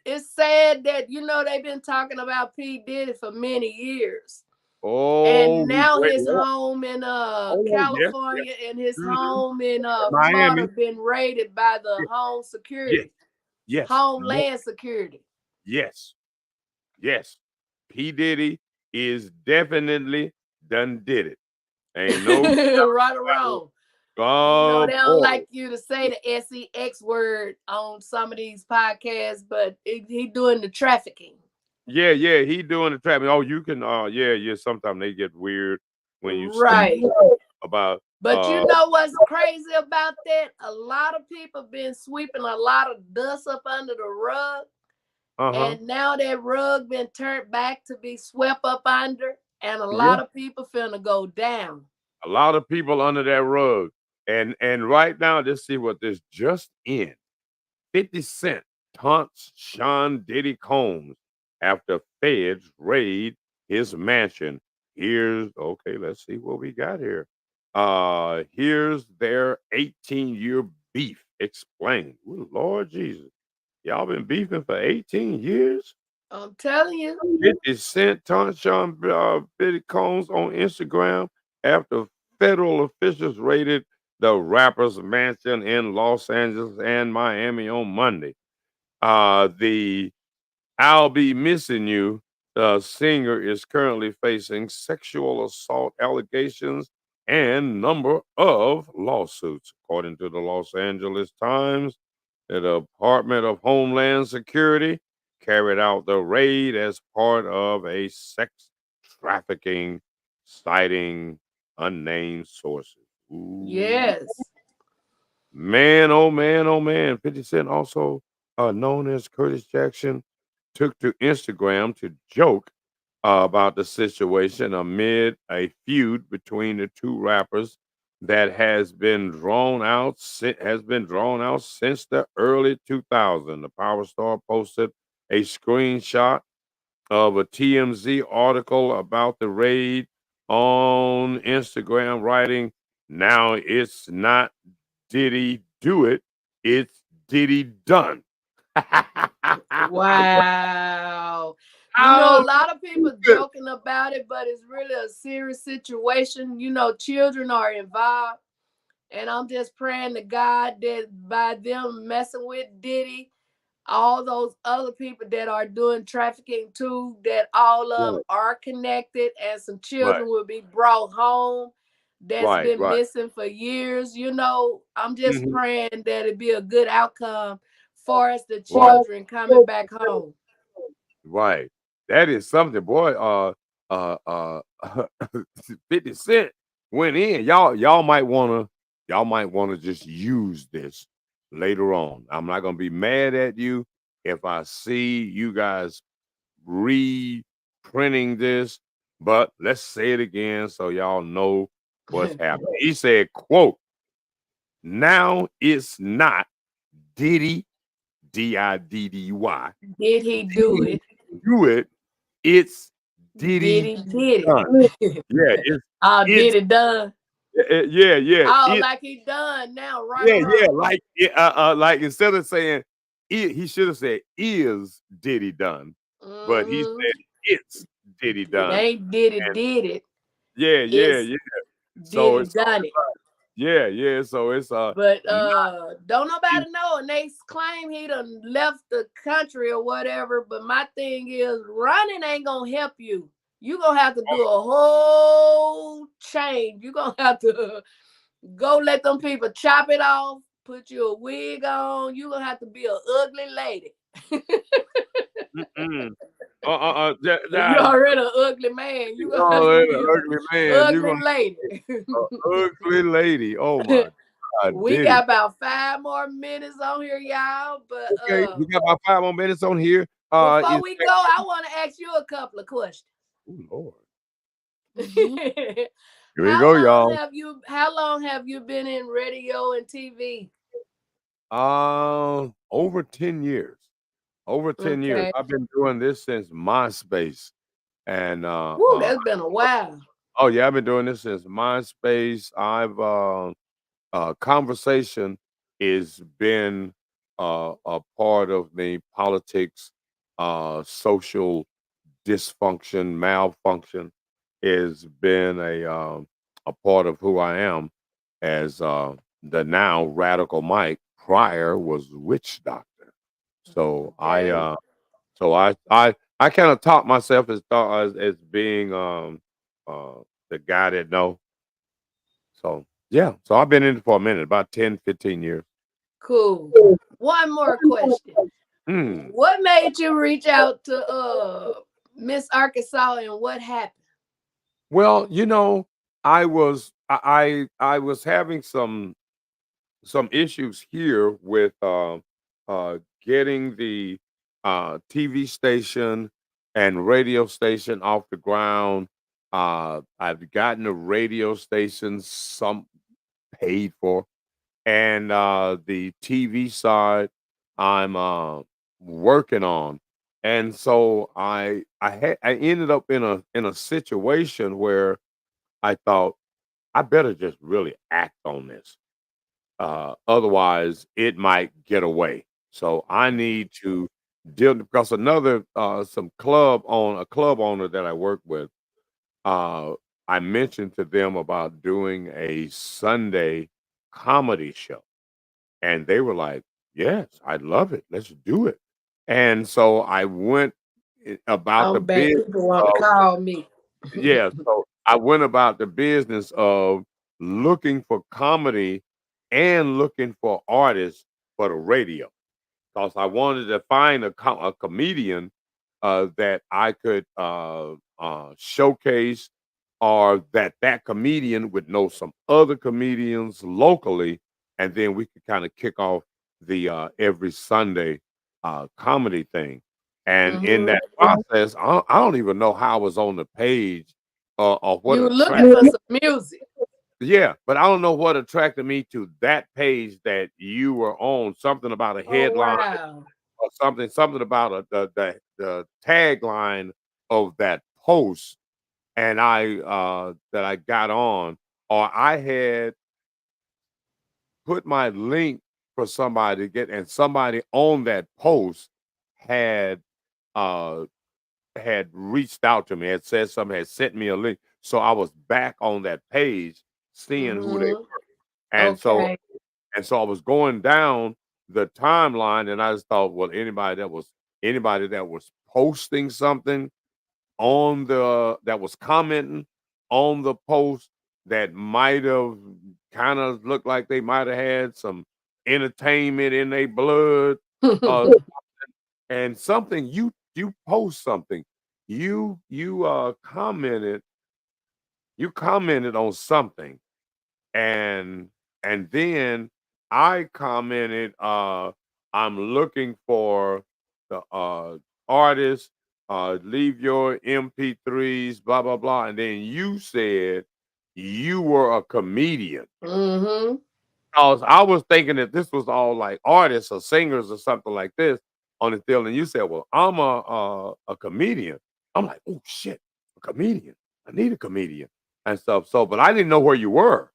It's sad that they've been talking about P. Diddy for many years. Oh, And now wait, his yeah. home in Oh, yes, California and his mhm. home in Miami. Florida been raided by the home Yes, security, yes, homeland security. yes, yes. P. Diddy is definitely done did it. Ain't no Right or about it. wrong. Oh They don't boy. like you to say the sex word on some of these podcasts, but he doing the trafficking. Yeah, he doing the trap. Oh, you can yeah. Sometimes they get weird when you say Right. about But you know what's crazy about that? A lot of people been sweeping a lot of dust up under the rug. And now that rug been turned back to be swept up under, and a lot of people finna go down. a lot of people under that rug. And right now, let's see what this just in. 50 Cent taunts Sean Diddy Combs after feds raid his mansion. Let's see what we got here. Here's their 18-year beef explained. Ooh, Lord Jesus. Y'all been beefing for 18 years? I'm telling you. 50 Cent taunts Sean Diddy Combs on Instagram after federal officials raided the rapper's mansion in Los Angeles and Miami on Monday. The I'll Be Missing You singer is currently facing sexual assault allegations and number of lawsuits, according to the Los Angeles Times. The Department of Homeland Security carried out the raid as part of a sex trafficking, citing unnamed sources. Ooh. Yes. Man, oh man, oh man. 50 Cent, also known as Curtis Jackson, took to Instagram to joke about the situation amid a feud between the two rappers that has been drawn out since the early 2000s. The Power Star posted a screenshot of a TMZ article about the raid on Instagram, writing, "Now it's not Diddy do it, it's Diddy done." Wow. A lot of people joking about it, but it's really a serious situation. Children are involved. And I'm just praying to God that by them messing with Diddy, all those other people that are doing trafficking too, that all of them are connected and some children will be brought home that's been missing for years. I'm just praying that it be a good outcome for us, the children coming back home. Right. That is something, boy. 50 Cent went in. Y'all might wanna just use this later on. I'm not gonna be mad at you if I see you guys reprinting this, but let's say it again so y'all know what's happening. He said, quote, "Now it's not Diddy, D-I-D-D-Y. Did he do it? Do it. It's Did Diddy he done." Yeah, did it done? Yeah. Oh, like he done now, right? Yeah. Like instead of saying he should have said is Diddy done, but he said it's Diddy done. It ain't did it. Yeah. So Diddy done it. Yeah. So it's But don't nobody know, and they claim he done left the country or whatever. But my thing is, running ain't gonna help you. You gonna have to do a whole change. You gonna have to go let them people chop it off, put you a wig on. You gonna have to be an ugly lady. You already an ugly man. You gonna have to be ugly man. ugly lady. Ugly lady. Oh my. We got about 5 more minutes on here, y'all. But Okay, we got about 5 more minutes on here. Before we go, I want to ask you a couple of questions. Oh, Lord. Here we go, y'all. How long have you been in radio and TV? Over 10 years. Over 10 years. I've been doing this since MySpace. And that's been a while. Oh yeah, I've been doing this since MySpace. Conversation has been a part of me. Politics, social dysfunction, malfunction has been a part of who I am as the now Radical Mike. Prior was Witch Doctor. So I kind of taught myself as being the guy that know. So yeah, so I've been in it for a minute, about 10, 15 years. Cool. One more question. What made you reach out to Miss Arkansas, and what happened? Well, I was having some issues here with getting the TV station and radio station off the ground. I've gotten the radio station some paid for, and the TV side I'm working on. And so I ended up in a situation where I thought I better just really act on this. Otherwise, it might get away. So I need to deal because another some club on a club owner that I work with. I mentioned to them about doing a Sunday comedy show, and they were like, "Yes, I'd love it. Let's do it." And so I went about the business. People want to call me. Yeah, so I went about the business of looking for comedy and looking for artists for the radio, because I wanted to find a comedian that I could showcase, or that comedian would know some other comedians locally, and then we could kind of kick off the every Sunday comedy thing. And in that process, I don't even know how I was on the page or what. You were looking for some music. Yeah, but I don't know what attracted me to that page that you were on. Something about a headline or something about the tagline of that post, and that I got on, or I had put my link for somebody to get, and somebody on that post had uh reached out to me, had said something, had sent me a link. So I was back on that page seeing who they were. And so I was going down the timeline, and I just thought, well, anybody that was posting something on that was commenting on the post that might have kind of looked like they might have had some entertainment in their blood, and something you post something, you commented on something, and then I commented, I'm looking for the artist, leave your MP3s, blah blah blah, and then you said you were a comedian. I was thinking that this was all like artists or singers or something like this on the deal, and you said, well, I'm a comedian. I'm like, oh shit, a comedian. I need a comedian and stuff. So, but I didn't know where you were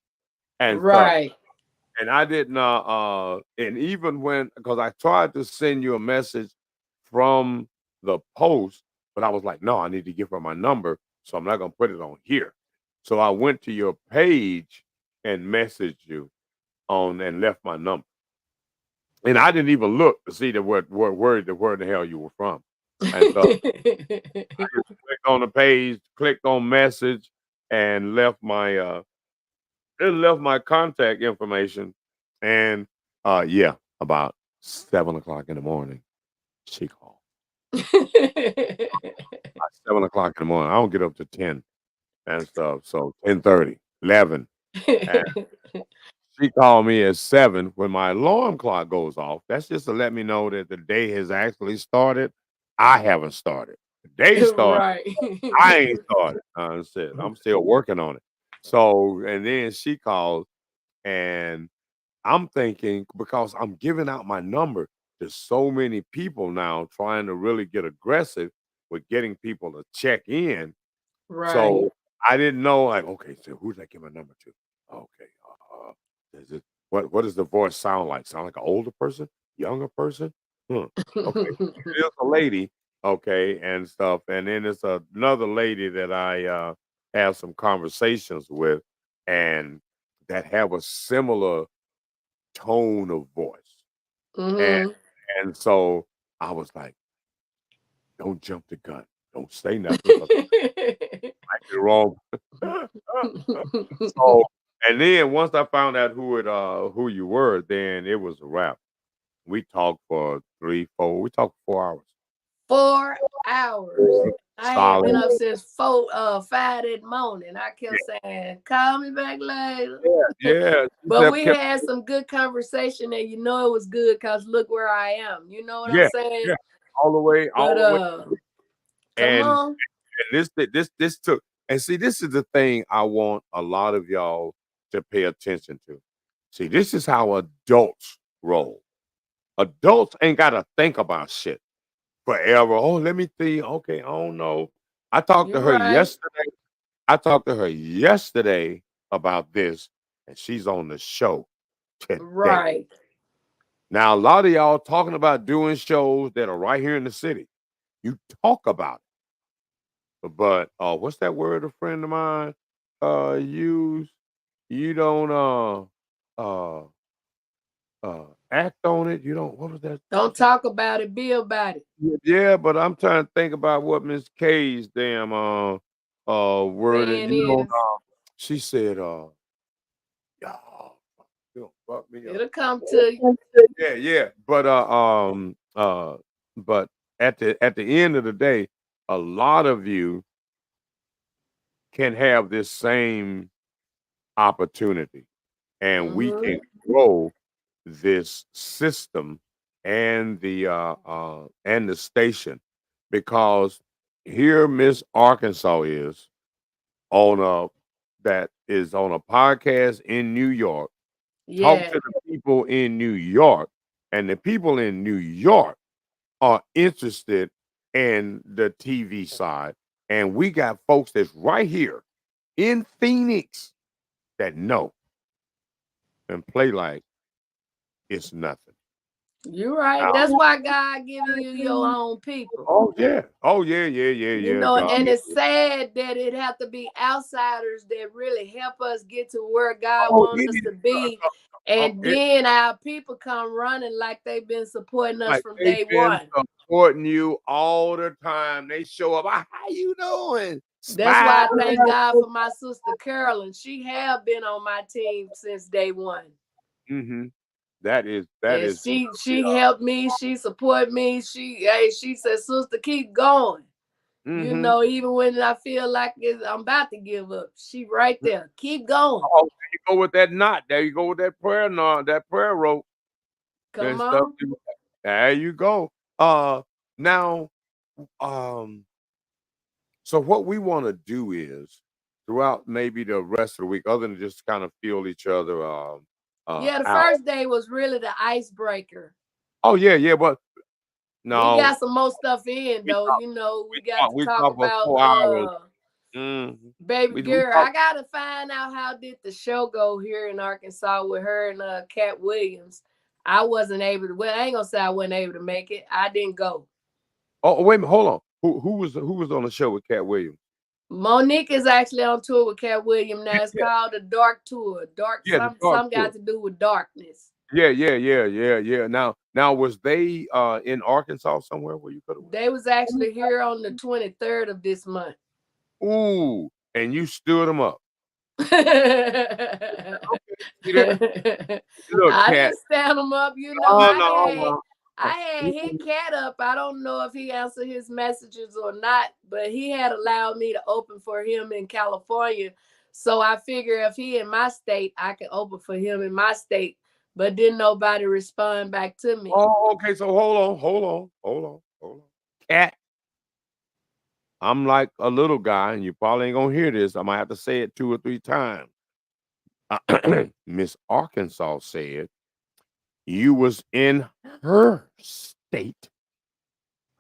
and stuff. And I didn't and even when, because I tried to send you a message from the post, but I was like, no, I need to give her my number, so I'm not gonna put it on here. So I went to your page and messaged you on and left my number. And I didn't even look to see where the hell you were from. And so I just clicked on the page, clicked on message, and left my contact information. And yeah, about 7:00 in the morning, she called. About 7:00 in the morning. I don't get up to 10 and stuff. So 10:30, 11. And She called me at 7 when my alarm clock goes off. That's just to let me know that the day has actually started. I haven't started. The day started. Right. I ain't started. I'm still working on it. So, and then she called, and I'm thinking because I'm giving out my number to so many people now, trying to really get aggressive with getting people to check in. Right. So I didn't know, like, okay, so who did I give my number to? Okay, is it what does the voice sound like? Sound like an older person, younger person? Hmm. Okay, there's a lady, okay, and stuff, and then there's another lady that I have some conversations with, and that have a similar tone of voice, and Mm-hmm. and so I was like, don't jump the gun, don't say nothing because I might be wrong. So, and then once I found out who you were, then it was a wrap. We talked for 3, 4. We talked for 4 hours. 4 hours. I had Solid. been up since 5 that morning. I kept saying, call me back later. Yeah. But we had some good conversation, and you know it was good because look where I am. You know what I'm Yeah, saying? yeah. All the way, But all the way. come And on. this took, and see, this is the thing I want a lot of y'all to pay attention to. See, this is how adults roll. Adults ain't gotta think about shit forever. Oh, let me see. Okay, I don't know. I talked to You're her right. yesterday. I talked to her yesterday about this, and she's on the show today. Right. Now, a lot of y'all talking about doing shows that are right here in the city. You talk about it, but what's that word a friend of mine use? You don't uh act on it. You don't. What was that? Don't talk about it, be about it. Yeah, but I'm trying to think about what Miss K's damn word is. Saying You don't. is, She said y'all, you don't fuck me up. it'll come to you. Yeah, yeah. But at the end of the day, a lot of you can have this same opportunity, and we Mm-hmm. can grow this system and the station, because here Miss Arkansas is on a that is on a podcast in New York. Talk Yeah. to the people in New York, and the people in New York are interested in the TV side. And we got folks that's right here in Phoenix that know and play like it's nothing. You're right. Now, That's why God giving you your own people. oh yeah, oh yeah, yeah, yeah, You yeah. know, God, and it's sad that it have to be outsiders that really help us get to where God oh, wants it us is. to be. And It, then our people come running like they've been supporting us like from they've day been one. supporting you all the time. They show up. "Ah, how you doing? That's Smile." why I thank God for my sister Carolyn. She have been on my team since day one. Mm-hmm. That is And really, she helped me, she supported me. She said, sister, keep going. You mm-hmm. know, even when I feel like I'm about to give up, she right there. Keep going. Oh, there you go with that knot. There you go with that prayer knot, that prayer rope Come and stuff. on. There you go. Now, um, so what we want to do is throughout maybe the rest of the week, other than just kind of feel each other Yeah, the out. first day was really the icebreaker. Oh yeah, yeah, but We no, got some more stuff in we though. talk, You know, we got to we talk talk for about 4 hours. Mm-hmm. baby We girl. talk. I gotta find out how did the show go here in Arkansas with her and Cat Williams. I wasn't able to, well, I ain't gonna say I wasn't able to make it. I didn't go. Oh wait a minute, hold on. Who was on the show with Cat Williams? Monique is actually on tour with Cat Williams now. It's Yeah, called the Dark Tour. Dark, yeah, the Dark some got Tour. to do with darkness. Yeah, yeah, yeah, yeah, yeah. Now was they in Arkansas somewhere where you could have They was actually here on the 23rd of this month. went? Ooh, and you stood them up. I Okay, see that? Look, Cat. didn't stand him up. You know, Oh no, no. I had hit Cat up. I don't know if he answered his messages or not, but he had allowed me to open for him in California. So I figure if he in my state, I can open for him in my state. But didn't nobody respond back to me. Oh, okay. So hold on. Cat, I'm like a little guy, and you probably ain't gonna hear this. I might have to say it 2 or 3 times. Miss Arkansas said you was in her state,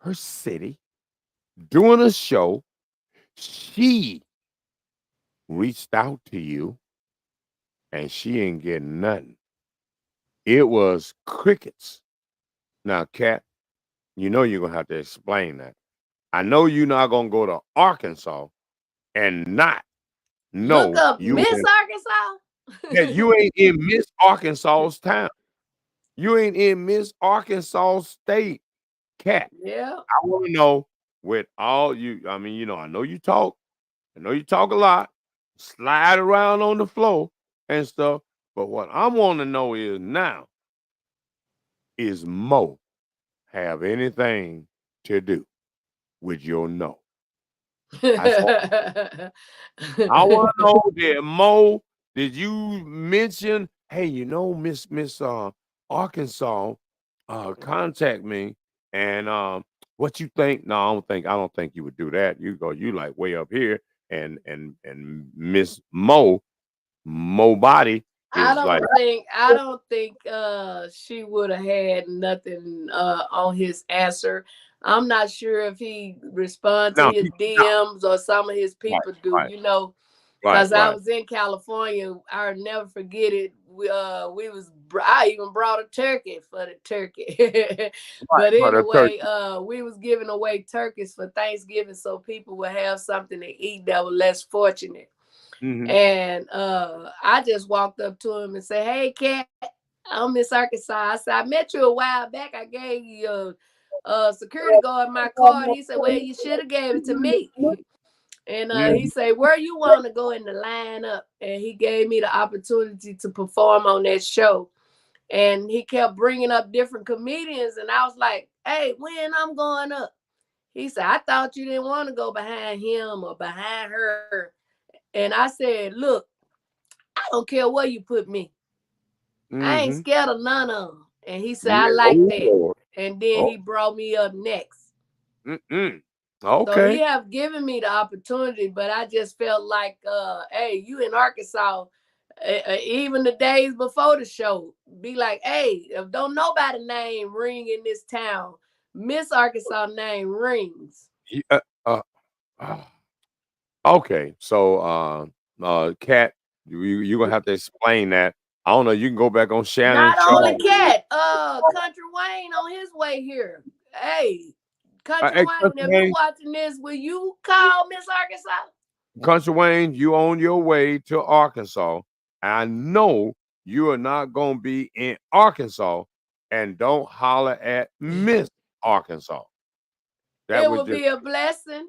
her city, doing a show. She reached out to you, and she ain't getting nothing. It was crickets. Now, Cat, you know you're gonna have to explain that. I know you're not gonna go to Arkansas and not Look know up you Miss in, that Arkansas. you ain't in Miss Arkansas's town. You ain't in Miss Arkansas state, Cat. Yeah. I want to know with all you. I mean, I know you talk. I know you talk a lot. Slide around on the floor and stuff. But what I want to know is now, is Mo have anything to do with your no? That's all. I want to know that Mo, did you mention, hey, Miss Arkansas contact me and what you think? No, I don't think you would do that. You like way up here and Miss Mo body I is like don't think she would have had nothing on his answer. I'm not sure if he respond to no, his no, DMs or some of his right, people do, right, because I right. was in California. I'll never forget it. I even brought a turkey for the turkey. Right, But for the anyway, turkey. we was giving away turkeys for Thanksgiving so people would have something to eat that was less fortunate. Hmm. And I just walked up to him and said, "Hey, Cat, I'm Miss Arkansas." I said, "I met you a while back. I gave you a security guard my card." He said, "Well, you should have gave it to me." And he said, "Where you want to go in the lineup?" And he gave me the opportunity to perform on that show. And he kept bringing up different comedians. And I was like, "Hey, when I'm going up?" He said, "I thought you didn't want to go behind him or behind her." And I said, "Look, I don't care where you put me. I ain't Hmm. scared of none of them." And he said, "I Yeah. like Oh that." Lord. And then he Oh. brought me up next. Mm-mm. So he Okay. have given me the opportunity, but I just felt like, hey, you in Arkansas, even the days before the show, be like, hey, if don't nobody name ring in this town, Miss Arkansas name rings. Yeah, uh, okay. So, Cat, you're gonna have to explain that. I don't know. You can go back on Shannon's Not show. only Cat, Country Wayne on his way here. Hey, Country Wayne, Country if you Wayne, watching this, will you call Miss Arkansas? Country Wayne, you on your way to Arkansas. I know you are not gonna be in Arkansas, and don't holler at Miss Arkansas. That It was will just be a blessing.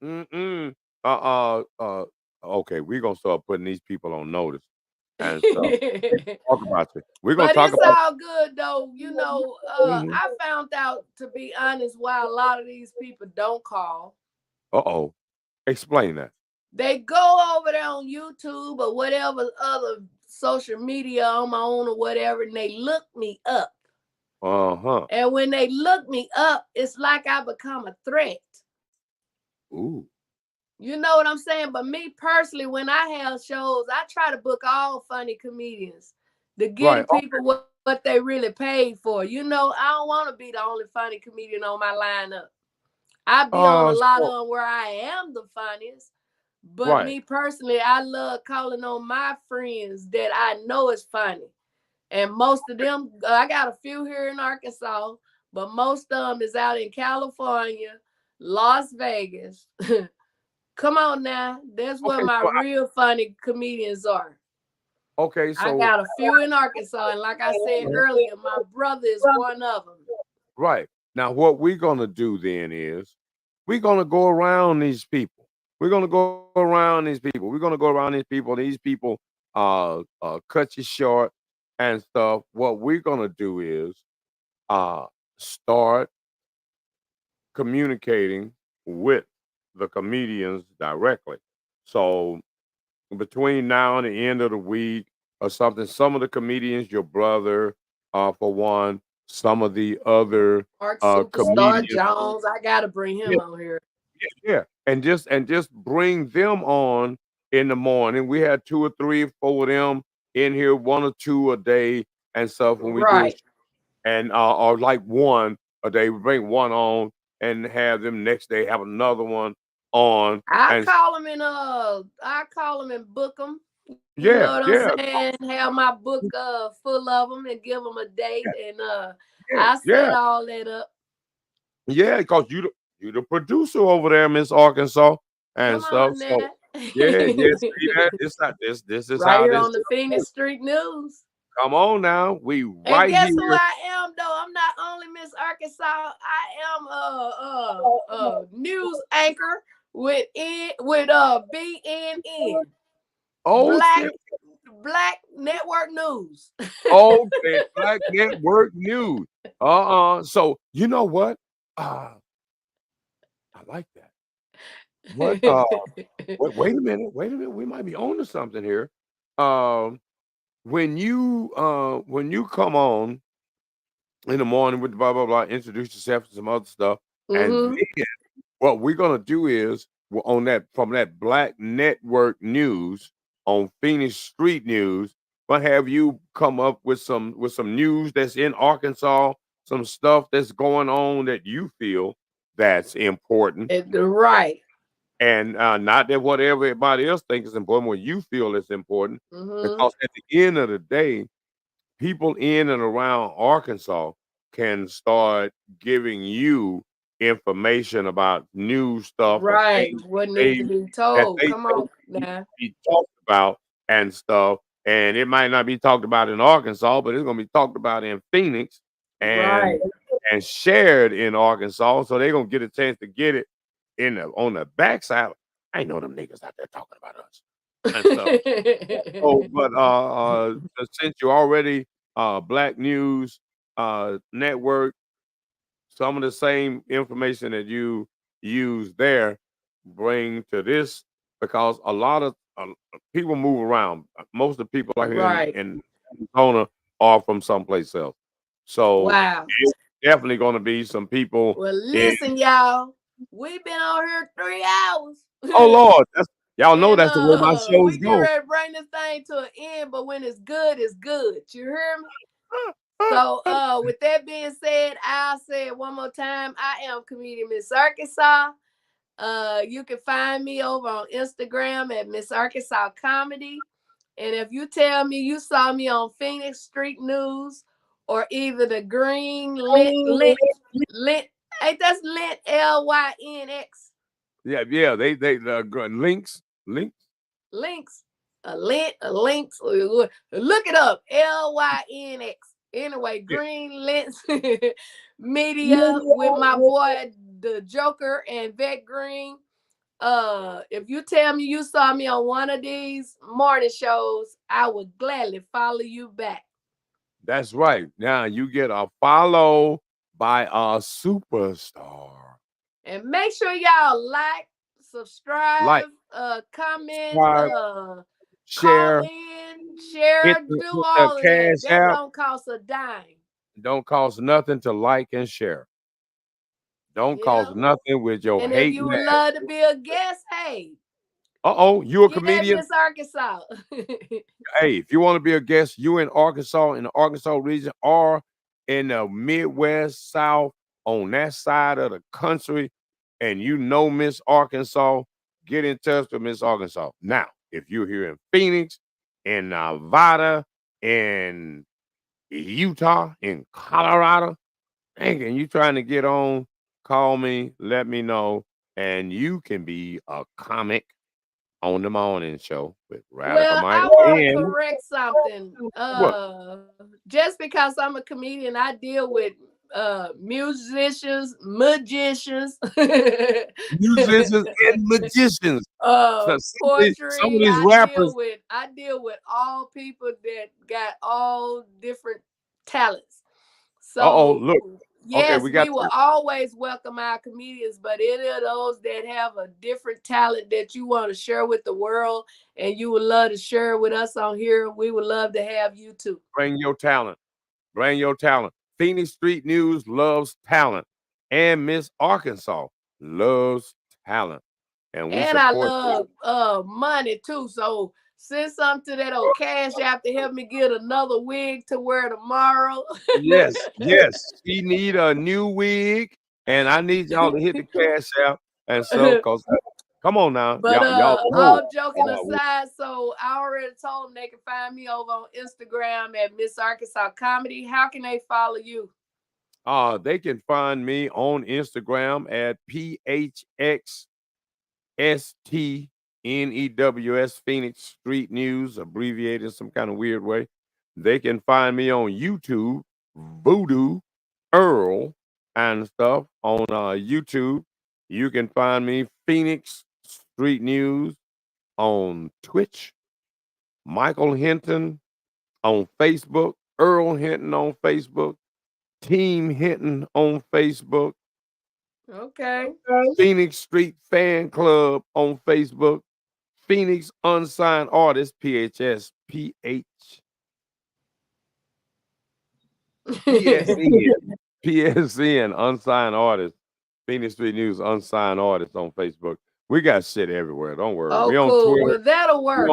mm-mm. Uh, uh, uh. Okay, we're gonna start putting these people on notice and stuff. Talk about it. We're gonna But talk it's about. all good though. Mhm. I found out, to be honest, why a lot of these people don't call. Uh-oh. Explain that. They go over there on YouTube or whatever other social media on my own or whatever, and they look me up. Uh-huh. And when they look me up, it's like I become a threat. Ooh. You know what I'm saying? But me personally, when I have shows, I try to book all funny comedians to give the Right. people what they really paid for. I don't want to be the only funny comedian on my lineup. I be on a lot of So them where I am the funniest. But right. me personally, I love calling on my friends that I know is funny. And most of them, I got a few here in Arkansas, but most of them is out in California, Las Vegas. Come on now. That's where Okay, my so real funny comedians are. okay, I so got a few in Arkansas. And like I said earlier, my brother is one of them. right. Now what we're gonna do then is we're gonna go around these people. We're gonna go around these people. We're gonna go around these people. These people cut you short and stuff. What we're gonna do is uh start communicating with the comedians directly. So between now and the end of the week or something. Some of the comedians, your brother, for one, some of the other Art Superstar comedians. Jones, I gotta bring him Yeah, on here. yeah. And just bring them on in the morning. We had 2 or 3 or 4 of them in here, 1 or 2 a day and stuff when we do a Right. show. And or like 1 a day. We bring 1 on and have them next day have another one on. I And call them and book them. You know yeah, what I'm yeah, saying? Have my book full of them and give them a date, and yeah, I yeah. set all that up. Yeah, because you the producer over there, Miss Arkansas, and Come stuff. on So now. yeah, yeah. See that? It's not this is Right how here this on the Phoenix Street News. come on now. We And right guess who here. I am though? I'm not only Miss Arkansas, I am a news anchor with BNN. Oh Black shit. Network News. Okay, Black Network News. So you know what? I like that. What wait a minute, wait a minute. We might be on to something here. Um when you come on in the morning with blah blah blah, introduce yourself to some other stuff, and Mm-hmm. then what we're gonna do is on that from that Black Network News on Phoenix Street News, but have you come up with some news that's in Arkansas, some stuff that's going on that you feel that's important, Right. and not that what everybody else thinks is important, what you feel is important, Mm-hmm. because at the end of the day, people in and around Arkansas can start giving you information about new stuff or Right. things What needs they to be that told. they Come think on need to now. be talked about and stuff. And it might not be talked about in Arkansas, but it's gonna be talked about in Phoenix Right. and shared in Arkansas. So they're gonna get a chance to get it in on the backside. I know them niggas out there talking about us and stuff. Oh, but since you're already Black News Network, some of the same information that you use there bring to this because a lot of people move around. Most of the people out here Right. in Arizona are from someplace else, so Wow. it's definitely going to be some people. Well, In, listen, y'all. We've been on here 3 hours. oh Lord, that's y'all know And that's the way my shows we get go. ready to bring this thing to an end, but when it's good, it's good. You hear me? So with that being said, I'll say it one more time. I am comedian Miss Arkansas. You can find me over on Instagram at Miss Arkansas Comedy. And if you tell me you saw me on Phoenix Street News or either the Green Lint, hey, that's Lint LYNX. Yeah, they links. Links, a links. Look it up. LYNX. Anyway, Yeah. Green Lens Media with my boy the Joker and Vet Green. If you tell me you saw me on one of these morning shows, I would gladly follow you back. That's right. Now you get a follow by a superstar. And make sure y'all like, Like, subscribe, comment, subscribe, call share, in, share, hit do the all of that. cash That app. don't cost a dime. Don't cost nothing to like and share. Don't Yeah. cost nothing with your And if hate. you would love to be a guest, hey, You a get that comedian? Miss Arkansas. Hey, if you want to be a guest, you in Arkansas, in the Arkansas region, or in the Midwest, South, on that side of the country, and you know Miss Arkansas, get in touch with Miss Arkansas. Now, if you're here in Phoenix, in Nevada, in Utah, in Colorado, and you trying to get on, call me, let me know, and you can be a comic on the morning show with Radical Well, Mike. I want to And correct something. what? Just because I'm a comedian, I deal with musicians, magicians, Musicians and magicians. So some of poetry. these rappers. I deal with all people that got all different talents. Uh oh, So look. Yes, we got. we will always welcome our comedians, but any of those that have a different talent that you want to share with the world and you would love to share with us on here, we would love to have you too. Bring your talent. Bring your talent. Phoenix Street News loves talent. And Miss Arkansas loves talent. And we And I support love money too. So send something to that old Cash App to help me get another wig to wear tomorrow. Yes. She need a new wig, and I need y'all to hit the Cash App and so, cause come on now, But y'all. all joking aside, so I already told them they can find me over on Instagram at Miss Arkansas Comedy. How can they follow you? They can find me on Instagram at PHXSTNEWS Phoenix Street News, abbreviated in some kind of weird way. They can find me on YouTube, Voodoo Earl and stuff on YouTube. You can find me Phoenix Street News on Twitch, Michael Hinton on Facebook, Earl Hinton on Facebook, Team Hinton on Facebook. Okay. Phoenix Street Fan Club on Facebook. Phoenix Unsigned Artist, PHS, PSN, Unsigned Artist. Phoenix Street News Unsigned Artist on Facebook. We got shit everywhere. Don't worry. Oh, we on cool. Twitter. Well, that'll work.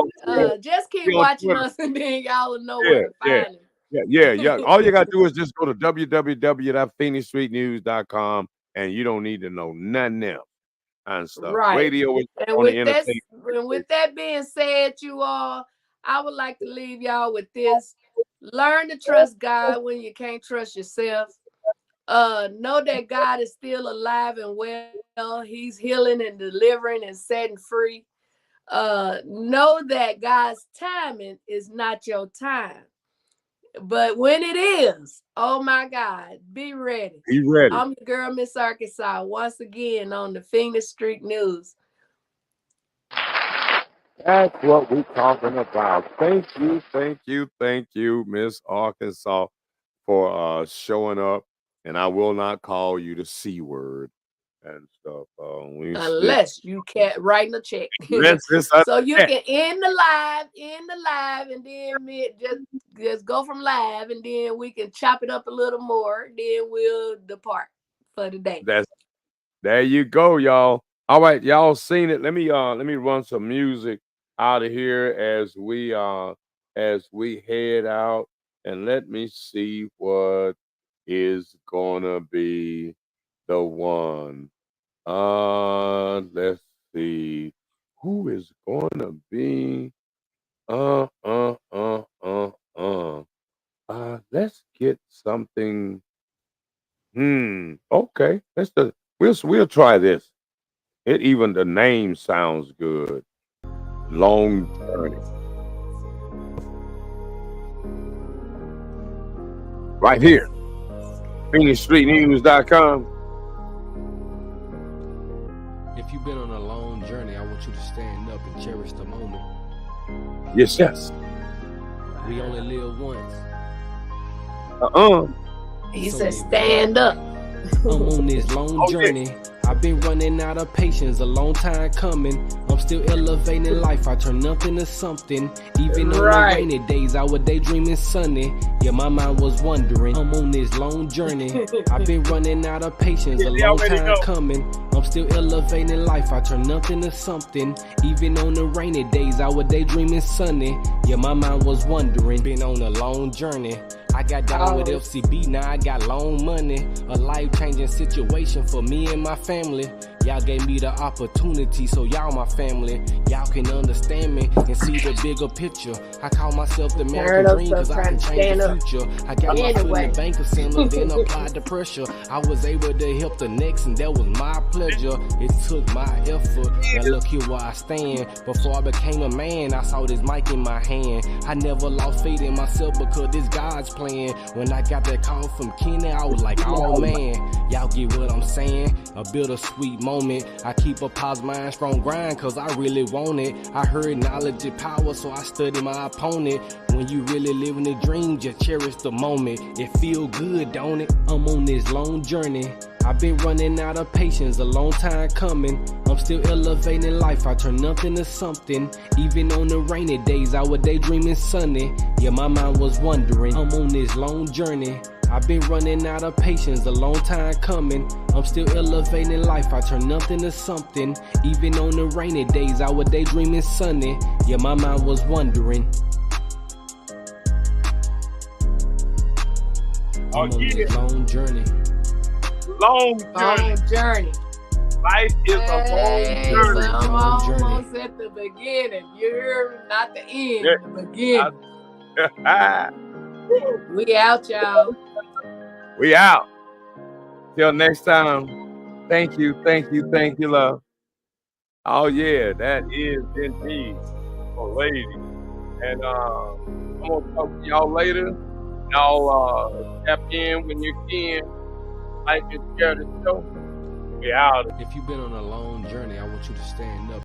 Just keep watching us and then y'all will know where to find it. Yeah. All you got to do is just go to www.phoenixstreetnews.com and you don't need to know nothing else and stuff. Right. Radio is and with that being said, you all, I would like to leave y'all with this. Learn to trust God when you can't trust yourself. Know that God is still alive and well. He's healing and delivering and setting free. Know that God's timing is not your time. But when it is, oh my God, be ready. Be ready. I'm your girl, Miss Arkansas, once again on the Phoenix Street News. That's what we're talking about. Thank you, Miss Arkansas, for showing up. And I will not call you the C word and stuff. Unless you can't write a check. So you can end the live, and then just go from live, and then we can chop it up a little more. Then we'll depart for the day. There you go, y'all. All right, y'all seen it. Let me run some music out of here as we head out, and let me see what is gonna be the one. Let's see who is gonna be. Let's get something. Okay. We'll try this. Even the name sounds good. Long Journey. Right here. PhoenixStreetNews.com. If you've been on a long journey, I want you to stand up and cherish the moment. Yes. We only live once. He said stand up. I'm on this long journey. I've been running out of patience, a long time coming. I'm still elevating life. I turn nothing to something. Even on the rainy days, I was daydreaming sunny. Yeah, my mind was wondering. I'm on this long journey. I've been running out of patience, a long time coming. I'm still elevating life. I turn nothing to something. Even on the rainy days, I was daydreaming sunny. Yeah, my mind was wondering. Been on a long journey. I got down with FCB, now I got loan money. A life-changing situation for me and my family. Y'all gave me the opportunity, so y'all my family. Y'all can understand me and see the bigger picture. I call myself the American dream because I can change the future. I got my foot in the bank of similar, then applied the pressure. I was able to help the next, and that was my pleasure. It took my effort. Now look here where I stand. Before I became a man, I saw this mic in my hand. I never lost faith in myself because this God's plan. When I got that call from Kenny, I was like, oh man, y'all get what I'm saying? A bittersweet moment. moment. I keep a positive mind, strong grind, cause I really want it. I heard knowledge is power, so I study my opponent. When you really living the dream, just cherish the moment. It feel good, don't it? I'm on this long journey. I've been running out of patience, a long time coming. I'm still elevating life, I turn nothing to something. Even on the rainy days, I was daydreaming sunny. Yeah, my mind was wondering, I'm on this long journey. I've been running out of patience, a long time coming. I'm still elevating life, I turn nothing to something. Even on the rainy days, I was daydreaming sunny. Yeah, my mind was wondering. I'm on this long journey. Long journey. Life is a long journey. I'm almost at the beginning. You hear me? Not the end, the beginning. We out, y'all. We out. Till next time. Thank you, love. Oh yeah, that is indeed a lady. And I'm gonna talk to y'all later. Y'all tap in when you can. Like and share the show. We out. If you've been on a long journey, I want you to stand up.